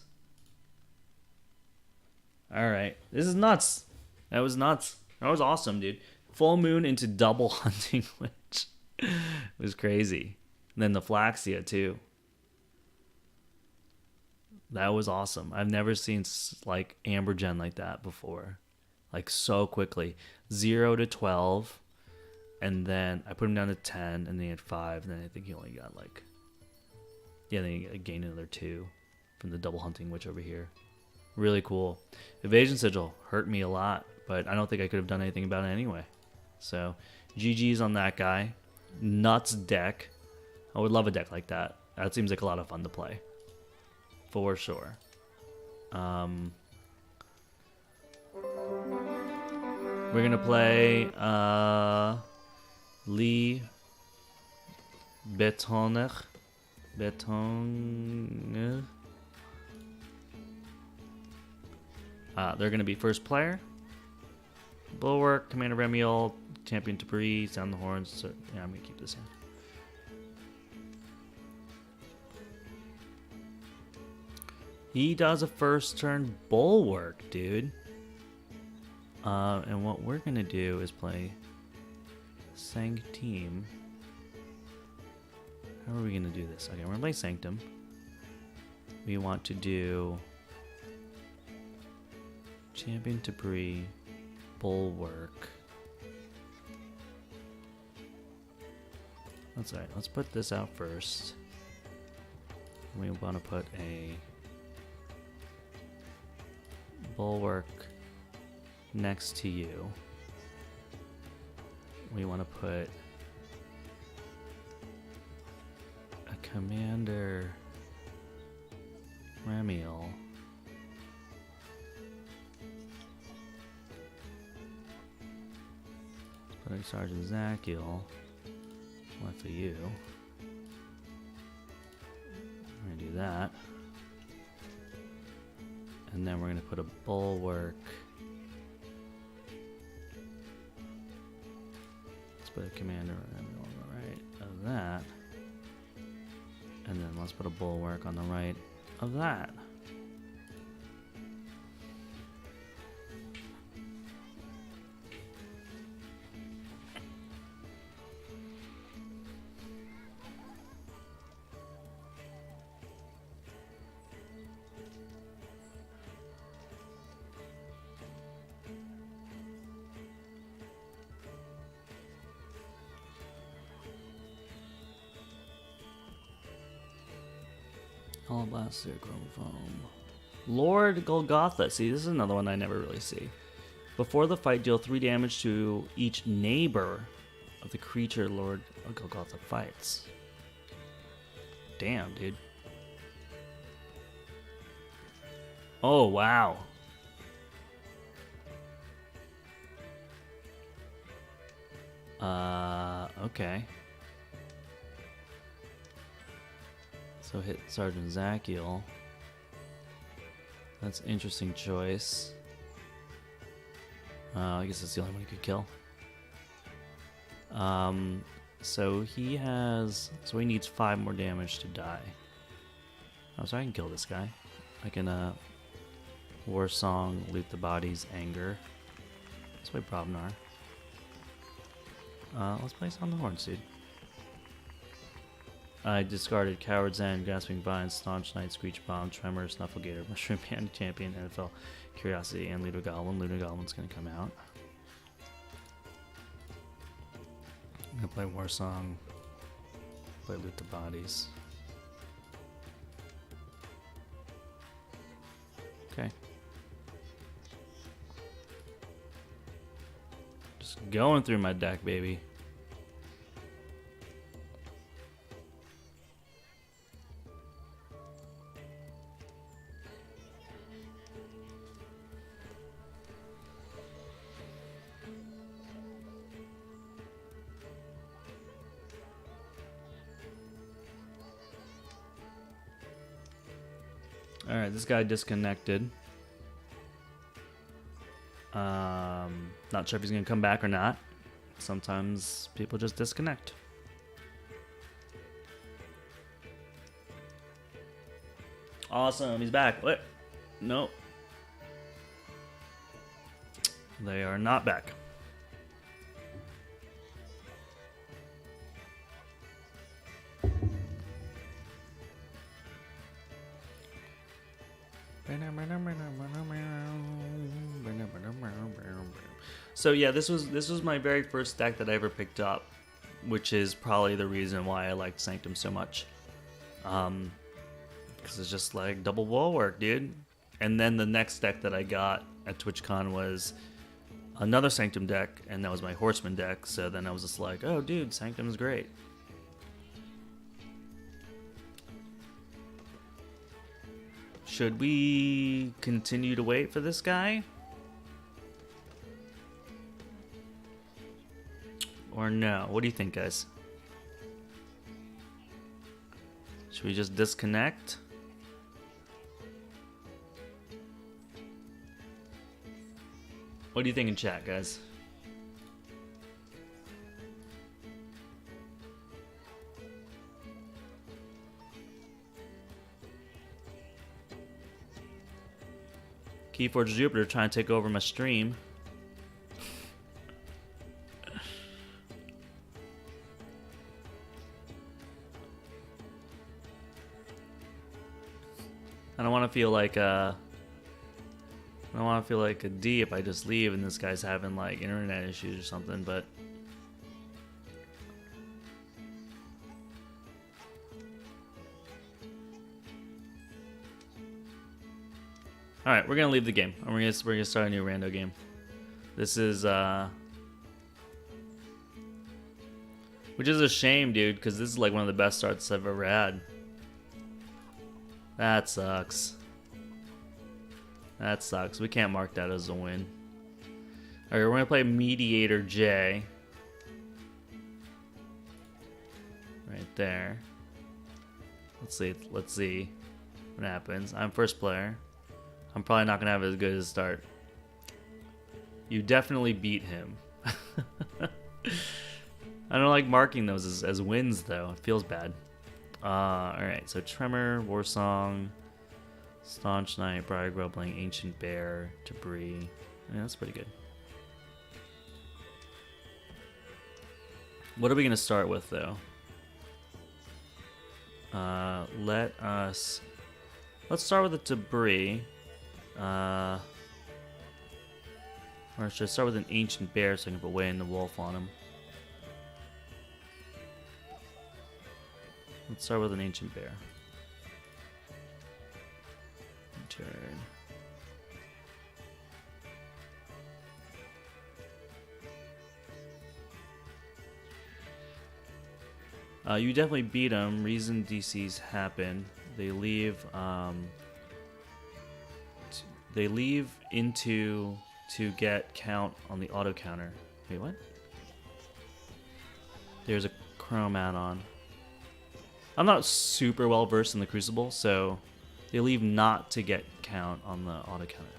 All right, this is nuts. That was nuts. That was awesome, dude. Full moon into double hunting witch. It was crazy. And then the Flaxia too. That was awesome. I've never seen like Ambergen like that before. Like so quickly. 0 to 12. And then I put him down to 10. And then he had 5. And then I think he only got like... Yeah, then he gained another 2 from the double hunting witch over here. Really cool. Evasion Sigil hurt me a lot. But I don't think I could have done anything about it anyway. So GG's on that guy. Nuts deck. I would love a deck like that. That seems like a lot of fun to play. For sure. We're gonna play Lee Betoner. They're gonna be first player. Bulwark, Commander Remiel, Champion Debris, Sound the Horns. So, yeah, I'm gonna keep this in. He does a first turn Bulwark, dude. And what we're gonna do is play Sanctum. How are we gonna do this? Okay, we're gonna play Sanctum. We want to do Champion Debris, Bulwark. That's alright. Let's put this out first. We want to put a Bulwark next to you. We want to put a Commander Remiel putting Sergeant Zachiel one for you. We're gonna do that. And then we're going to put a Bulwark. Let's put a Commander on the right of that. And then let's put a Bulwark on the right of that. All Blaster, Chrome Foam. Lord Golgotha. See, this is another one I never really see. Before the fight, deal 3 damage to each neighbor of the creature Lord Golgotha fights. Damn, dude. Oh, wow. Okay. So hit Sergeant Zachiel. That's an interesting choice. I guess that's the only one he could kill. So he needs 5 more damage to die. Oh, so I can kill this guy. I can War Song, Loot the Bodies, Anger. Let's play Probnar. Let's play Sound the Horns, dude. I discarded Coward's End, Grasping Vines, Staunch Knight, Screech Bomb, Tremor, Snufflegator, Mushroom Band, Champion, NFL, Curiosity, and Ludo Goblin. Ludo Goblin's gonna come out. I'm gonna play War Song, play Loot the Bodies. Just going through my deck, baby. Alright, this guy disconnected. Not sure if he's gonna come back or not. Sometimes people just disconnect. Awesome, he's back. What? Nope. They are not back. So yeah, this was my very first deck that I ever picked up, which is probably the reason why I liked Sanctum so much. Because it's just like double wall work, dude. And then the next deck that I got at TwitchCon was another Sanctum deck, and that was my Horseman deck. So then I was just like, oh, dude, Sanctum's great. Should we continue to wait for this guy? Or no? What do you think, guys? Should we just disconnect? What do you think in chat, guys? Keyforge Jupiter trying to take over my stream. I don't want to feel like I don't want to feel like a D if I just leave and this guy's having like internet issues or something, but all right, we're gonna leave the game. And we're gonna start a new rando game. This is which is a shame, dude, because this is like one of the best starts I've ever had. That sucks. That sucks. We can't mark that as a win. Alright, we're gonna play Mediator J. Right there. Let's see what happens. I'm first player. I'm probably not gonna have as good as a start. You definitely beat him. I don't like marking those as wins though. It feels bad. Alright, so Tremor, Warsong, Staunch Knight, Briar Grubbling, Ancient Bear, Debris. Yeah, that's pretty good. What are we gonna start with though? Let's start with the Debris. Or should I start with an Ancient Bear so I can put Way in the Wolf on him? Let's start with an Ancient Bear. Turn. You definitely beat them. Reason DCs happen. They leave into to get count on the auto counter. Wait, what? There's a Chrome add-on. I'm not super well versed in the Crucible, so they leave not to get count on the auto counter.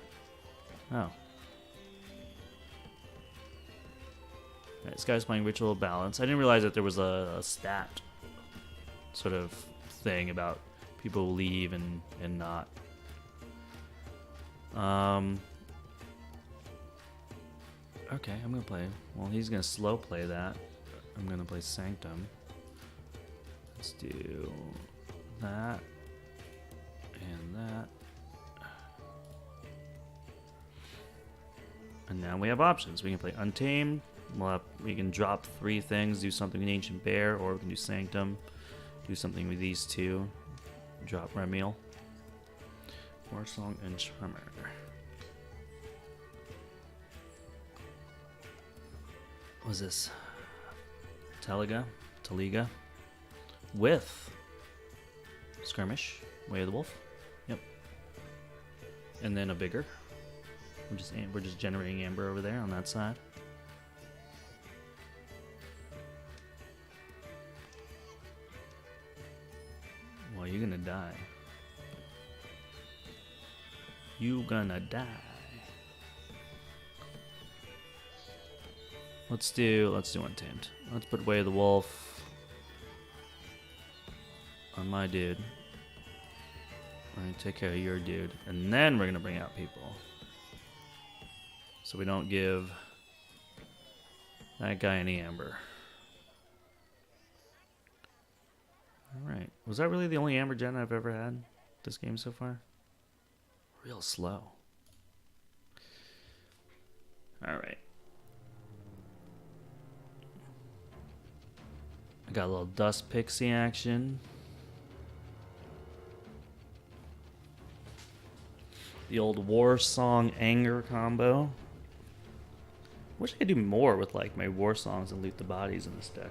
Oh. Right, this guy's playing Ritual of Balance. I didn't realize that there was a stat sort of thing about people who leave and not. Okay, I'm gonna play. Well, he's gonna slow play that. I'm gonna play Sanctum. Let's do that and that. And now we have options. We can play Untamed. We can drop 3 things, do something with Ancient Bear, or we can do Sanctum, do something with these 2, drop Remiel, Warsong, and Tremor. was this? Taliga. With Skirmish, Way of the Wolf. Yep. And then a bigger. We're just generating amber over there on that side. Well, you're gonna die. You gonna die. Let's do Untamed. Let's put Way of the Wolf on my dude. We're gonna take care of your dude, and then we're gonna bring out people. So we don't give that guy any amber. Alright. Was that really the only amber gen I've ever had this game so far? Real slow. Alright. I got a little Dust Pixie action. The old War Song Anger combo. Wish I could do more with like my War Songs and loot the bodies in this deck.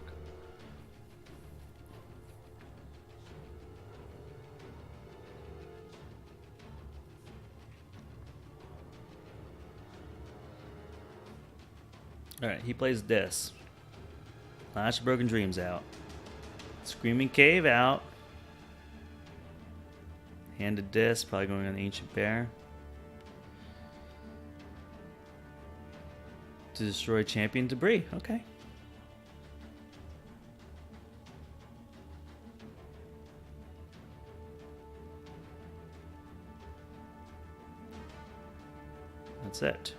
Alright, he plays this. Lash of Broken Dreams out. Screaming Cave out. Handed this, probably going on the Ancient Bear. To destroy champion debris. Okay. That's it.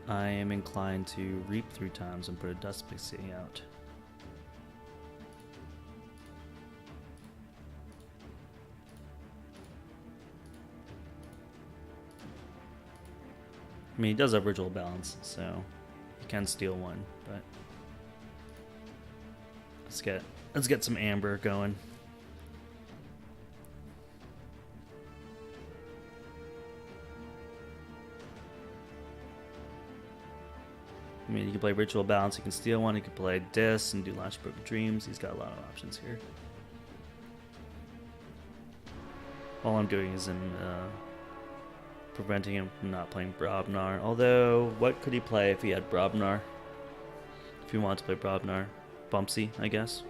I am inclined to reap 3 times and put a Dust Pixie out. I mean, he does have Ritual Balance, so he can steal one, but let's get some amber going. I mean, you can play Ritual Balance, you can steal one, you can play Dis and do Lash of Broken Dreams. He's got a lot of options here. All I'm doing is preventing him from not playing Brobnar. Although, what could he play if he had Brobnar? If he wanted to play Brobnar. Bumpsy, I guess.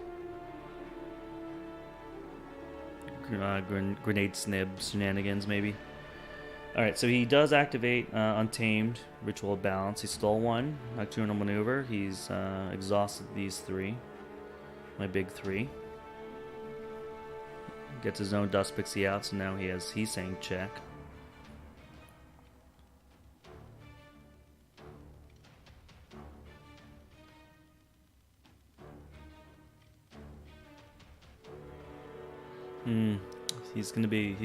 Grenade Snib shenanigans, maybe. Alright, so he does activate Untamed, Ritual Balance. He stole one, Nocturnal Maneuver. He's exhausted these 3. My big 3. Gets his own Dust Pixie out, so now he's saying check. He's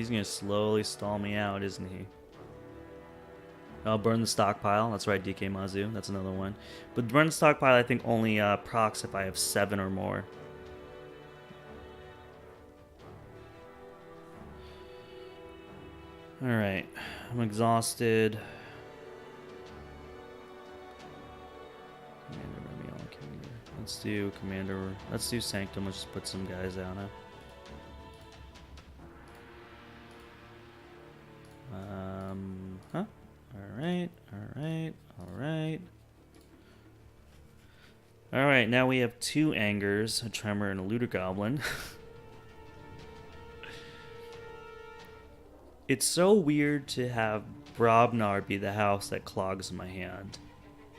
gonna slowly stall me out, isn't he? I'll burn the stockpile. That's right, DK Mazu. That's another one. But burn the stockpile, I think, only procs if I have 7 or more. Alright. I'm exhausted. Commander. Let's do Commander. Let's do Sanctum. Let's just put some guys out, huh? Alright, now we have 2 Angers, a Tremor, and a Looter Goblin. It's so weird to have Brobnar be the house that clogs my hand.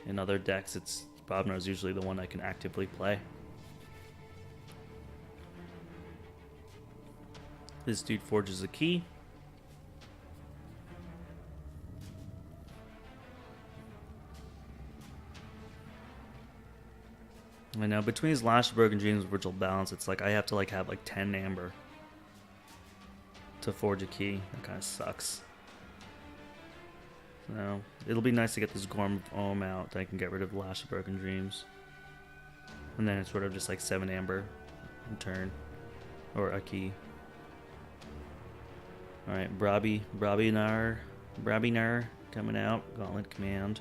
In other decks, Brobnar is usually the one I can actively play. This dude forges a key. I know, between his Lash of Broken Dreams and Ritual Balance, it's like I have to have 10 amber to forge a key. That kind of sucks. So, it'll be nice to get this Gorm of Ohm out, then I can get rid of Lash of Broken Dreams. And then it's sort of just 7 amber in turn. Or a key. Alright, Brabinar coming out. Gauntlet Command.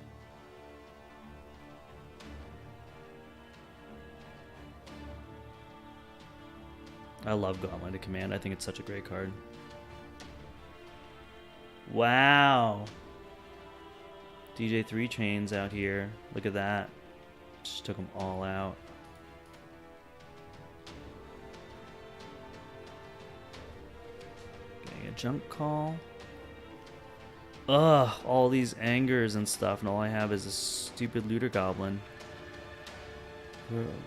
I love Gauntlet of Command. I think it's such a great card. Wow. DJ 3 Chains out here. Look at that. Just took them all out. Getting a jump call. Ugh, all these angers and stuff, and all I have is a stupid looter goblin.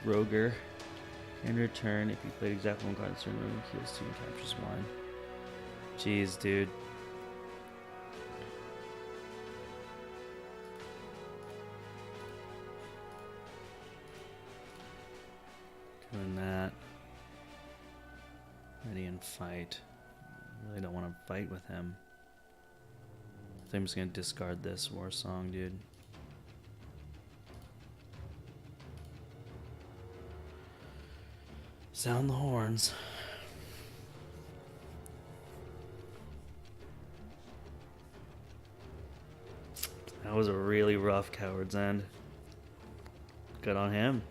Roger. In return, if you played exactly one card in certain room, heals 2 and captures 1. Jeez, dude. Doing that. Ready and fight. Really don't want to fight with him. I think I'm just gonna discard this war song, dude. Sound the horns. That was a really rough Coward's End. Good on him.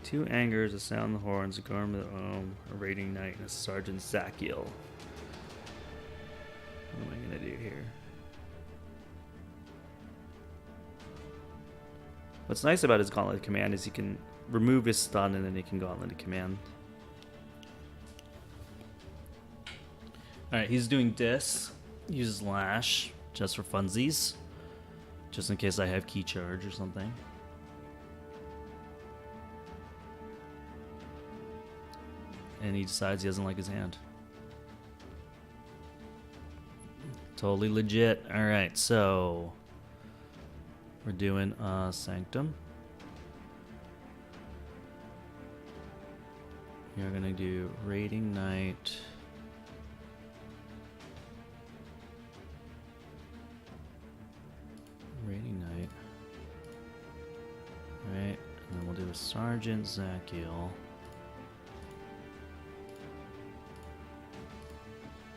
Two angers, a sound the horns, a garment of the ohm, a raiding knight, and a sergeant Zakiel. What am I gonna do here? What's nice about his Gauntlet of Command is he can remove his stun and then he can Gauntlet of Command. Alright, he's doing Dis. Uses Lash just for funsies. Just in case I have Key Charge or something. And he decides he doesn't like his hand. Totally legit. Alright, so we're doing Sanctum. You're gonna do Raiding Knight. Raiding Knight. Alright, and then we'll do a Sergeant Zakiel.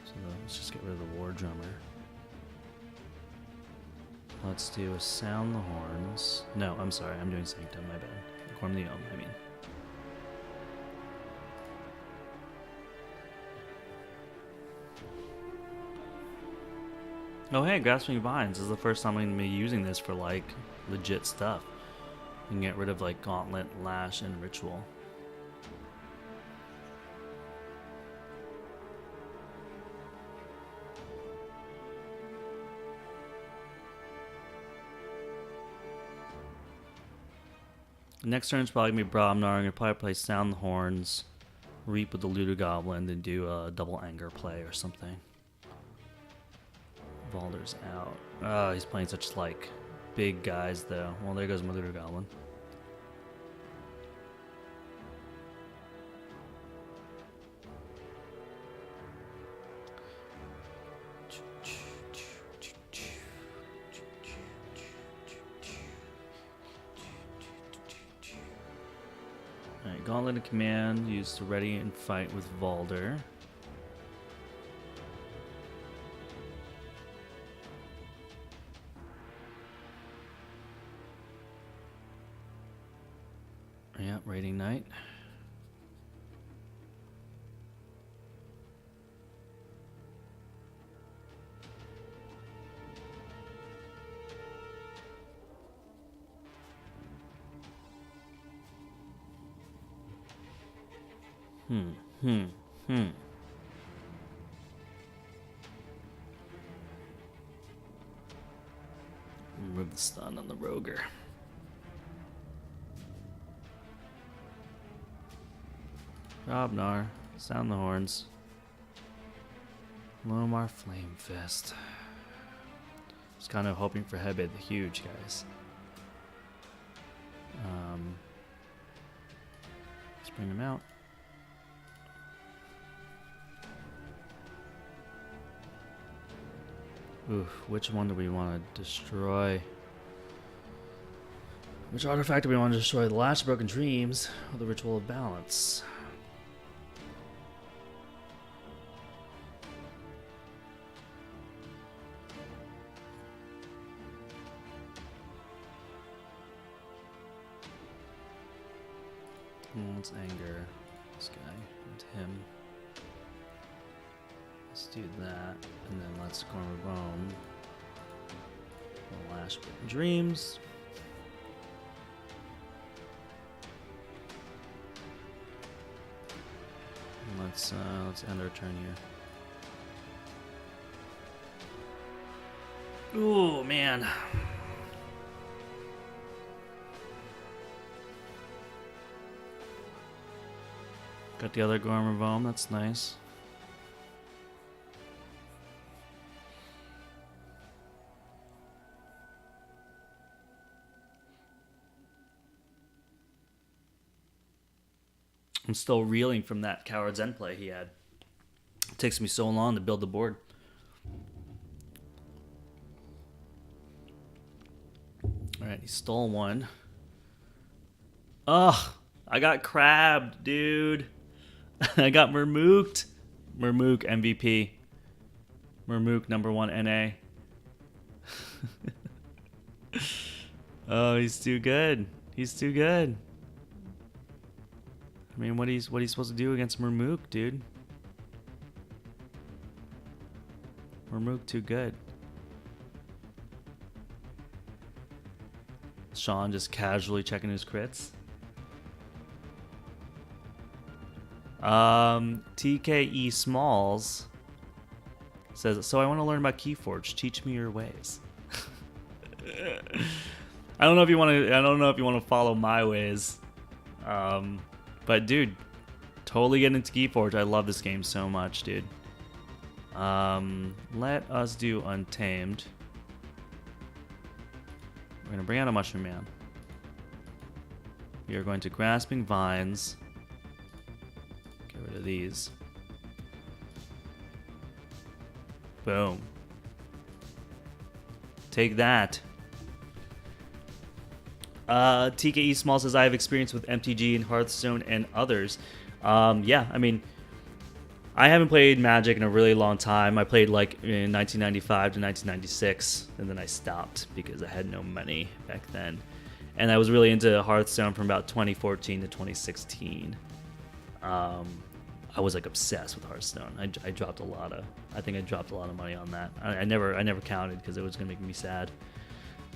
So let's just get rid of the War Drummer. Let's do a Sound the Horns. No, I'm sorry, I'm doing Sanctum, my bad. Gorm the Ohm, I mean. Oh hey, Grasping Vines. This is the first time I'm going to be using this for like legit stuff. You can get rid of like Gauntlet, Lash, and Ritual. Next turn is probably going to be Bromnar. I'm going to probably play Sound the Horns, Reap with the Looter Goblin, then do a double Anger play or something. Valder's out. Oh, he's playing such like big guys though. Well, there goes my Looter Goblin. Alright, Gauntlet of Command used to ready and fight with Valder. Yeah, Raiding Knight. Remove the stun on the Roger. Robnar, Sound the Horns. Lomar Flame Fist. Just kind of hoping for Hebed the Huge, guys. Let's bring him out. Oof, which one do we want to destroy? Which artifact do we want to destroy? The Last Broken Dreams or the Ritual of Balance? Let's anger this guy and him. Let's do that, and then let's go Bone. Lash with dreams. Let's end our turn here. Ooh, man. Got the other Gormavome, that's nice. I'm still reeling from that Coward's End play he had. It takes me so long to build the board. Alright, he stole one. Ugh, I got crabbed, dude. I got Murmooked. Murmook MVP. Murmook #1 NA. Oh, he's too good. He's too good. I mean, what he's supposed to do against Murmook, dude? Murmook too good. Sean just casually checking his crits. TKE Smalls says, so I want to learn about Keyforge. Teach me your ways. I don't know if you want to follow my ways. But dude, totally get into Keyforge. I love this game so much, dude. Let us do Untamed. We're gonna bring out a Mushroom Man. We are going to Grasping Vines. Get rid of these. Boom. Take that. TKE Small says, I have experience with MTG and Hearthstone and others. Yeah, I mean, I haven't played Magic in a really long time. I played like in 1995 to 1996, and then I stopped because I had no money back then. And I was really into Hearthstone from about 2014 to 2016. I was like obsessed with Hearthstone. I dropped a lot of, I think I dropped a lot of money on that. I never counted because it was gonna make me sad.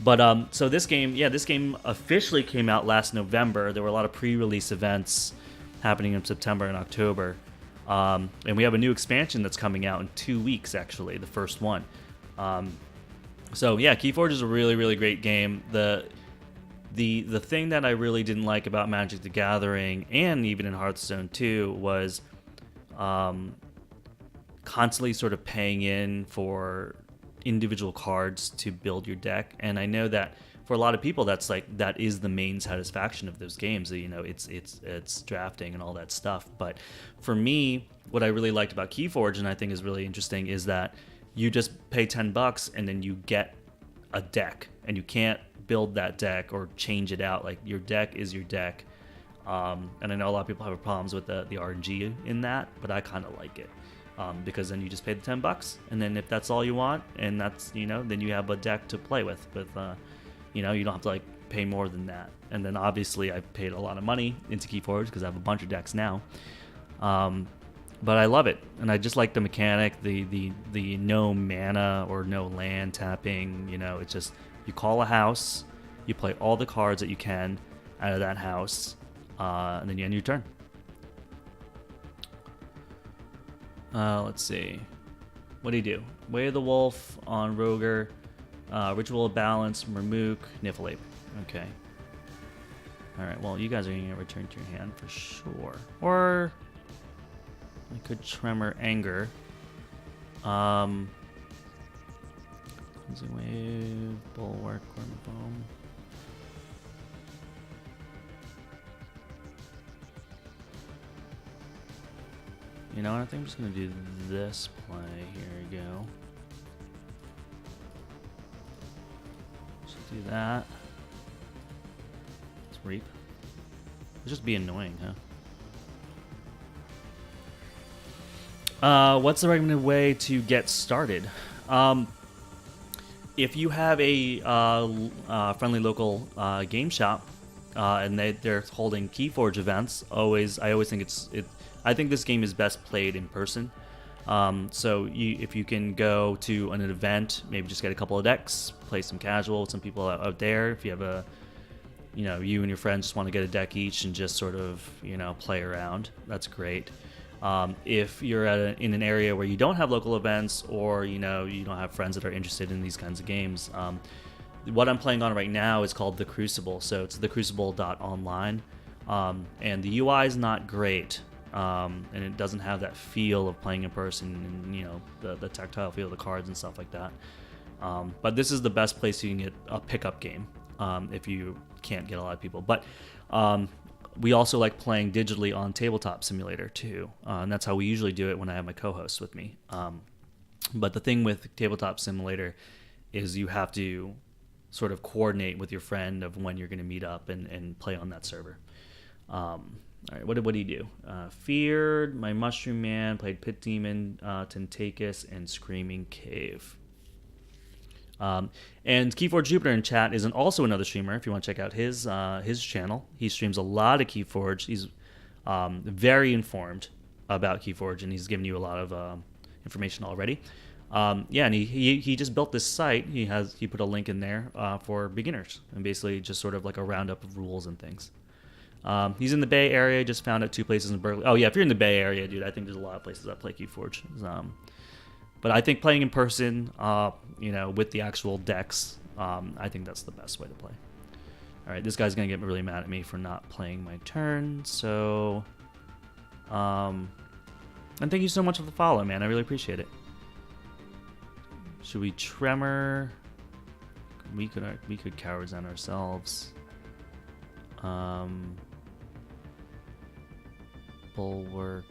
But so this game, yeah, this game officially came out last November. There were a lot of pre-release events happening in September and October. And we have a new expansion that's coming out in 2 weeks, actually, the first one. So yeah, Keyforge is a really, really great game. The thing that I really didn't like about Magic the Gathering, and even in Hearthstone too, was constantly sort of paying in for individual cards to build your deck. And I know that for a lot of people, that is the main satisfaction of those games. You know, it's drafting and all that stuff. But for me, what I really liked about Keyforge, and I think is really interesting, is that you just pay $10 and then you get a deck, and you can't build that deck or change it out. Like, your deck is your deck. And I know a lot of people have problems with the RNG in that, but I kind of like it. Because then you just pay the $10, and then if that's all you want, and that's, you know, then you have a deck to play with. You know, you don't have to like pay more than that. And then obviously I paid a lot of money into Keyforge because I have a bunch of decks now. But I love it, and I just like the mechanic, the no mana or no land tapping. You know, it's just you call a house, you play all the cards that you can out of that house, and then you end your turn. Let's see. What do you do? Way of the Wolf on Roger. Ritual of Balance, Murmook, Niffleape. Okay. Alright, well, you guys are going to get returned to your hand for sure. Or I could Tremor Anger. Cleansing Wave, Bulwark, Wormabone. You know what? I think I'm just going to do this play. Here we go. Just do that. Let's reap. Let's just be annoying, huh? What's the recommended way to get started? If you have a friendly local game shop, and they're holding Keyforge events. I always think I think this game is best played in person. So if you can go to an event, maybe just get a couple of decks, play some casual with some people out there. If you have you and your friends just want to get a deck each and just sort of, play around, that's great. If you're in an area where you don't have local events, or you don't have friends that are interested in these kinds of games, what I'm playing on right now is called The Crucible. So it's thecrucible.online, and the UI is not great, and it doesn't have that feel of playing in person, and the tactile feel of the cards and stuff like that. But this is the best place you can get a pickup game if you can't get a lot of people. But we also like playing digitally on Tabletop Simulator too, and that's how we usually do it when I have my co-hosts with me. But the thing with Tabletop Simulator is you have to sort of coordinate with your friend of when you're going to meet up and play on that server. All right, what did he do? Feared, My Mushroom Man, played Pit Demon, Tentacus, and Screaming Cave. And Keyforge Jupiter in chat is also another streamer. If you want to check out his channel, he streams a lot of Keyforge. He's very informed about Keyforge, and he's given you a lot of information already. And he just built this site. He put a link in there for beginners, and basically just sort of like a roundup of rules and things. He's in the Bay Area. Just found out 2 places in Berkeley. Oh yeah, if you're in the Bay Area, dude, I think there's a lot of places that play Keyforge. But I think playing in person, with the actual decks, I think that's the best way to play. All right, this guy's gonna get really mad at me for not playing my turn. So, and thank you so much for the follow, man. I really appreciate it. Should we Tremor? We could Cowards on ourselves. Bulwark.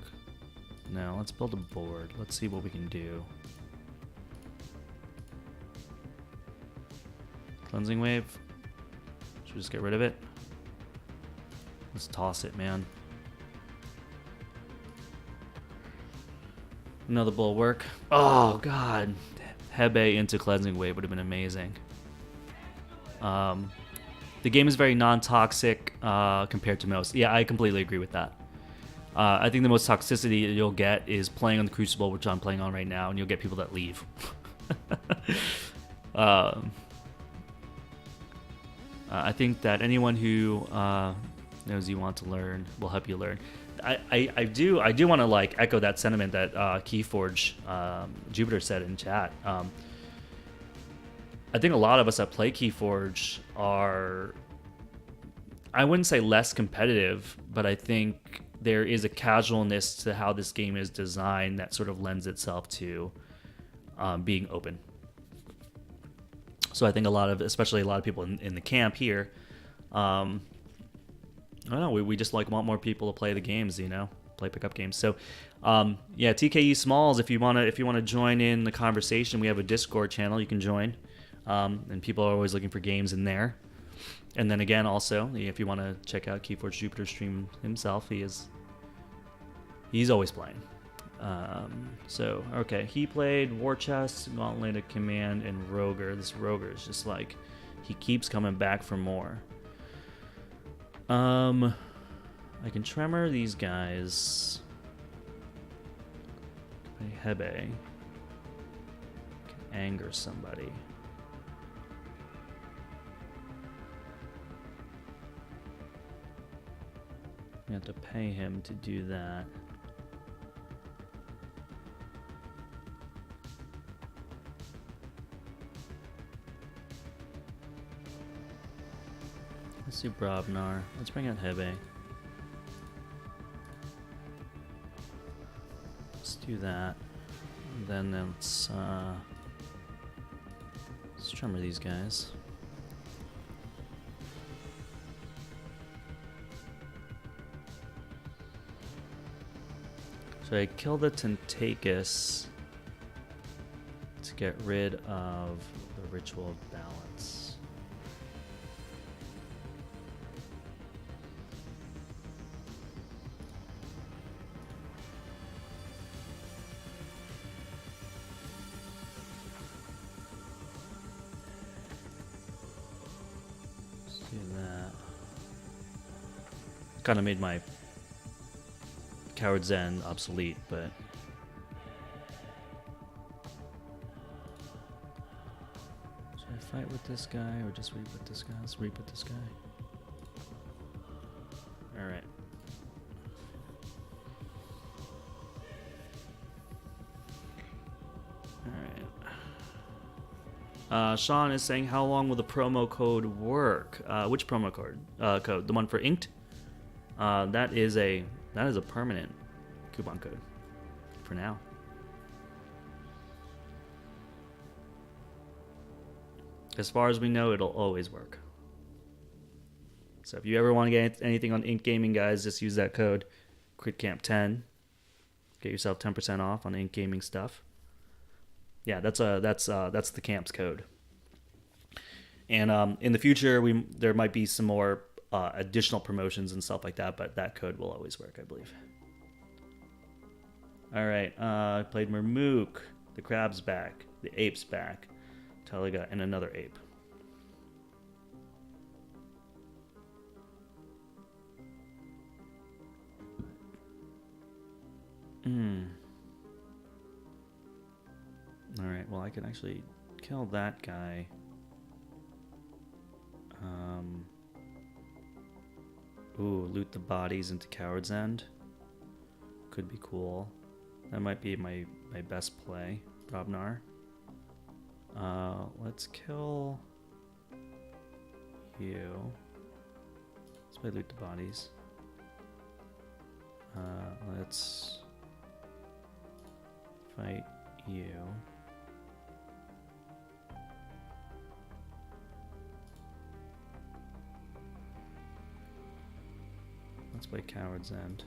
No, let's build a board. Let's see what we can do. Cleansing Wave. Should we just get rid of it? Let's toss it, man. Another Bulwark. Oh, God. Hebe into Cleansing Wave would have been amazing. The game is very non-toxic compared to most. Yeah, I completely agree with that. I think the most toxicity you'll get is playing on the Crucible, which I'm playing on right now, and you'll get people that leave. I think that anyone who knows you want to learn will help you learn. I do want to echo that sentiment that Keyforge Jupiter said in chat. I think a lot of us that play Keyforge are, I wouldn't say less competitive, but I think there is a casualness to how this game is designed that sort of lends itself to being open. So I think especially a lot of people in the camp here, I don't know, we just want more people to play the games, play pickup games. So TKE Smalls, if you wanna join in the conversation, we have a Discord channel you can join, and people are always looking for games in there. And then again, also, if you want to check out Keyforge Jupiter stream himself, he's always playing. Okay, he played War Chest, Gauntlet of Command, and Roger. This Roger is just he keeps coming back for more. I can Tremor these guys. Play Hebe. Can anger somebody. We have to pay him to do that. Let's do Brobnar. Let's bring out Hebe. Let's do that. And then let's Tremor these guys. So I kill the Tentacus to get rid of the Ritual of Balance. Let's do that. Kind of made my Coward's End obsolete, but should I fight with this guy or just reap with this guy? Let's reap with this guy. All right. Sean is saying, how long will the promo code work? Which promo code? Code? The one for Inked? That is a permanent coupon code for now. As far as we know, it'll always work. So if you ever want to get anything on Inked Gaming, guys, just use that code CritCamp10. Get yourself 10% off on Inked Gaming stuff. Yeah, that's the camp's code. And in the future, there might be some more additional promotions and stuff like that, but that code will always work, I believe. All right, I played Mermook. The crab's back. The ape's back. Teliga and another ape. All right, well, I can actually kill that guy. Ooh, loot the bodies into Coward's End. Could be cool. That might be my best play, Brobnar. Let's kill you. Let's play loot the bodies. Let's fight you. Let's play Coward's End.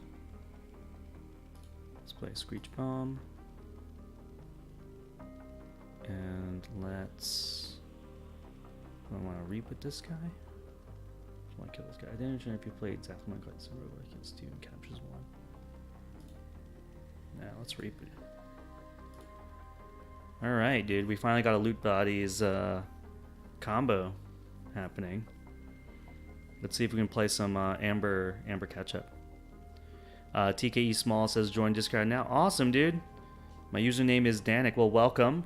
Let's play Screech Bomb. And let's... I want to reap with this guy. I want to kill this guy. I didn't know if you played exactly like this. Kills 2 and captures 1. Now let's reap it. Alright, dude. We finally got a loot bodies combo happening. Let's see if we can play some Amber catch-up. TKE Small says, join Discord now. Awesome, dude. My username is Danik. Well, welcome.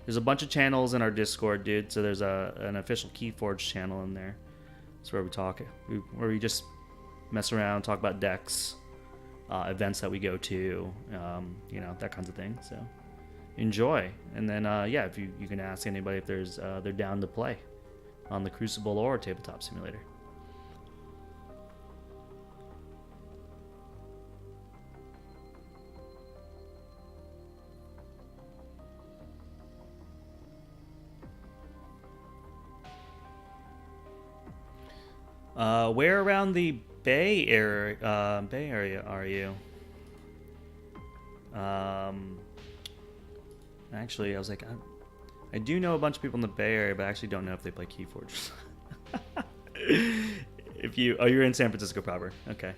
There's a bunch of channels in our Discord, dude. So there's an official Keyforge channel in there. That's where we talk. Where we just mess around, talk about decks, events that we go to, you know, that kinds of thing. So enjoy. And then, yeah, if you can ask anybody if they're down to play on the Crucible or Tabletop Simulator. Where around the Bay Area are you? Actually, I was like, I do know a bunch of people in the Bay Area, but I actually don't know if they play Keyforge. You're in San Francisco proper. Okay.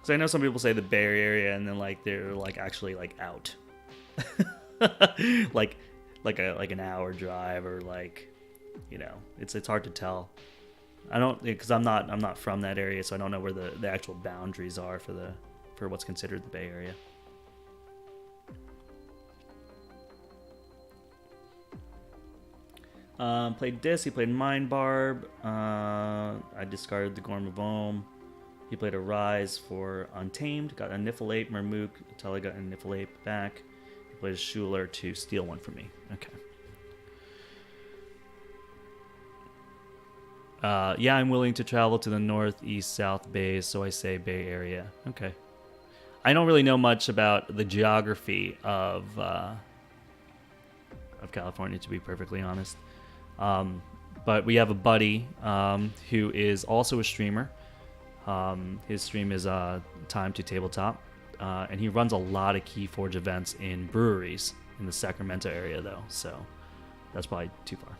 So I know some people say the Bay Area, and then like they're like actually like out, like an hour drive, or like, you know, it's hard to tell. I don't, because I'm not from that area, so I don't know where the actual boundaries are for what's considered the Bay Area. Played this. He played Mind Barb. I discarded the Gorm of Ohm. He played a Rise for Untamed. Got a Niffle-Ape, Mermook, Teliga, and Niffle-Ape back. He played a Schuler to steal one from me. Okay. Yeah, I'm willing to travel to the northeast-south bays, so I say Bay Area. Okay. I don't really know much about the geography of California, to be perfectly honest. But we have a buddy who is also a streamer. His stream is Time to Tabletop, and he runs a lot of Keyforge events in breweries in the Sacramento area, though, so that's probably too far.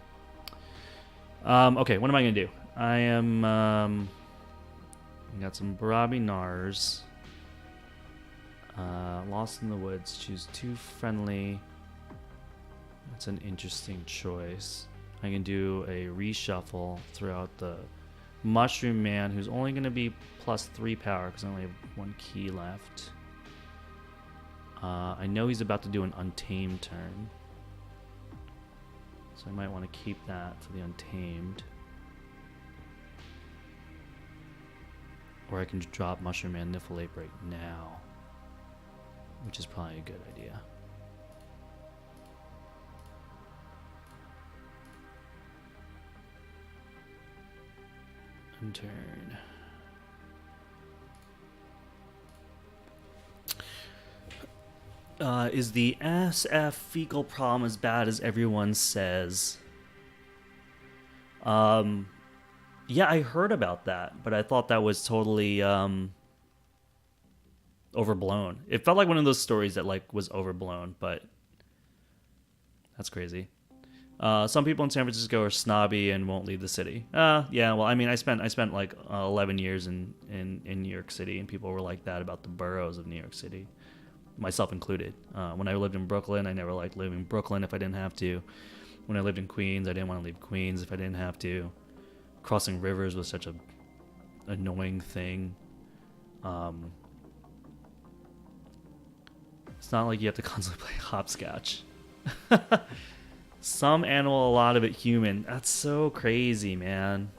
Okay, what am I going to do? I am... got some Barabi Nars. Lost in the Woods. Choose 2 friendly. That's an interesting choice. I can do a reshuffle throughout the Mushroom Man, who's only going to be +3 power because I only have 1 key left. I know he's about to do an Untamed turn, so I might want to keep that for the Untamed. Or I can drop Mushroom Man Niflate right now, which is probably a good idea. Turn. Is the SF fecal problem as bad as everyone says? Yeah, I heard about that, but I thought that was totally overblown. It felt like one of those stories that like was overblown, but that's crazy. Some people in San Francisco are snobby and won't leave the city. Yeah, well, I mean, I spent like 11 years in New York City, and people were like that about the boroughs of New York City, myself included. When I lived in Brooklyn, I never liked living in Brooklyn if I didn't have to. When I lived in Queens, I didn't want to leave Queens if I didn't have to. Crossing rivers was such a annoying thing. It's not like you have to constantly play hopscotch. Some animal, a lot of it human. That's so crazy, man.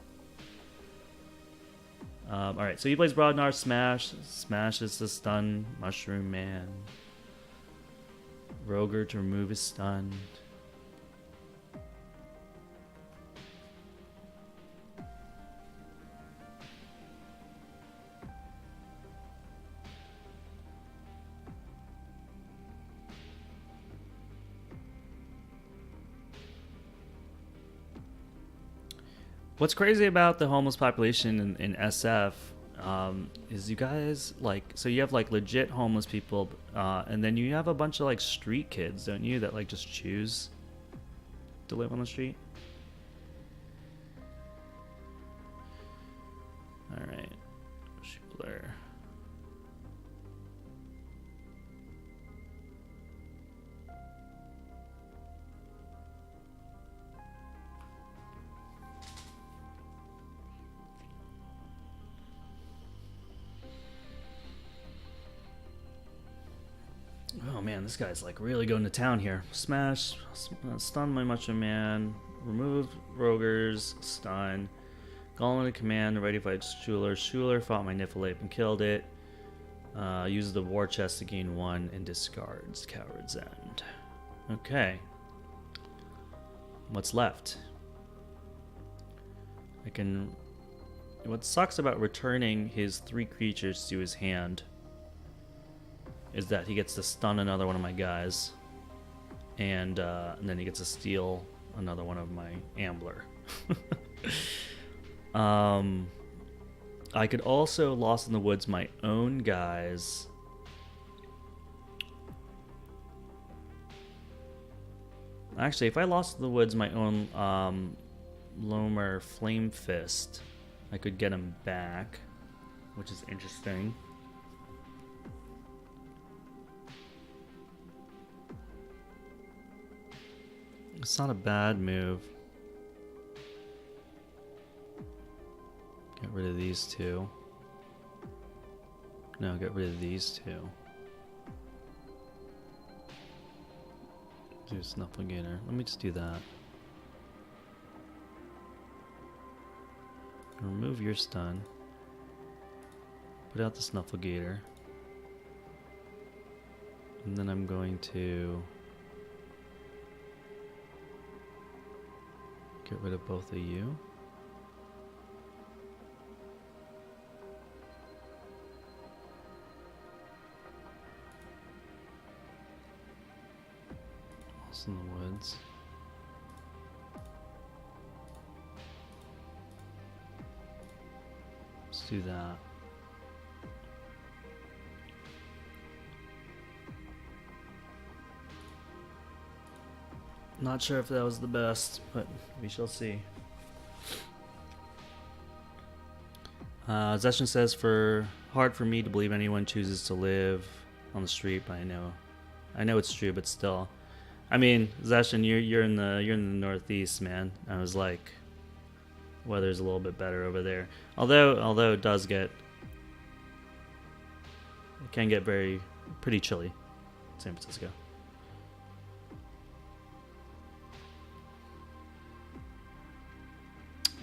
Alright, so he plays Broadnar, Smash. Smash is to stun Mushroom Man. Roger to remove his stun. What's crazy about the homeless population in SF is you guys, like, so you have like legit homeless people, and then you have a bunch of like street kids, don't you, that like just choose to live on the street? Alright. Schuler. Oh man, this guy's like really going to town here. Smash, stun my Mushroom Man, remove Roger's stun, Golem into command, ready to fight Schuler. Schuler fought my Niflate and killed it. Uses the war chest to gain 1 and discards Coward's End. Okay. What's left? I can... What sucks about returning his 3 creatures to his hand is that he gets to stun another one of my guys, and then he gets to steal another one of my Ambler. I could also Lost in the Woods my own guys. Actually, if I Lost in the Woods my own Lomer Flame Fist, I could get him back, which is interesting. It's not a bad move. Get rid of these 2. No, get rid of these 2. Do Snufflegator. Let me just do that. Remove your stun. Put out the Snufflegator. And then I'm going to get rid of both of you. Lost in the Woods. Let's do that. Not sure if that was the best, but we shall see. Zeshin says, hard for me to believe anyone chooses to live on the street, but I know it's true, but still. I mean, Zashin, you're in the Northeast, man. I was like, weather's a little bit better over there. Although it can get pretty chilly, San Francisco.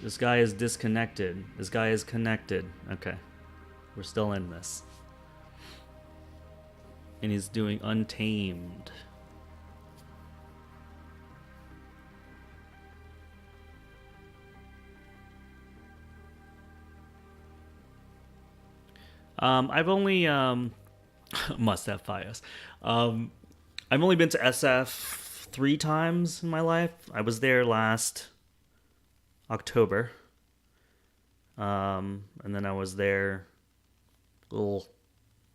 This guy is disconnected. This guy is connected. Okay, we're still in this, and he's doing Untamed. I've only must have bias. I've only been to SF 3 times in my life. I was there last October, and then I was there I want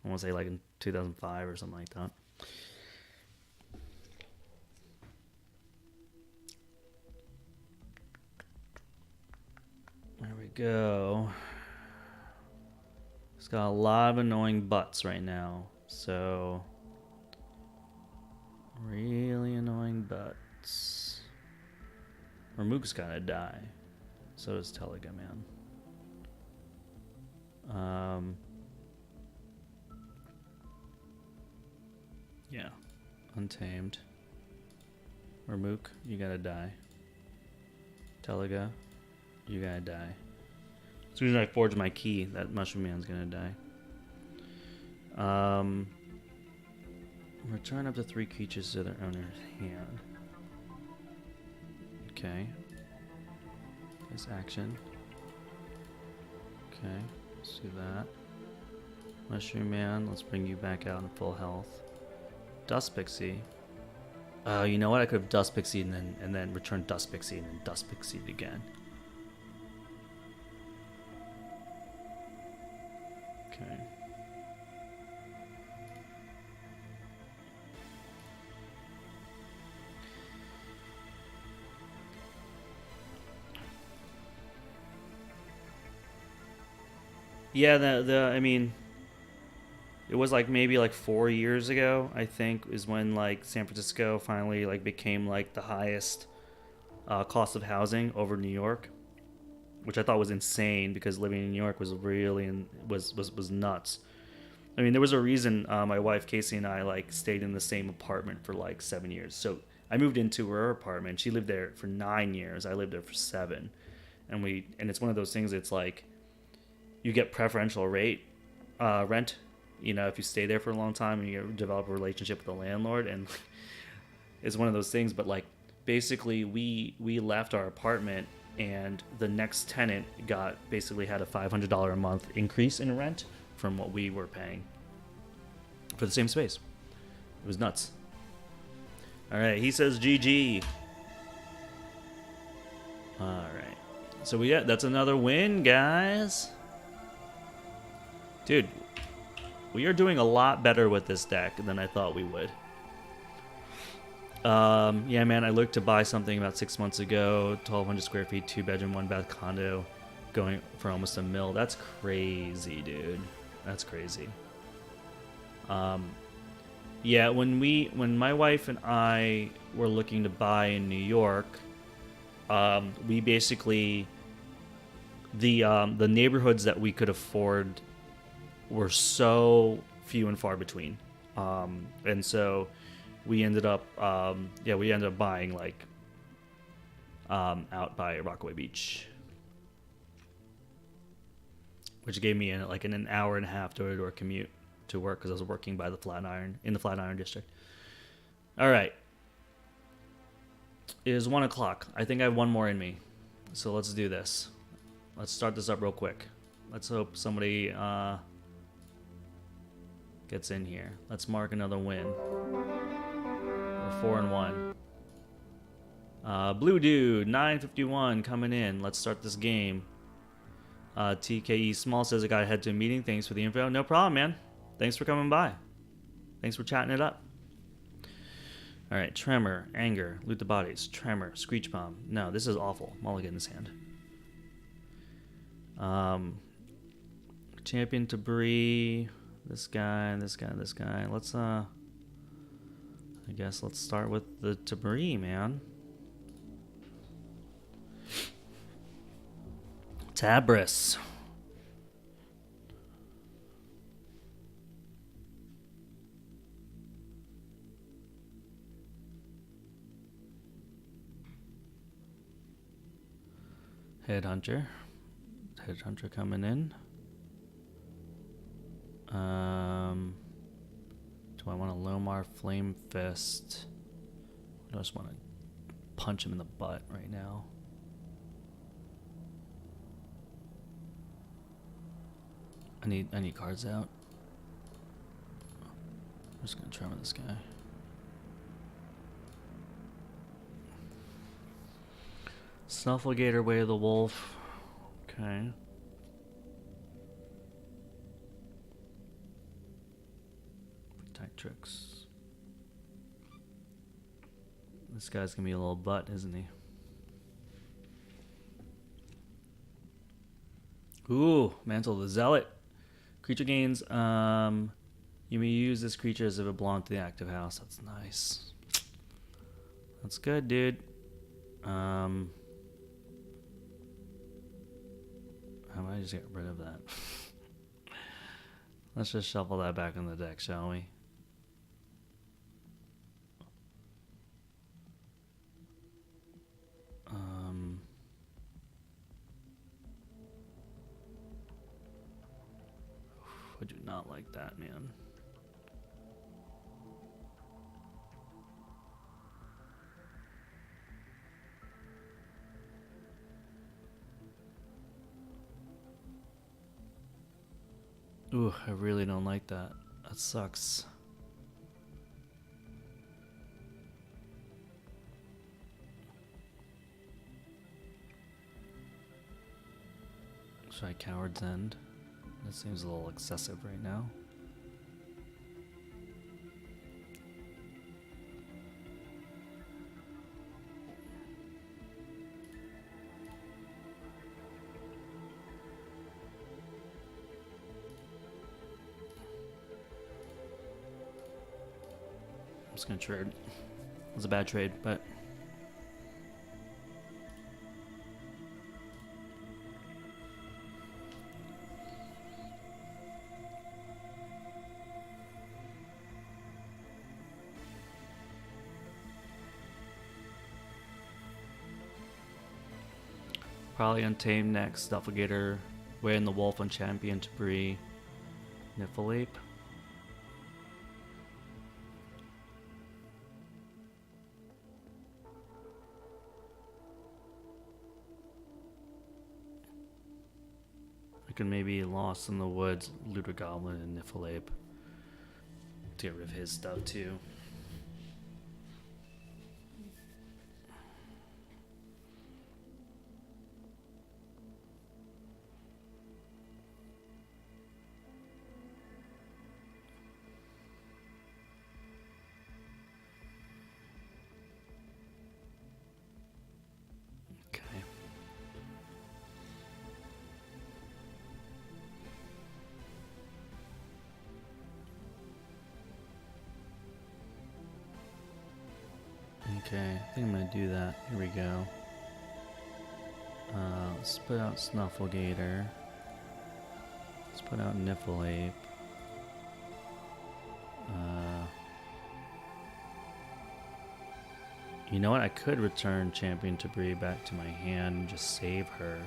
to say like in 2005 or something like that. There we go. It's got a lot of annoying butts right now, so really annoying butts. Ramook's gotta die. So does Teliga, man. Yeah. Untamed. Ramook, you gotta die. Teliga, you gotta die. As soon as I forge my key, that Mushroom Man's gonna die. Return up to 3 creatures to their owner's hand. Okay. This action. Okay, let's do that. Mushroom Man, let's bring you back out in full health. Dust Pixie. Oh, you know what? I could have Dust Pixie and then return Dust Pixie and then Dust Pixie again. Okay. Yeah, I mean, it was like maybe like 4 years ago, I think, is when like San Francisco finally like became like the highest cost of housing over New York, which I thought was insane because living in New York was really was nuts. I mean, there was a reason my wife Casey and I like stayed in the same apartment for like 7 years. So I moved into her apartment. She lived there for 9 years. I lived there for 7, and it's one of those things. It's like you get preferential rent, you know, if you stay there for a long time and you develop a relationship with the landlord, and it's one of those things. But like basically we left our apartment and the next tenant basically had a $500 a month increase in rent from what we were paying for the same space. It was nuts. All right, he says GG. All right, so that's another win, guys. Dude, we are doing a lot better with this deck than I thought we would. Yeah, man, I looked to buy something about 6 months ago, 1,200 square feet, 2-bedroom, 1-bath condo, going for almost $1 million. That's crazy, dude. That's crazy. Yeah, when my wife and I were looking to buy in New York, we basically the neighborhoods that we could afford were so few and far between, and so we ended up buying like out by Rockaway Beach, which gave me an hour and a half door-to-door commute to work because I was working by the in the Flatiron district. All right, it is 1 o'clock. I think I have one more in me, so let's do this. Let's start this up real quick. Let's hope somebody gets in here. Let's mark another win. We're 4-1. Blue Dude 951 coming in. Let's start this game. TKE Small says I gotta head to a meeting. Thanks for the info. No problem, man. Thanks for coming by. Thanks for chatting it up. All right, Tremor, Anger, Loot the Bodies, Tremor, Screech Bomb. No, this is awful. Mulligan in his hand. Champion Debris. This guy, this guy, this guy. Let's I guess let's start with the debris, man. Tabris. Headhunter. Headhunter coming in. Do I want a Lomar Flame Fist? I just want to punch him in the butt right now. I need cards out. I'm just gonna try with this guy. Snufflegator, Way of the Wolf. Okay. Tricks. This guy's gonna be a little butt, isn't he? Ooh, Mantle of the Zealot. Creature gains. You may use this creature as if it belonged to the active house. That's nice. That's good, dude. How about I just get rid of that? Let's just shuffle that back in the deck, shall we? I do not like that, man. Ooh, I really don't like that. That sucks. Should I Coward's End? That seems a little excessive right now. I'm just gonna trade. It was a bad trade, but probably Untamed next. Doppelgator, Way in the Wolf on Champion, Debris, Niffleape. I could maybe Lost in the Woods, Looter Goblin, and Niffleape to get rid of his stuff too. Okay, I think I'm gonna do that. Here we go. Let's put out Snufflegator. Let's put out Niffleape. You know what? I could return Champion Debris back to my hand and just save her.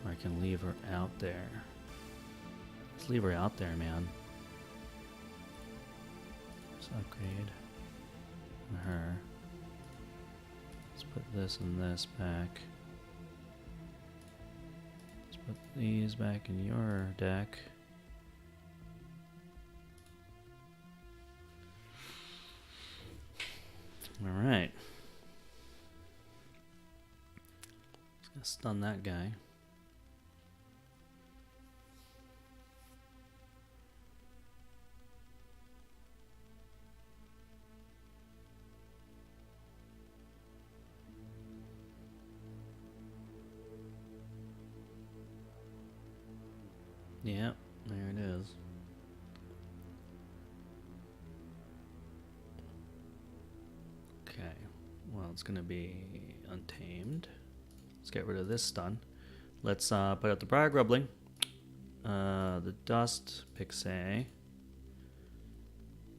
Or I can leave her out there. Let's leave her out there, man. Let's upgrade her. Let's put this and this back. Let's put these back in your deck. Alright. Just gonna stun that guy. Yep, there it is. Okay, well, it's gonna be untamed. Let's get rid of this stun. Let's put out the briar grubbling, the dust pixie,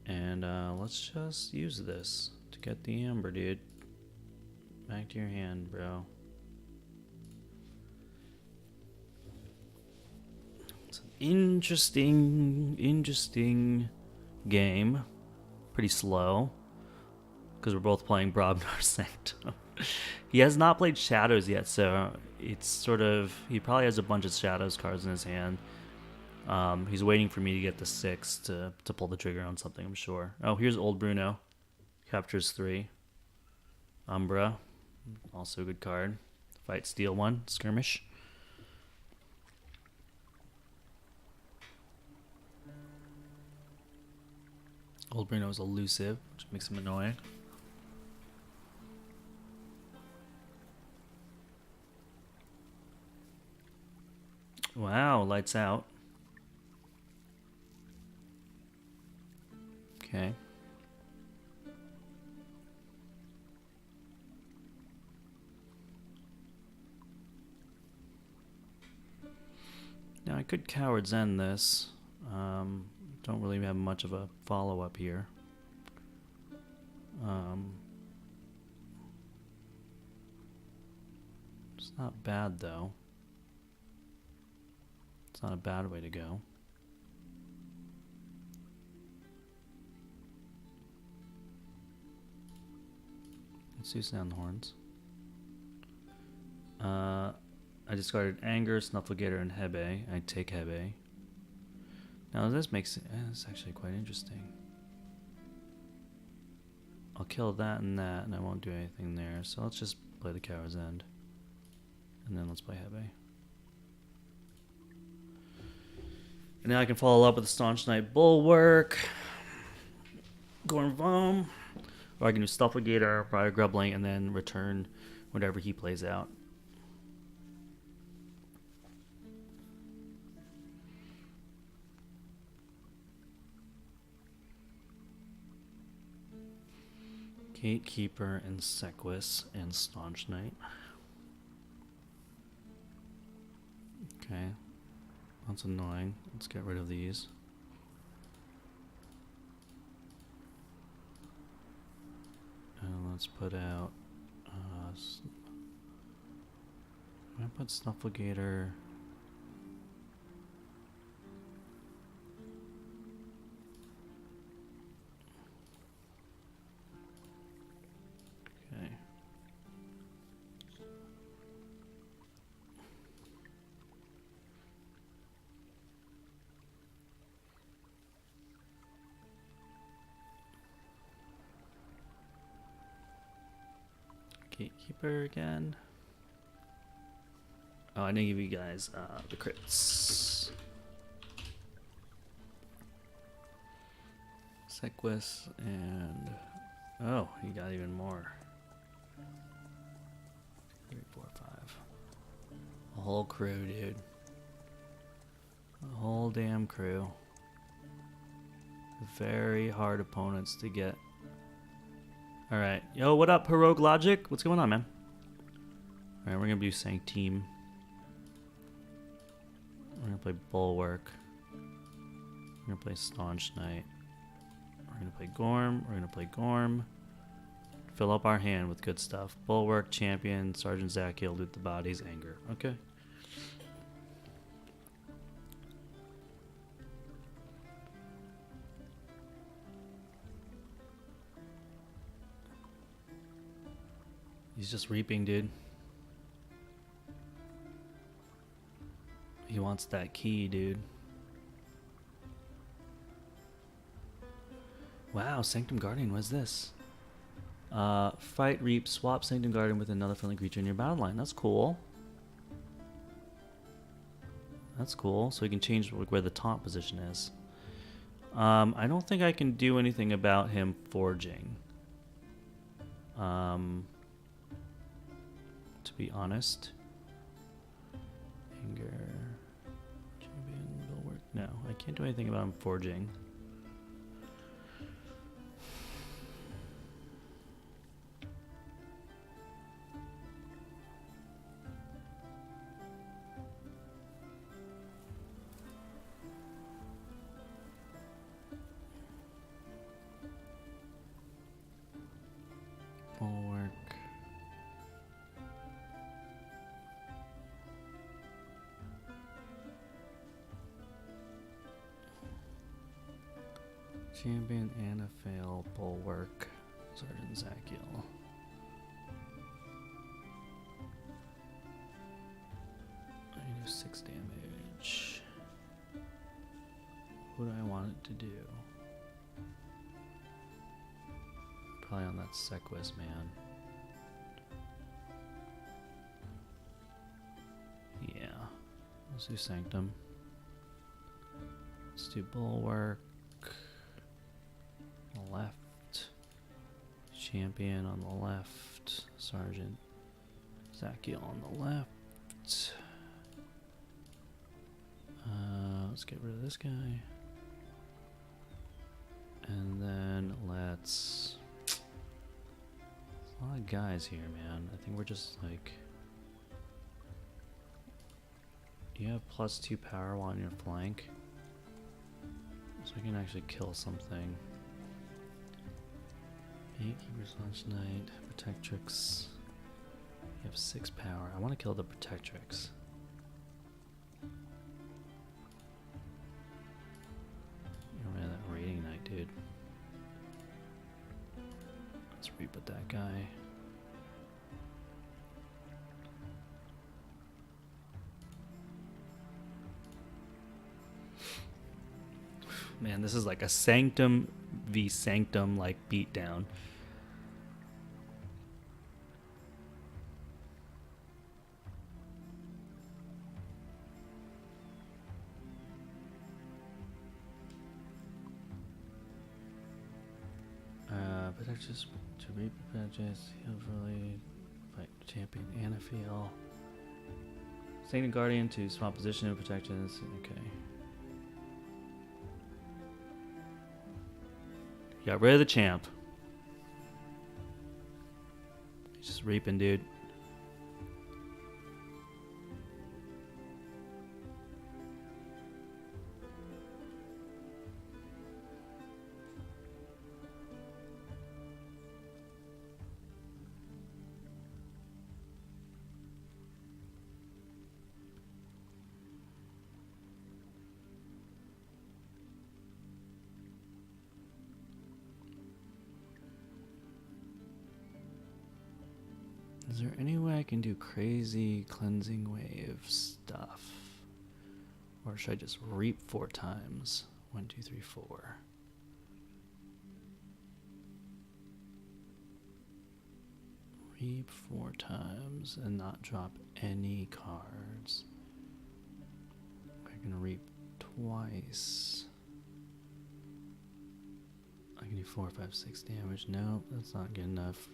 and let's just use this to get the amber, dude. Back to your hand, bro. It's an interesting game. Pretty slow, because we're both playing Brobnar Sanctum. He has not played Shadows yet, so it's sort of... He probably has a bunch of Shadows cards in his hand. He's waiting for me to get the 6 to pull the trigger on something, I'm sure. Oh, here's Old Bruno. Captures 3. Umbra. Also a good card. Fight Steel 1. Skirmish. Old Bruno is elusive, which makes him annoying. Wow, lights out. Okay. Now I could Coward's End this. Don't really have much of a follow-up here. It's not bad, though. It's not a bad way to go. Let's do Sound Horns. I discarded Anger, Snufflegator, and Hebe. I take Hebe. Now this makes it... it's actually quite interesting. I'll kill that and I won't do anything there. So let's just play the Coward's End. And then let's play Hebe. And now I can follow up with the Staunch Knight Bulwark. Gorm Vom. Or I can do Snufflegator, Briar Grubbling, and then return whatever he plays out. Gatekeeper and Sequus and Staunch Knight. Okay. That's annoying. Let's get rid of these. And let's put out... I'm gonna put Snufflegator... Okay. Gatekeeper again. Oh, I didn't give you guys the crits. Sequus and... Oh, you got even more. 3, 4, 5. A whole crew, dude. A whole damn crew. Very hard opponents to get. Alright. Yo, what up, Heroic Logic? What's going on, man? Alright, we're gonna do Sancteam. We're gonna play Bulwark. We're gonna play Staunch Knight. We're gonna play Gorm. We're gonna play Gorm. Fill up our hand with good stuff. Bulwark, Champion, Sergeant Zachiel, Loot the Bodies, Anger. Okay. He's just reaping, dude. He wants that key, dude. Wow, Sanctum Guardian, what's this? Fight, reap, swap Sanctum Guardian with another friendly creature in your battle line. That's cool. That's cool. So we can change where the taunt position is. I don't think I can do anything about him forging. To be honest. Anger. Champion, No, I can't do anything about him forging. Bulwark. Champion, Anafail, Bulwark, Sergeant Zakiel. I do 6 damage. What do I want it to do? Probably on that Sequus man. Yeah. Let's do Sanctum. Let's do Bulwark. Left. Champion on the left. Sergeant Zakiel on the left. Let's get rid of this guy. And then let's... There's a lot of guys here, man. I think we're just like... You have +2 power while on your flank. So I can actually kill something. 8 Keepers Lunch Night, Protectrix. You have 6 power. I want to kill the Protectrix. Oh man, that Raiding Knight, dude. Let's reboot that guy. Man, this is like a Sanctum v Sanctum like beatdown. Protectors to reap patches, heal really fight champion Anafiel. Sanctum Guardian to swap position and protections. Okay. Got rid of the champ. He's just reaping, dude. Is there any way I can do crazy cleansing wave stuff? Or should I just reap 4 times? 1, 2, 3, 4. Reap 4 times and not drop any cards. I can reap twice. I can do 4, 5, 6 damage. No, that's not good enough.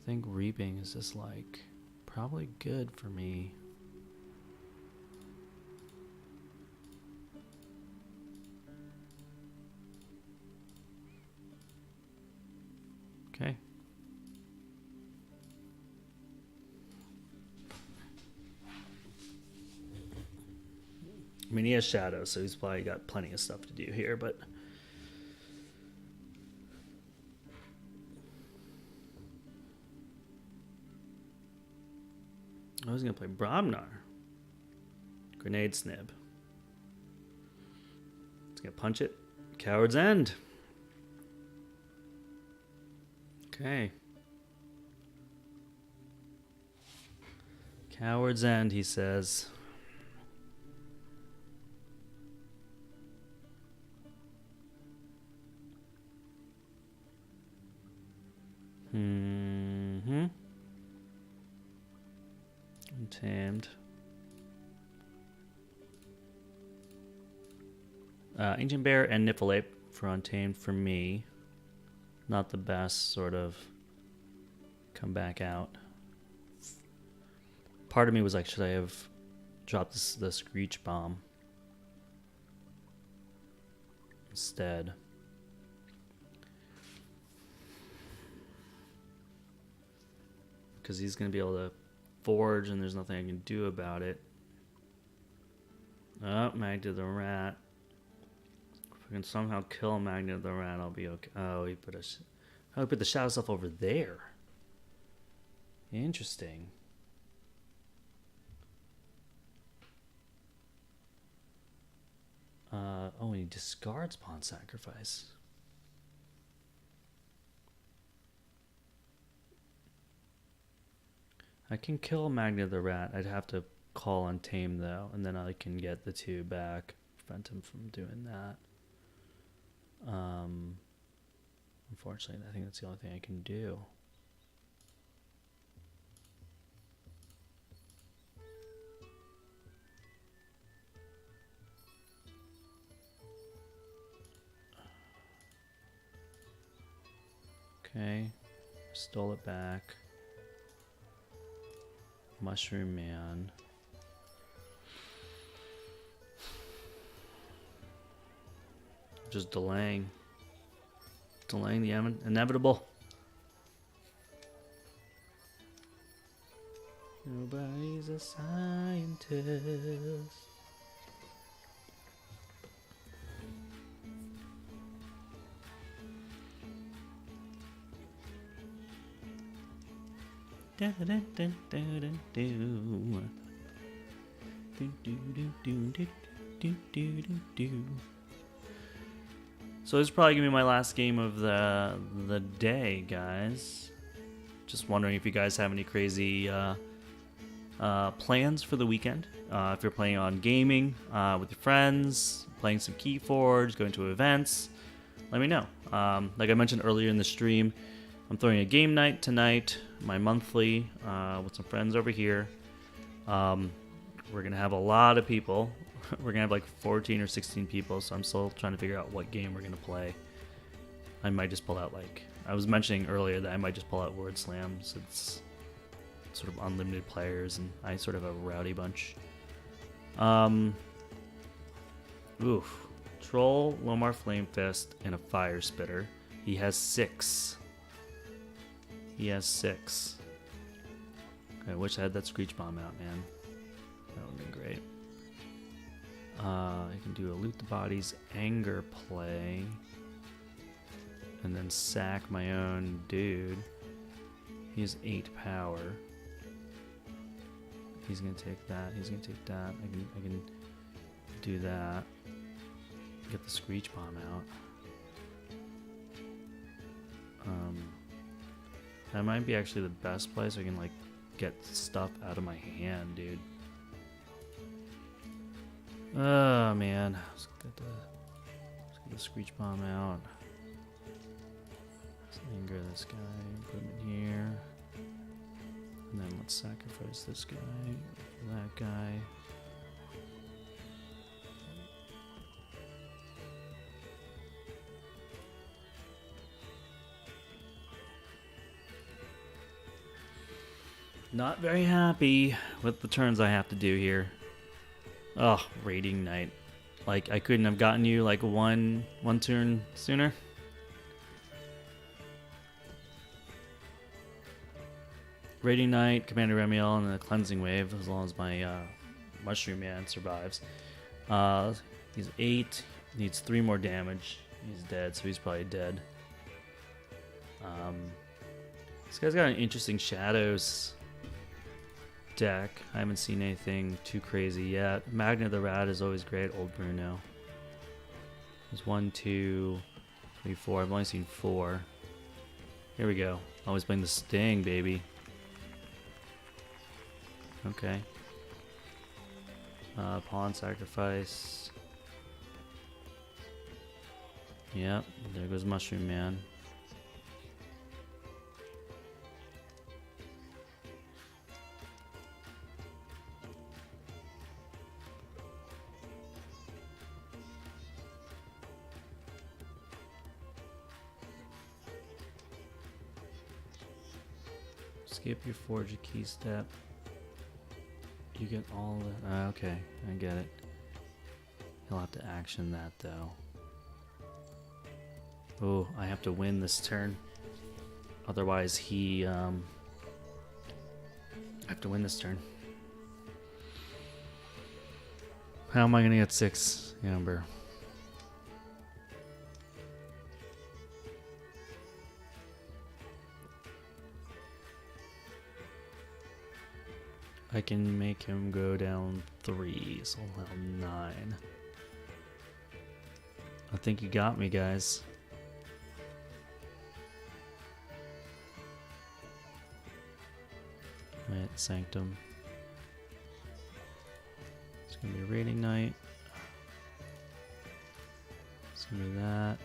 I think reaping is just like probably good for me. Okay. I mean, he has shadow, so he's probably got plenty of stuff to do here, but I was going to play Bromnar. Grenade Snib. It's going to punch it. Coward's End. Okay. Coward's End, he says. Mm-hmm. Untamed. Ancient Bear and Niffleape for Untamed for me. Not the best sort of come back out. Part of me was like, should I have dropped the Screech Bomb? instead. Because he's going to be able to forge, and there's nothing I can do about it. Oh, Magnet the Rat. If I can somehow kill Magnet the Rat, I'll be okay. Oh, he put the shadow stuff over there. Interesting. Oh, and he discards Pawn Sacrifice. I can kill Magnet the Rat. I'd have to call on Tame, though, and then I can get the 2 back. Prevent him from doing that. Unfortunately, I think that's the only thing I can do. Okay, stole it back. Mushroom Man. Just delaying the inevitable. Nobody's a scientist. Dun, dun, dun, dun, dun, dun. Do, do, do, do, do, do, do, do, do. So this is probably gonna be my last game of the day, guys. Just wondering if you guys have any crazy plans for the weekend. If you're planning on gaming with your friends, playing some Keyforge, going to events, let me know. Like I mentioned earlier in the stream, I'm throwing a game night tonight, my monthly, with some friends over here. We're gonna have a lot of people. We're gonna have like 14 or 16 people, so I'm still trying to figure out what game we're gonna play. I might just pull out, like I was mentioning earlier, that I might just pull out Word Slam, so it's sort of unlimited players, and I sort of have a rowdy bunch. Oof. Troll, Lomar Flame Fist, and a Fire Spitter. He has 6. He has 6. Okay, I wish I had that Screech Bomb out, man. That would have been great. I can do a Loot the Bodies Anger play. And then sack my own dude. He has 8 power. He's gonna take that. He's gonna take that. I can do that. Get the Screech Bomb out. That might be actually the best place I can like get stuff out of my hand, dude. Oh man, let's get the Screech Bomb out. Let's anger this guy, put him in here. And then let's sacrifice this guy for that guy. Not very happy with the turns I have to do here. Oh, Raiding Knight. Like, I couldn't have gotten you like one turn sooner. Raiding Knight, Commander Remiel, and a Cleansing Wave, as long as my Mushroom Man survives. He's 8, needs 3 more damage. He's dead, so he's probably dead. This guy's got an interesting Shadows deck. I haven't seen anything too crazy yet. Magnet the Rat is always great. Old Bruno. There's 1, 2, 3, 4. I've only seen 4. Here we go. Always playing the Sting, baby. Okay. Pawn Sacrifice. Yep, there goes Mushroom Man. Skip your Forge a key step. You get all the... okay, I get it. He'll have to action that, though. Oh, I have to win this turn. Otherwise, I have to win this turn. How am I going to get 6 amber? I can make him go down 3, so I'll have 9. I think you got me, guys. Right, Sanctum. It's gonna be a raiding night. It's gonna be that.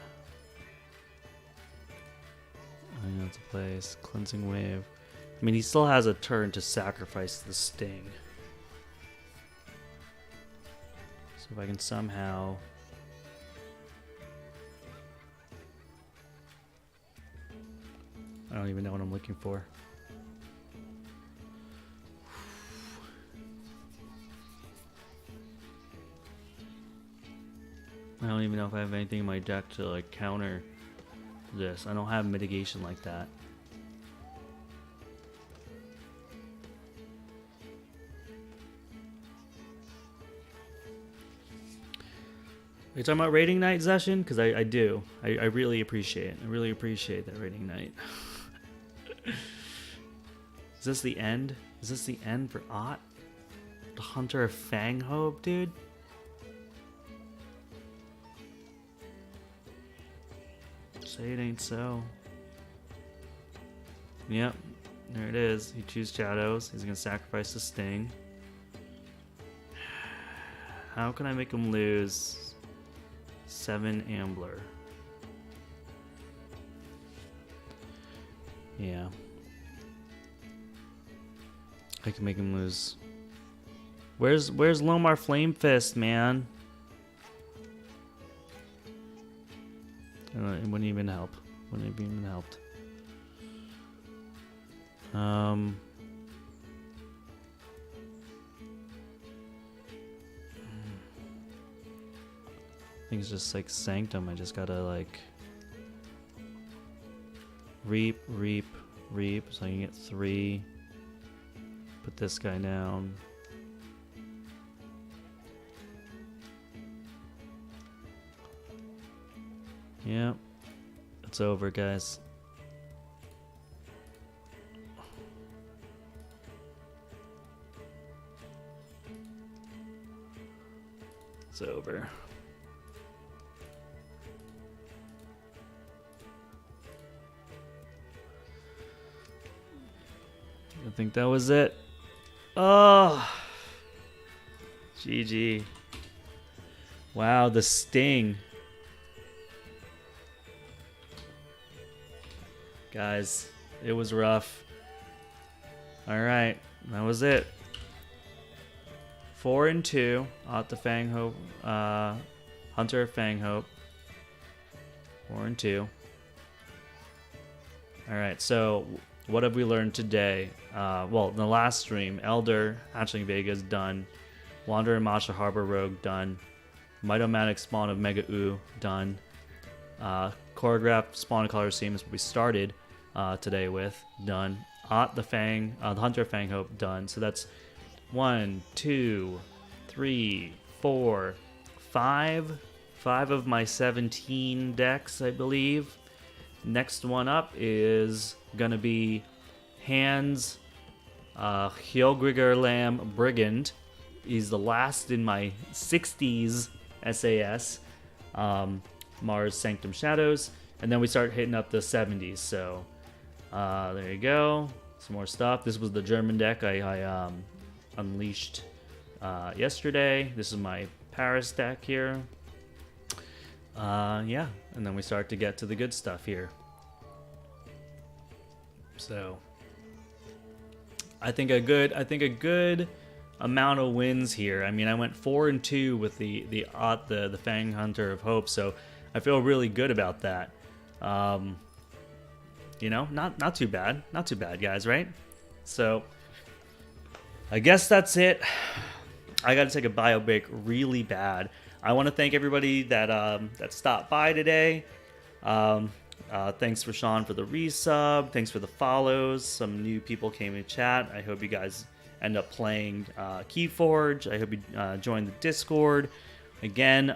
I have to place cleansing wave. I mean, he still has a turn to sacrifice the sting. So if I can somehow... I don't even know what I'm looking for. I don't even know if I have anything in my deck to like counter this. I don't have mitigation like that. Are you talking about raiding night session? Because I do. I really appreciate it. I really appreciate that raiding night. Is this the end? Is this the end for Ott? The Hunter of Fanghope, dude? Say it ain't so. Yep. There it is. He chooses Shadows. He's gonna sacrifice the Sting. How can I make him lose 7 Ambler? Yeah. I can make him lose. Where's Lomar Flamefist, man? It wouldn't even help. Wouldn't have even helped. I think it's just like Sanctum. I just gotta like reap, so I can get 3. Put this guy down. Yep, it's over, guys. It's over. I think that was it. Oh, GG. Wow, the Sting. Guys, it was rough. Alright, that was it. 4-2. Ott the Fanghope. Hunter of Fanghope. 4-2. Alright, so what have we learned today? Well, in the last stream, Elder, Hatchling Vega's done. Wanderer Masha Harbor Rogue done. Mitomatic Spawn of Mega U done. Choreograph Spawn of Colosseum is what we started today with, done. Ott the Hunter of Fanghope done. So that's 1, 2, 3, 4, 5. 5 of my 17 decks, I believe. Next one up is gonna be Hans Hjolgrigger Lamb Brigand. He's the last in my 60s SAS. Mars Sanctum Shadows. And then we start hitting up the 70s. So there you go. Some more stuff. This was the German deck I unleashed yesterday. This is my Paris deck here. Yeah, and then we start to get to the good stuff here. So I think a good amount of wins here. I mean, I went 4-2 with the Fang Hunter of Hope, so I feel really good about that. You know, not too bad, guys, right? So I guess that's it. I got to take a bio break really bad. I want to thank everybody that stopped by today. Thanks for Sean for the resub. Thanks for the follows. Some new people came in chat. I hope you guys end up playing Keyforge. I hope you join the Discord. Again,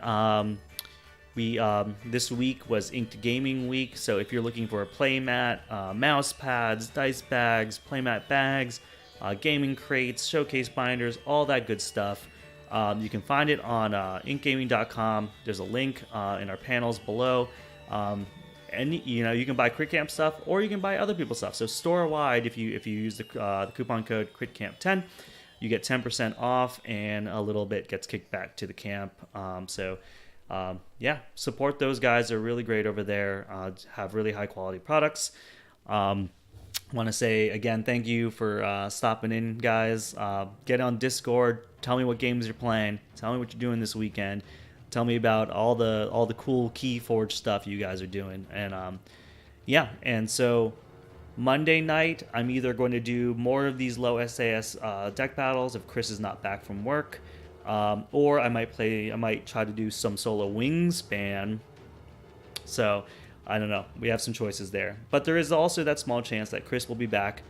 this week was Inked Gaming Week, so if you're looking for a playmat, mouse pads, dice bags, playmat bags, gaming crates, showcase binders, all that good stuff, you can find it on inkgaming.com. There's a link in our panels below. And you can buy CritCamp stuff, or you can buy other people's stuff. So store wide, if you use the coupon code CritCamp10, you get 10% off, and a little bit gets kicked back to the camp. Support those guys. They're really great over there. Have really high quality products. Want to say again, thank you for stopping in, guys. Get on Discord. Tell me what games you're playing. Tell me what you're doing this weekend. Tell me about all the cool Keyforge stuff you guys are doing. And so Monday night, I'm either going to do more of these low SAS deck battles if Chris is not back from work, or I might try to do some solo Wingspan. So I don't know. We have some choices there, but there is also that small chance that Chris will be back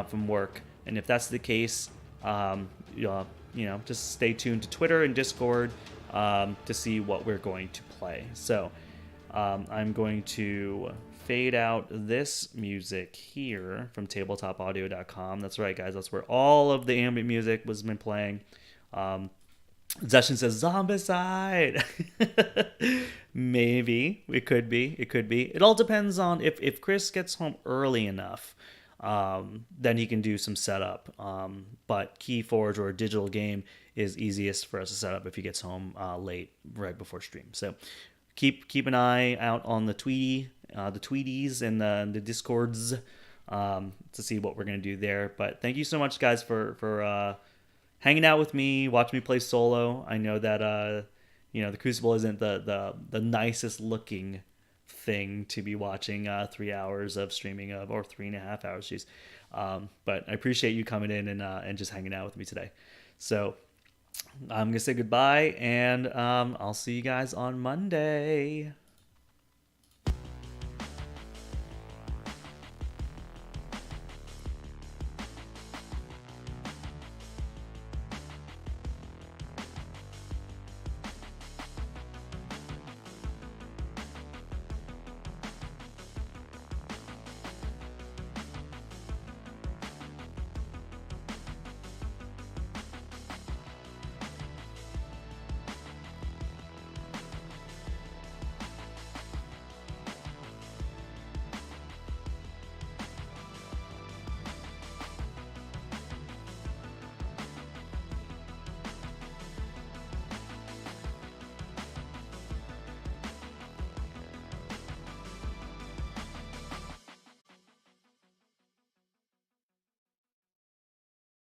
from work, and if that's the case, just stay tuned to Twitter and Discord to see what we're going to play. So I'm going to fade out this music here from tabletopaudio.com. That's right, guys. That's where all of the ambient music was been playing. Zeshin says Zombicide. Maybe it could be. It all depends on if Chris gets home early enough. Then he can do some setup. But Keyforge or a digital game is easiest for us to set up if he gets home late, right before stream. So keep an eye out on the tweeties and the Discords to see what we're gonna do there. But thank you so much, guys, for hanging out with me, watching me play solo. I know that the Crucible isn't the nicest looking thing to be watching 3 hours of streaming of, or 3.5 hours, geez. But I appreciate you coming in and just hanging out with me today. So I'm gonna say goodbye, and I'll see you guys on Monday.